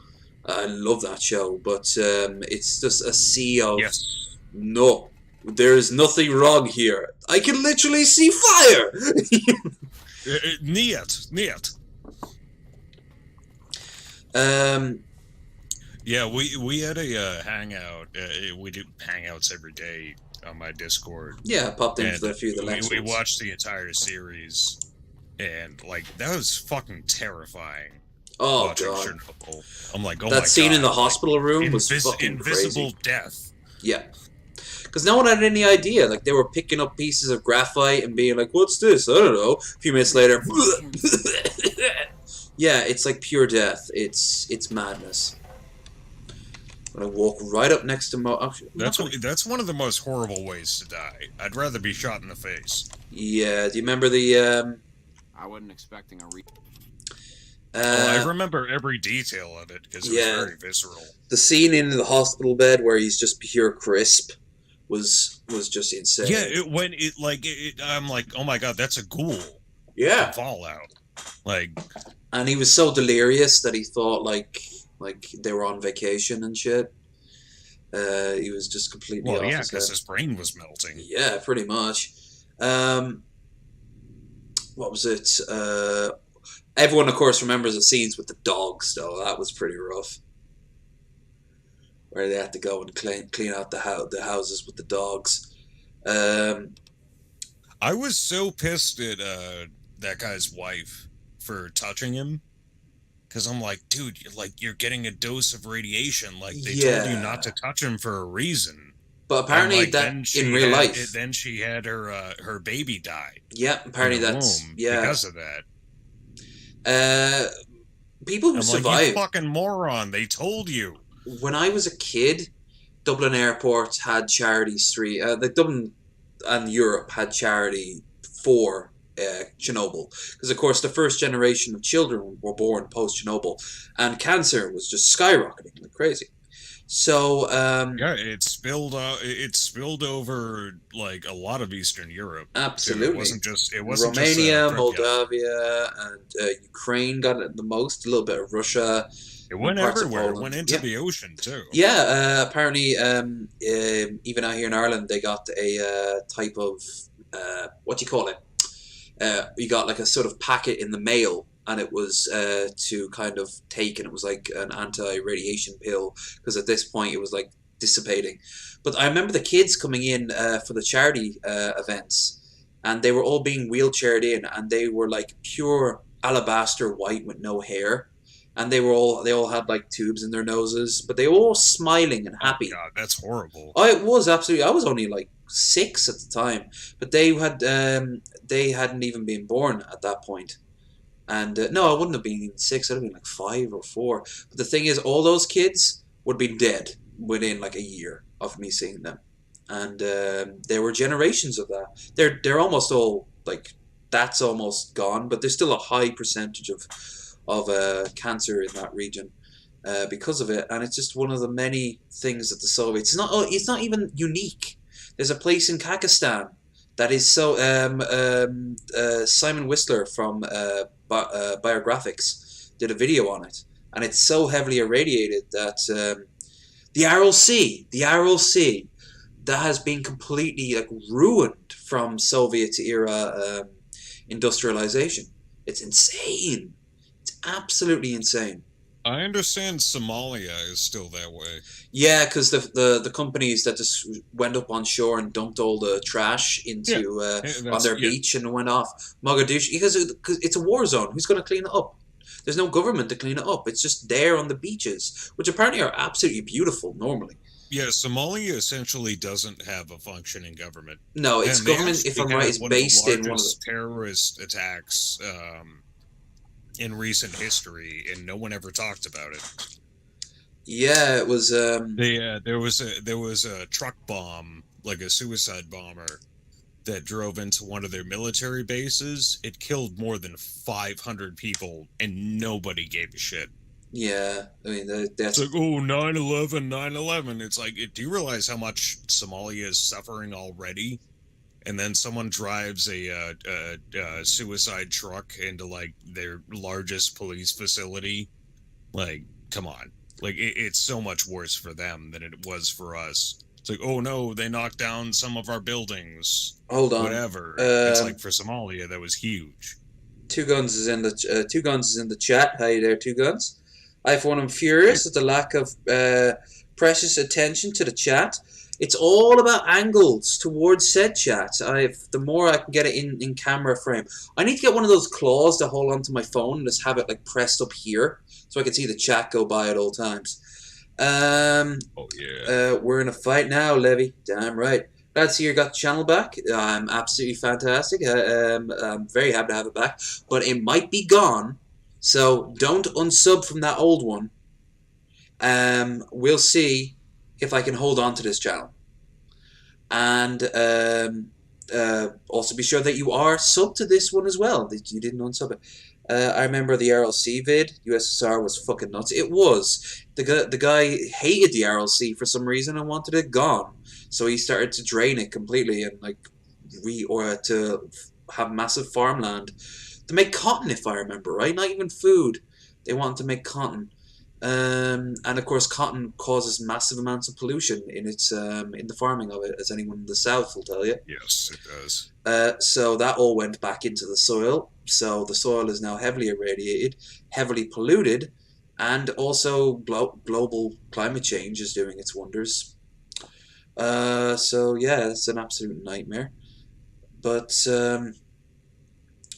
I love that show, but it's just a sea of Yes. no. There is nothing wrong here. I can literally see fire. Niet. Yeah, we had a hangout. We do hangouts every day on my Discord. Yeah, I popped in And for a few of the last we ones. watched the entire series, and like that was fucking terrifying. Oh Watching god, Chernobyl. I'm like, oh that my scene god, in the like, hospital room was fucking invisible crazy. death. Yeah, because no one had any idea. Like they were picking up pieces of graphite and being like, "What's this? I don't know." A few minutes later, yeah, it's like pure death. It's madness. I'm gonna walk right up next to Mo. Actually, That's one of the most horrible ways to die. I'd rather be shot in the face. yeah. Do you remember the? I wasn't expecting a I remember every detail of it because it was very visceral. The scene in the hospital bed where he's just pure crisp was just insane. Yeah, I'm like, oh my god, that's a ghoul. Yeah. From Fallout. Like, And he was so delirious that he thought like they were on vacation and shit. He was just completely off his because head. his brain was melting. Yeah, pretty much. What was it? Everyone, of course, remembers the scenes with the dogs, though. That was pretty rough. Where they had to go and clean out the houses with the dogs. I was so pissed at that guy's wife for touching him. Because I'm like, dude, you're getting a dose of radiation. Like, they told you not to touch him for a reason. But apparently in real life. Then she had her baby die. Yeah, apparently that's... Yeah. Because of that. People who survive. Like, you fucking moron, they told you. When I was a kid, Dublin Airport had charities Dublin and Europe had charity for Chernobyl, because of course the first generation of children were born post Chernobyl, and cancer was just skyrocketing like crazy. So it spilled over like a lot of Eastern Europe. Absolutely, it wasn't Romania, just, Moldavia, and Ukraine got it the most. A little bit of Russia. It went everywhere. It went into the ocean too. Yeah, apparently, even out here in Ireland, they got a type of what do you call it? You got like a sort of packet in the mail, and it was to kind of take, and it was like an anti-radiation pill, because at this point it was like dissipating. But I remember the kids coming in for the charity events, and they were all being wheelchaired in, and they were like pure alabaster white with no hair. And they all had like tubes in their noses, but they were all smiling and happy. Oh God, that's horrible. Oh, it was absolutely. I was only like 6 at the time, but they hadn't even been born at that point. And no, I wouldn't have been even 6. I'd have been like 5 or 4. But the thing is, all those kids would be dead within like a year of me seeing them, and there were generations of that. They're almost all like that's almost gone, but there's still a high percentage of cancer in that region because of it, and it's just one of the many things that the Soviets. It's not even unique. There's a place in Kazakhstan that is so. Simon Whistler from Biographics did a video on it, and it's so heavily irradiated that the Aral Sea, that has been completely like ruined from Soviet era industrialization. It's insane. Absolutely insane. I understand Somalia is still that way. Yeah, because the companies that just went up on shore and dumped all the trash into on their beach and went off. Mogadishu, because it's a war zone. Who's going to clean it up? There's no government to clean it up. It's just there on the beaches, which apparently are absolutely beautiful normally. Yeah, Somalia essentially doesn't have a functioning government. No, its government, if I'm right, is based in one of the terrorist attacks in recent history, and no one ever talked about it. Yeah, it was. There was a truck bomb, like a suicide bomber, that drove into one of their military bases. It killed more than 500 people, and nobody gave a shit. Yeah, I mean that's like, oh, 9/11, 9/11. It's like, do you realize how much Somalia is suffering already? and then someone drives a suicide truck into like their largest police facility. Like, come on. Like, it's so much worse for them than it was for us. It's like, oh no, they knocked down some of our buildings. Hold on. Whatever. It's like for Somalia, that was huge. Two Guns is in the chat. How you there, Two Guns? I for one am furious at the lack of precious attention to the chat. It's all about angles towards said chat. The more I can get it in camera frame. I need to get one of those claws to hold onto my phone and just have it like pressed up here so I can see the chat go by at all times. Oh yeah. We're in a fight now, Levy. Damn right. Glad to see you got the channel back. I'm absolutely fantastic. I'm very happy to have it back. But it might be gone, so don't unsub from that old one. We'll see if I can hold on to this channel. And also be sure that you are subbed to this one as well. That you didn't unsub it. I remember the RLC vid. USSR was fucking nuts. It was. The guy hated the RLC for some reason and wanted it gone. So he started to drain it completely and like to have massive farmland to make cotton, if I remember right. Not even food. They wanted to make cotton. And of course, cotton causes massive amounts of pollution in its in the farming of it, as anyone in the South will tell you. Yes, it does. So that all went back into the soil. So the soil is now heavily irradiated, heavily polluted, and also global climate change is doing its wonders. So yeah, it's an absolute nightmare. But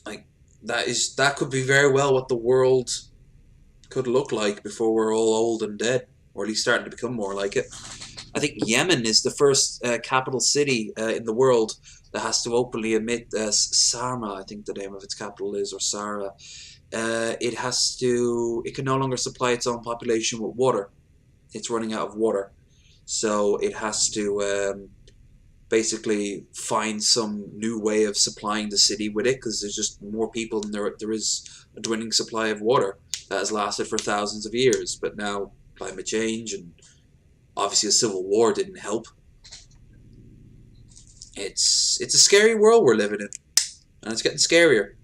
like that could be very well what the world could look like before we're all old and dead, or at least starting to become more like it. I think Yemen is the first capital city in the world that has to openly admit Sarma, I think the name of its capital is, or Sara. It can no longer supply its own population with water. It's running out of water. So it has to basically find some new way of supplying the city with it, because there's just more people than there is a dwindling supply of water that has lasted for thousands of years. But now climate change and obviously a civil war didn't help. It's a scary world we're living in, and it's getting scarier.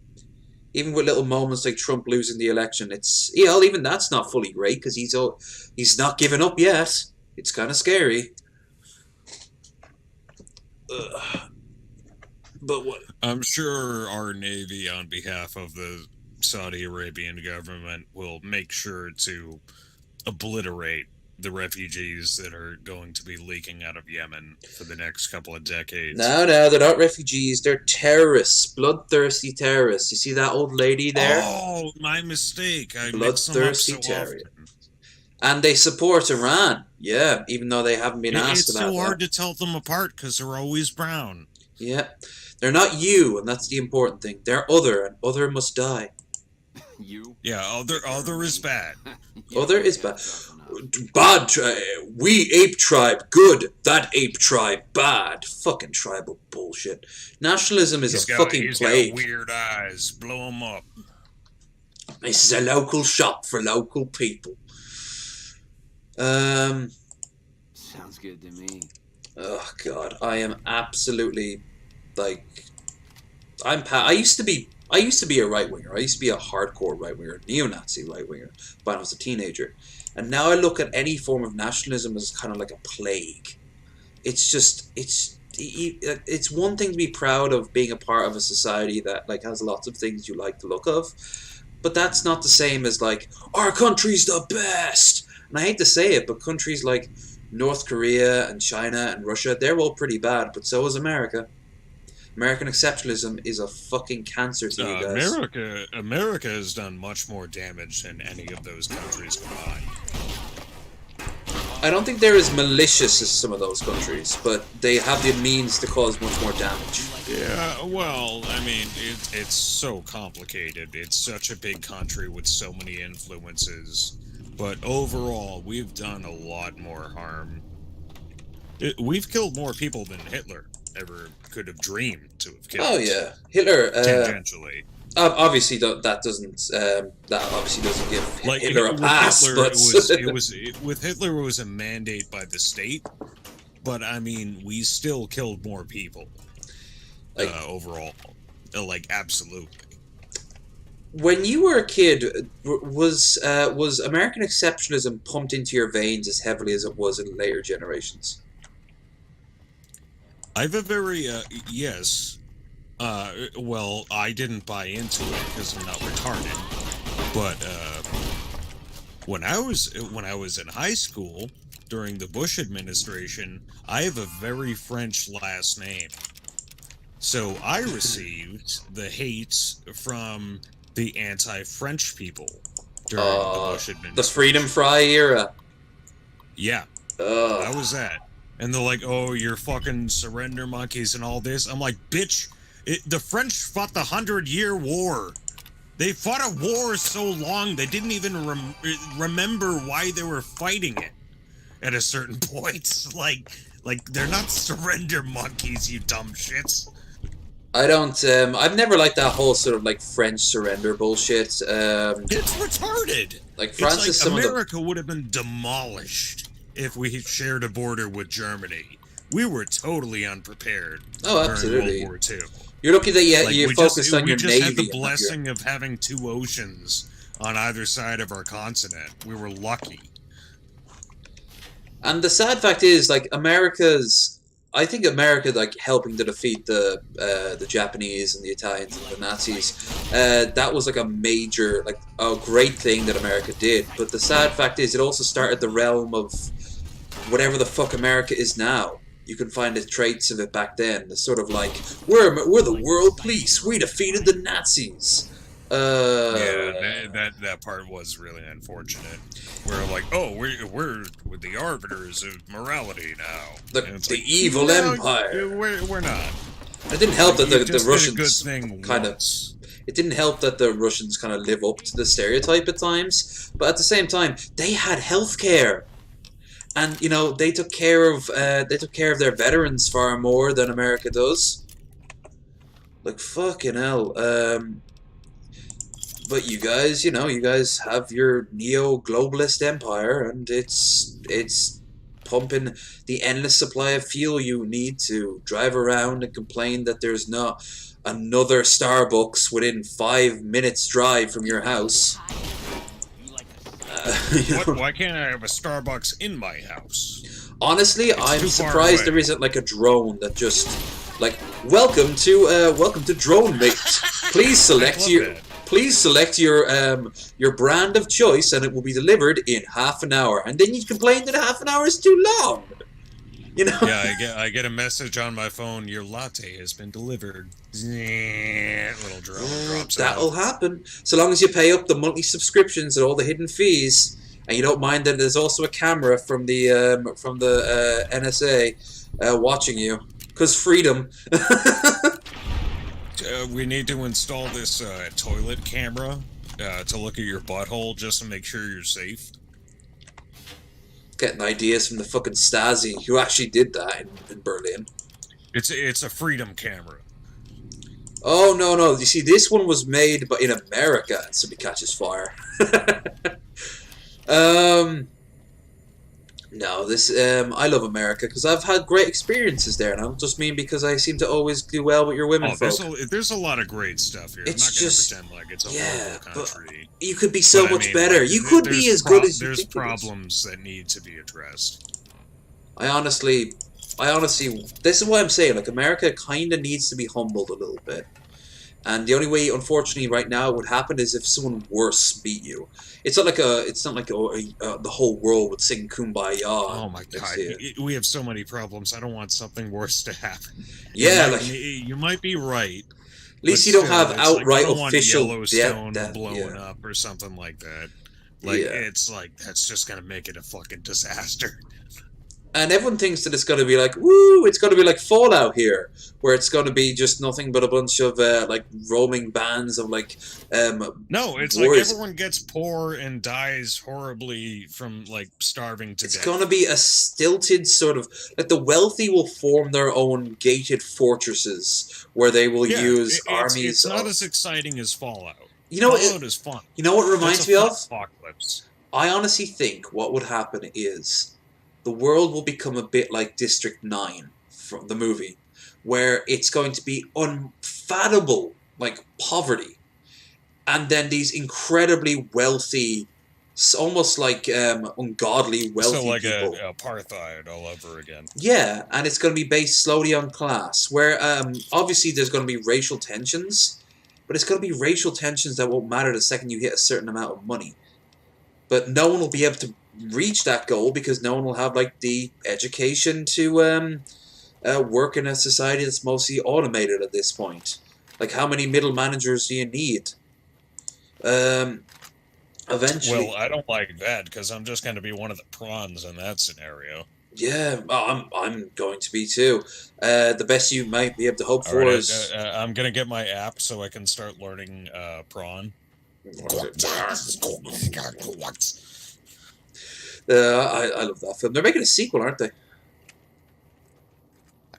Even with little moments like Trump losing the election, even that's not fully great because he's not giving up yet. It's kind of scary. But what? I'm sure our Navy, on behalf of the Saudi Arabian government, will make sure to obliterate the refugees that are going to be leaking out of Yemen for the next couple of decades. No, they're not refugees. They're terrorists, bloodthirsty terrorists. You see that old lady there? Oh, my mistake. I bloodthirsty mix them up so terrorists. often. And they support Iran. Yeah, even though they haven't been asked It's about so that. hard to tell them apart because they're always brown. Yeah, they're not you, and that's the important thing. They're other, and other must die. You? Yeah, other is bad. Other is bad. Bad. We ape tribe good. That ape tribe bad. Fucking tribal bullshit. Nationalism is a fucking plague. Got weird eyes. Blow him up. This is a local shop for local people. Sounds good to me. Oh god, I am absolutely like I used to be a right winger. I used to be a hardcore right winger, neo-Nazi right winger, when I was a teenager. And now I look at any form of nationalism as kind of like a plague. It's one thing to be proud of being a part of a society that like has lots of things you like the look of, but that's not the same as like our country's the best. And I hate to say it, but countries like North Korea and China and Russia, they're all pretty bad, but so is America. American exceptionalism is a fucking cancer to you guys. America has done much more damage than any of those countries combined. I don't think they're as malicious as some of those countries, but they have the means to cause much more damage. Yeah, well, I mean, it's so complicated. It's such a big country with so many influences. But overall, we've done a lot more harm. We've killed more people than Hitler ever could have dreamed to have killed. Oh yeah, Hitler. Tangentially. Obviously, that obviously doesn't give Like, Hitler a with pass. Hitler, But with Hitler, it was a mandate by the state. But I mean, we still killed more people. Like, overall. Like, absolutely. when you were a kid, was American exceptionalism pumped into your veins as heavily as it was in later generations? I have a very, yes. Well, I didn't buy into it because I'm not retarded. But, when I was in high school, during the Bush administration, I have a very French last name. So I received the hate from the anti-French people during the Bush administration. The Freedom Fry era. Yeah, that was that. And they're like, "Oh, you're fucking surrender monkeys and all this." I'm like, "Bitch, the French fought the 100-Year War. They fought a war so long they didn't even remember why they were fighting it at a certain point. Like they're not surrender monkeys, you dumb shits." I don't. I've never liked that whole sort of like French surrender bullshit. It's retarded. Like Francis, it's like America would have been demolished if we shared a border with Germany. We were totally unprepared. Oh, absolutely. During World War II. You're lucky that you focused on your navy. We just had the blessing of having 2 oceans on either side of our continent. We were lucky. And the sad fact is, like, I think America, like, helping to defeat the Japanese and the Italians and the Nazis, that was like a major, like, a great thing that America did. But the sad fact is, it also started the realm of whatever the fuck America is now. You can find the traits of it back then. It's sort of like, we're the world police. We defeated the Nazis. Yeah, that part was really unfortunate. We're like, oh, we're the arbiters of morality now. The evil empire. We're not. It didn't help that the Russians It didn't help that the Russians kind of live up to the stereotype at times, but at the same time, they had healthcare. And they took care of their veterans far more than America does. Like fucking hell. But you guys have your neo-globalist empire, and it's pumping the endless supply of fuel you need to drive around and complain that there's not another Starbucks within 5 minutes drive from your house. Why can't I have a Starbucks in my house? Honestly, I'm surprised there isn't like a drone that just like welcome to Drone Mate. Please select your brand of choice, and it will be delivered in half an hour. And then you complain that half an hour is too long. Yeah, I get a message on my phone. Your latte has been delivered. Little drone drops out. That'll happen so long as you pay up the monthly subscriptions and all the hidden fees, and you don't mind that there's also a camera from the NSA watching you. Cause freedom. We need to install this toilet camera to look at your butthole just to make sure you're safe. Getting ideas from the fucking Stasi, who actually did that in Berlin. It's a freedom camera. Oh no! You see, this one was made in America, and somebody catches fire. No, I love America because I've had great experiences there, and I don't just mean because I seem to always do well with your women folk. There's a lot of great stuff here. I'm not going to pretend like it's a horrible country. But you could be so much better. You could be as good as you think. There's problems that need to be addressed. I honestly, this is what I'm saying. Like, America kind of needs to be humbled a little bit. And the only way, unfortunately, right now it would happen is if someone worse beat you. It's not like the whole world would sing "Kumbaya." Oh my god, we have so many problems. I don't want something worse to happen. Yeah, you might be right. At least you don't have outright official Yellowstone blowing up or something like that. It's like that's just gonna make it a fucking disaster. And everyone thinks that it's going to be like, woo, it's going to be like Fallout here, where it's going to be just nothing but a bunch of, like, roaming bands of, like, No, it's warriors. like everyone gets poor and dies horribly from, like, starving to death. It's going to be a stilted sort of, like, the wealthy will form their own gated fortresses, where they will use armies. It's not as exciting as Fallout. Fallout is fun. You know what it reminds me of? Apocalypse. I honestly think what would happen is the world will become a bit like District 9 from the movie, where it's going to be unfathomable, like poverty, and then these incredibly wealthy, almost like ungodly So wealthy like people. a apartheid all over again. Yeah, and it's going to be based slowly on class, where obviously there's going to be racial tensions, but it's going to be racial tensions that won't matter the second you hit a certain amount of money. But no one will be able to reach that goal because no one will have like the education to work in a society that's mostly automated at this point. Like, how many middle managers do you need? Eventually, Well, I don't like that because I'm just going to be one of the prawns in that scenario. yeah, I'm going to be too. The best you might be able to hope All for right, is. I'm going to get my app so I can start learning prawn. I love that film. They're making a sequel, aren't they?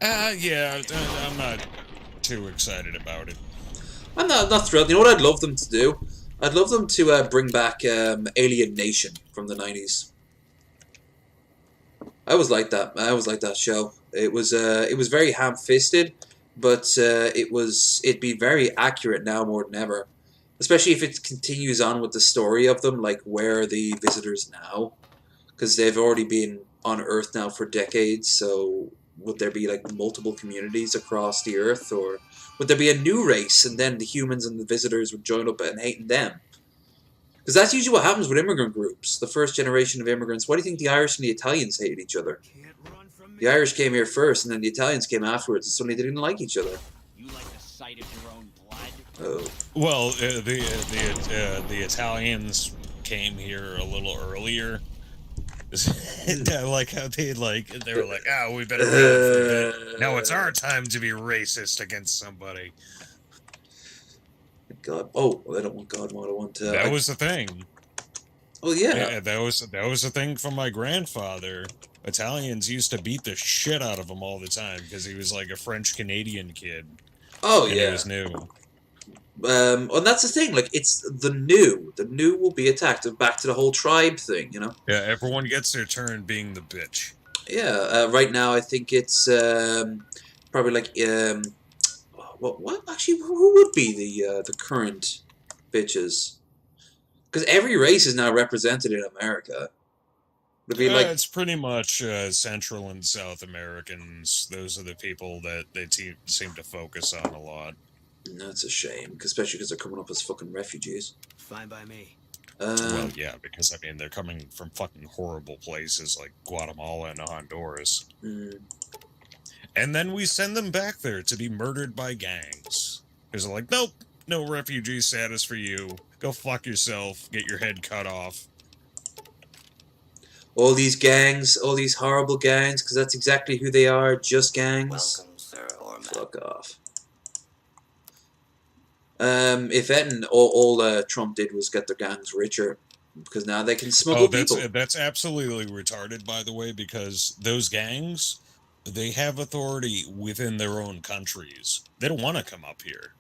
Yeah, I'm not too excited about it. I'm not thrilled. You know what I'd love them to do? I'd love them to bring back Alien Nation from the 90s. I was like that. I was like that show. It was very ham-fisted, but it'd be very accurate now more than ever. Especially if it continues on with the story of them, like where are the visitors now? Because they've already been on Earth now for decades, so would there be like multiple communities across the Earth, or would there be a new race and then the humans and the visitors would join up and hating them? Because that's usually what happens with immigrant groups. The first generation of immigrants. Why do you think the Irish and the Italians hated each other? The Irish came here first, and then the Italians came afterwards, and suddenly they didn't like each other. You like the sight of your own blood? Oh. Well, the Italians came here a little earlier. I like how they were like, oh, we've been around for a bit. Now it's our time to be racist against somebody. God. Oh, well, I don't want God mode. I want. That was the thing. Oh yeah. That was the thing from my grandfather. Italians used to beat the shit out of him all the time because he was like a French Canadian kid. Oh and yeah. He was new. And that's the thing. Like, it's the new. The new will be attacked. Back to the whole tribe thing, you know. Yeah, everyone gets their turn being the bitch. Yeah. Right now, I think it's probably like what actually who would be the current bitches? Because every race is now represented in America. Would it be like It's pretty much Central and South Americans. Those are the people that they seem to focus on a lot. that's a shame, especially because they're coming up as fucking refugees. Fine by me. Well, yeah, because I mean they're coming from fucking horrible places like Guatemala and Honduras. Mm. And then we send them back there to be murdered by gangs. Because they're like, nope, no refugee status for you. Go fuck yourself. Get your head cut off. All these gangs, all these horrible gangs, because that's exactly who they are, just gangs. Welcome, sir or madam. Fuck off. If anything, all Trump did was get their gangs richer, because now they can smuggle people. That's absolutely retarded, by the way, because those gangs, they have authority within their own countries. They don't want to come up here.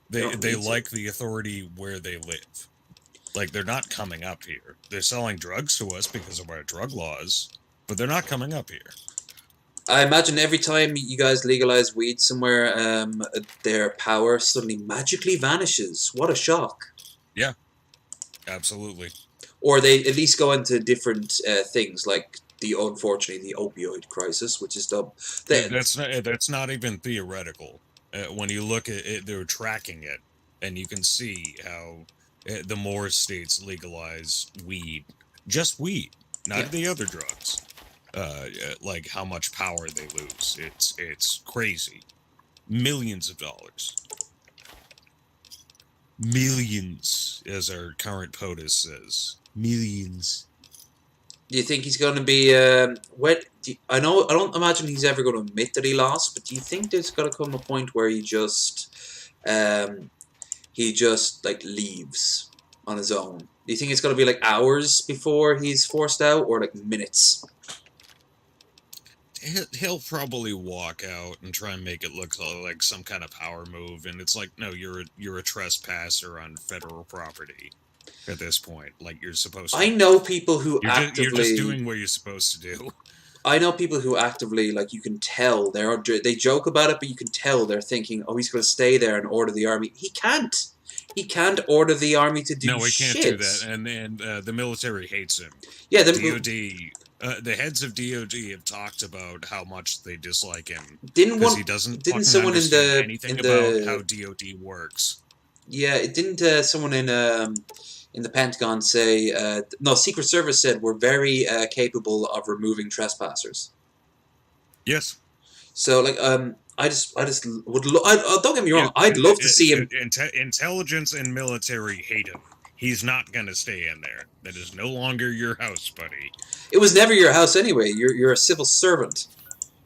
They like the authority where they live. Like, they're not coming up here. They're selling drugs to us because of our drug laws, but they're not coming up here. I imagine every time you guys legalize weed somewhere, their power suddenly magically vanishes. What a shock. Yeah, absolutely. Or they at least go into different things, like unfortunately, the opioid crisis, which is dumb. That's not even theoretical. When you look at it, they're tracking it, and you can see how the more states legalize weed, just weed, not the other drugs. Like how much power they lose. It's crazy. Millions of dollars. Millions, as our current POTUS says. Millions. Do you think he's going to be I don't imagine he's ever going to admit that he lost, but do you think there's going to come a point where he just like leaves on his own? Do you think it's going to be like hours before he's forced out, or like minutes? He'll probably walk out and try and make it look like some kind of power move, and it's like, no, you're a trespasser on federal property at this point. Like, you're supposed to. I know people who You're just doing what you're supposed to do. I know people who actively, like, you can tell they joke about it, but you can tell they're thinking, oh, he's going to stay there and order the army. He can't. He can't order the army to do No, he shit. can't do that, and the military hates him. Yeah, the heads of DoD have talked about how much they dislike him didn't because he doesn't someone understand anything about how DoD works. Yeah, it didn't someone in the Pentagon say no, Secret Service said we're very capable of removing trespassers. Yes. So like I just would don't get me wrong, I'd love to see him. Intelligence and military hate him. He's not gonna stay in there. That is no longer your house, buddy. It was never your house anyway. You're a civil servant.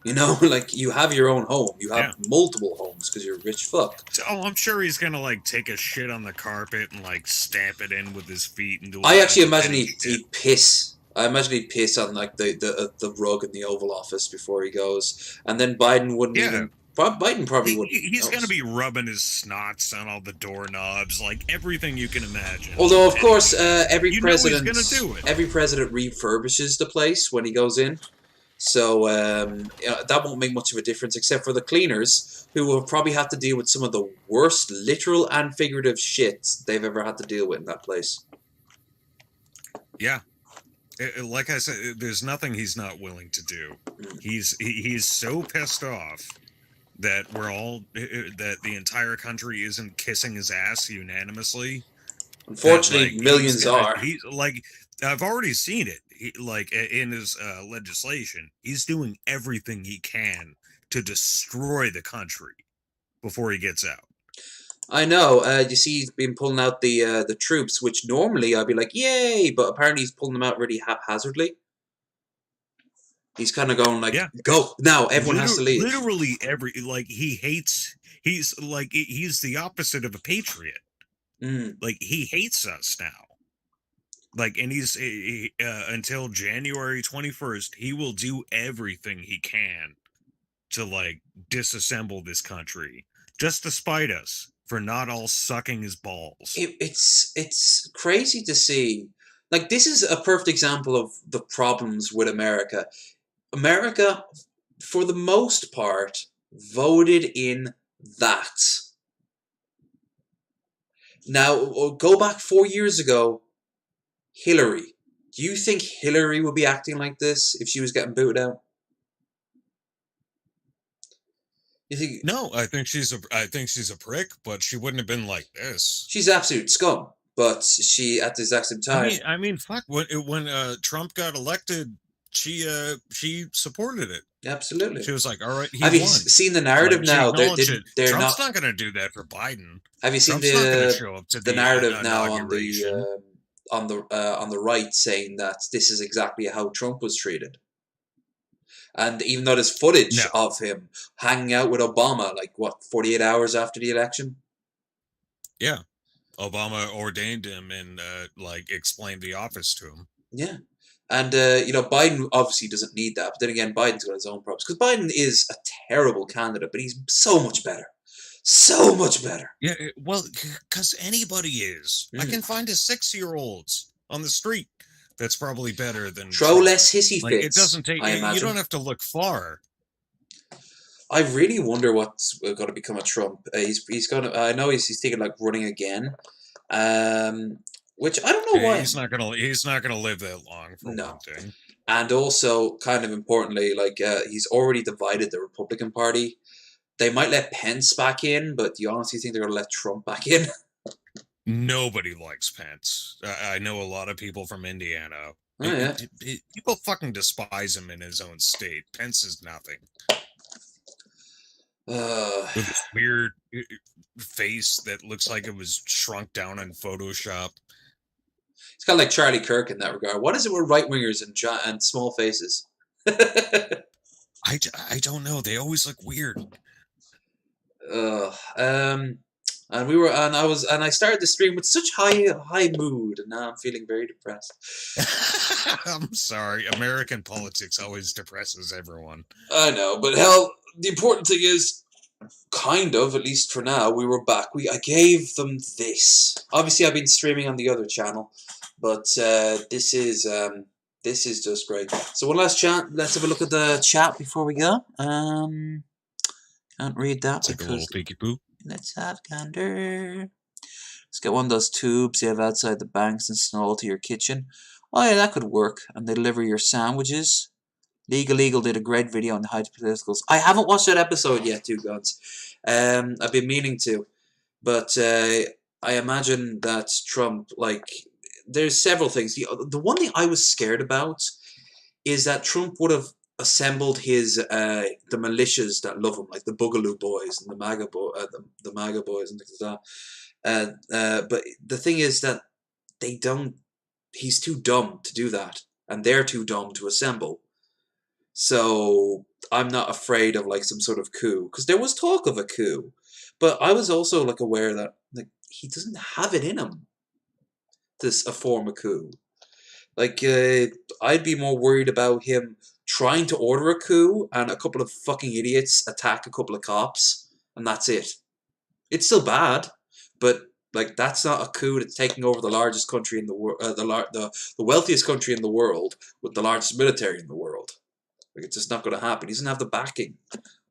You know, like, you have your own home. You have multiple homes because you're a rich fuck. Oh, I'm sure he's gonna, like, take a shit on the carpet and, like, stamp it in with his feet and do. I actually imagine he'd piss. I imagine he'd piss on, like, the rug in the Oval Office before he goes, and then Biden wouldn't even. Biden probably wouldn't. He's gonna be rubbing his snots on all the doorknobs, like everything you can imagine. Although, of course, every president refurbishes the place when he goes in. So that won't make much of a difference, except for the cleaners, who will probably have to deal with some of the worst literal and figurative shit they've ever had to deal with in that place. Yeah. Like I said, there's nothing he's not willing to do. He's so pissed off that that the entire country isn't kissing his ass unanimously. Unfortunately, millions are. He's like, I've already seen it. In his legislation, he's doing everything he can to destroy the country before he gets out. I know. You see, he's been pulling out the troops, which normally I'd be like, yay! But apparently he's pulling them out really haphazardly. He's kind of going like, go now. Everyone has to leave. Literally he's the opposite of a patriot. Like, he hates us now. Like, and he's until January 21st, he will do everything he can to, like, disassemble this country, just to spite us for not all sucking his balls. It's crazy to see. Like, this is a perfect example of the problems with America. America, for the most part, voted in that. Now, go back 4 years ago. Hillary. Do you think Hillary would be acting like this if she was getting booted out? You think? No, I think she's a prick, but she wouldn't have been like this. She's absolute scum, but she at the exact same time. I mean, fuck. When Trump got elected, she supported it. Absolutely. She was like, "All right, he have you seen the narrative now? They're Trump's not going to do that for Biden. Have you seen the narrative now on the right saying that this is exactly how Trump was treated? And even though there's footage of him hanging out with Obama, like, what, 48 hours after the election? Yeah. Obama ordained him and, explained the office to him. Yeah. And, Biden obviously doesn't need that. But then again, Biden's got his own problems. Because Biden is a terrible candidate, but he's so much better. So much better. Yeah, well, because anybody is. I can find a 6-year-old on the street that's probably better than throw less hissy fits. It doesn't take. You don't have to look far. I really wonder what's going to become of Trump. He's going to. I know he's thinking like running again, which I don't know why. He's not gonna live that long. For one thing. And also, kind of importantly, like he's already divided the Republican Party. They might let Pence back in, but do you honestly think they're going to let Trump back in? Nobody likes Pence. I know a lot of people from Indiana. Oh, yeah. People fucking despise him in his own state. Pence is nothing. With this weird face that looks like it was shrunk down in Photoshop. It's kind of like Charlie Kirk in that regard. What is it with right-wingers and small faces? I don't know. They always look weird. I started the stream with such high mood, and now I'm feeling very depressed. I'm sorry. American politics always depresses everyone. I know, but hell, the important thing is, kind of, at least for now, we were back. I gave them this. Obviously, I've been streaming on the other channel, but this is This is just great. So one last chat. Let's have a look at the chat before we go. Can't read that Take a little peeky poo. let's have gander. Let's get one of those tubes you have outside the banks and snowball to your kitchen. Oh yeah, that could work. And they deliver your sandwiches. Legal did a great video on the high politicals. I haven't watched that episode yet, two gods. I've been meaning to, but I imagine that Trump, like, there's several things. The one thing I was scared about is that Trump would have assembled his the militias that love him, like the Boogaloo Boys and the MAGA boys and things like that. But the thing is that they don't. He's too dumb to do that, and they're too dumb to assemble. So I'm not afraid of like some sort of coup, because there was talk of a coup, but I was also like aware that like he doesn't have it in him to form a coup. Like I'd be more worried about him trying to order a coup and a couple of fucking idiots attack a couple of cops, and that's it. It's still bad, but like that's not a coup that's taking over the largest country in the world, the wealthiest country in the world with the largest military in the world. Like, it's just not going to happen. He doesn't have the backing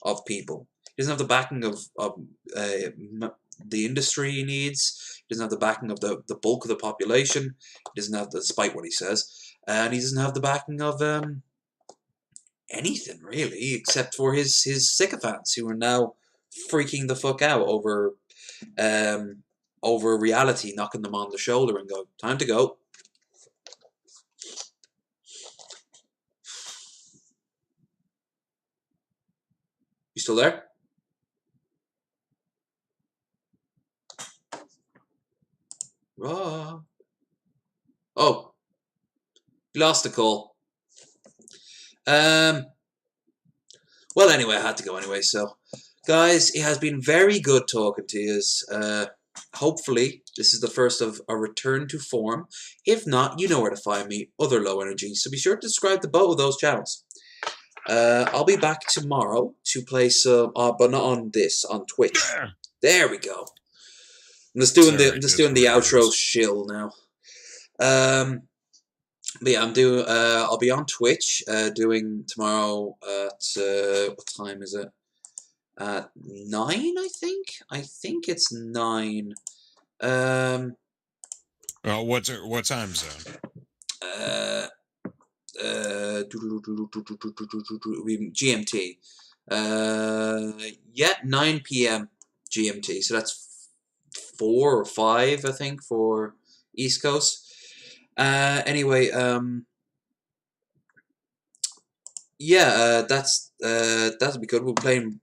of people. He doesn't have the backing of the industry he needs. He doesn't have the backing of the bulk of the population. He doesn't have, despite what he says, and he doesn't have the backing of anything really, except for his sycophants who are now freaking the fuck out over reality knocking them on the shoulder and go, time to go. You still there? Raw. Oh. You lost the call. Well, anyway, I had to go anyway, so. Guys, it has been very good talking to you. Hopefully, this is the first of a return to form. If not, you know where to find me, other low energy. So be sure to subscribe to both of those channels. I'll be back tomorrow to play some, but not on this, on Twitch. There we go. I'm just doing the outro shill now. But yeah, I'll be on Twitch doing tomorrow at what time is it? At 9, I think. I think it's 9. What time zone? GMT. 9 p.m. GMT. So that's 4 or 5, I think, for East Coast. Anyway, that'll be good. We're playing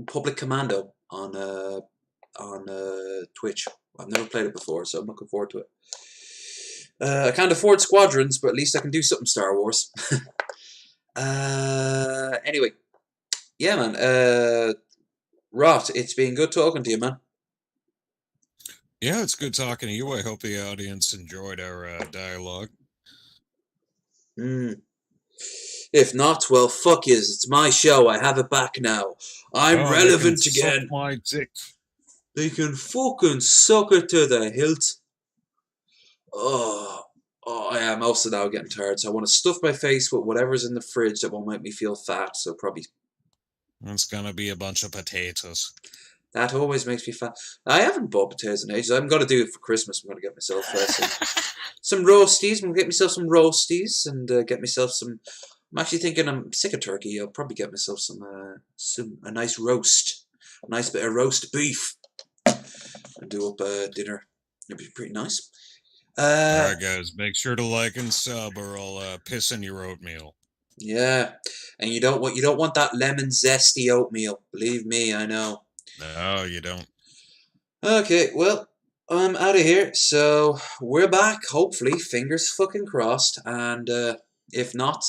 Public Commando on Twitch. I've never played it before, so I'm looking forward to it. I can't afford Squadrons, but at least I can do something Star Wars. Anyway, yeah, man. Rot, it's been good talking to you, man. Yeah, it's good talking to you. I hope the audience enjoyed our dialogue. If not, well, fuck yous. It's my show. I have it back now. I'm relevant again. Suck my dick. They can fucking suck it to the hilt. Oh, I'm also now getting tired, so I want to stuff my face with whatever's in the fridge that won't make me feel fat, so probably... It's gonna be a bunch of potatoes. That always makes me fat. I haven't bought potatoes in ages. I'm going to do it for Christmas. I'm going to get myself some roasties. I'm going to get myself some roasties and get myself some... I'm actually thinking I'm sick of turkey. I'll probably get myself a nice roast. A nice bit of roast beef. And do up dinner. It'd be pretty nice. Alright guys, make sure to like and sub or I'll piss in your oatmeal. Yeah. And you don't want that lemon zesty oatmeal. Believe me, I know. No, you don't. Okay, well, I'm out of here. So we're back, hopefully, fingers fucking crossed, and if not,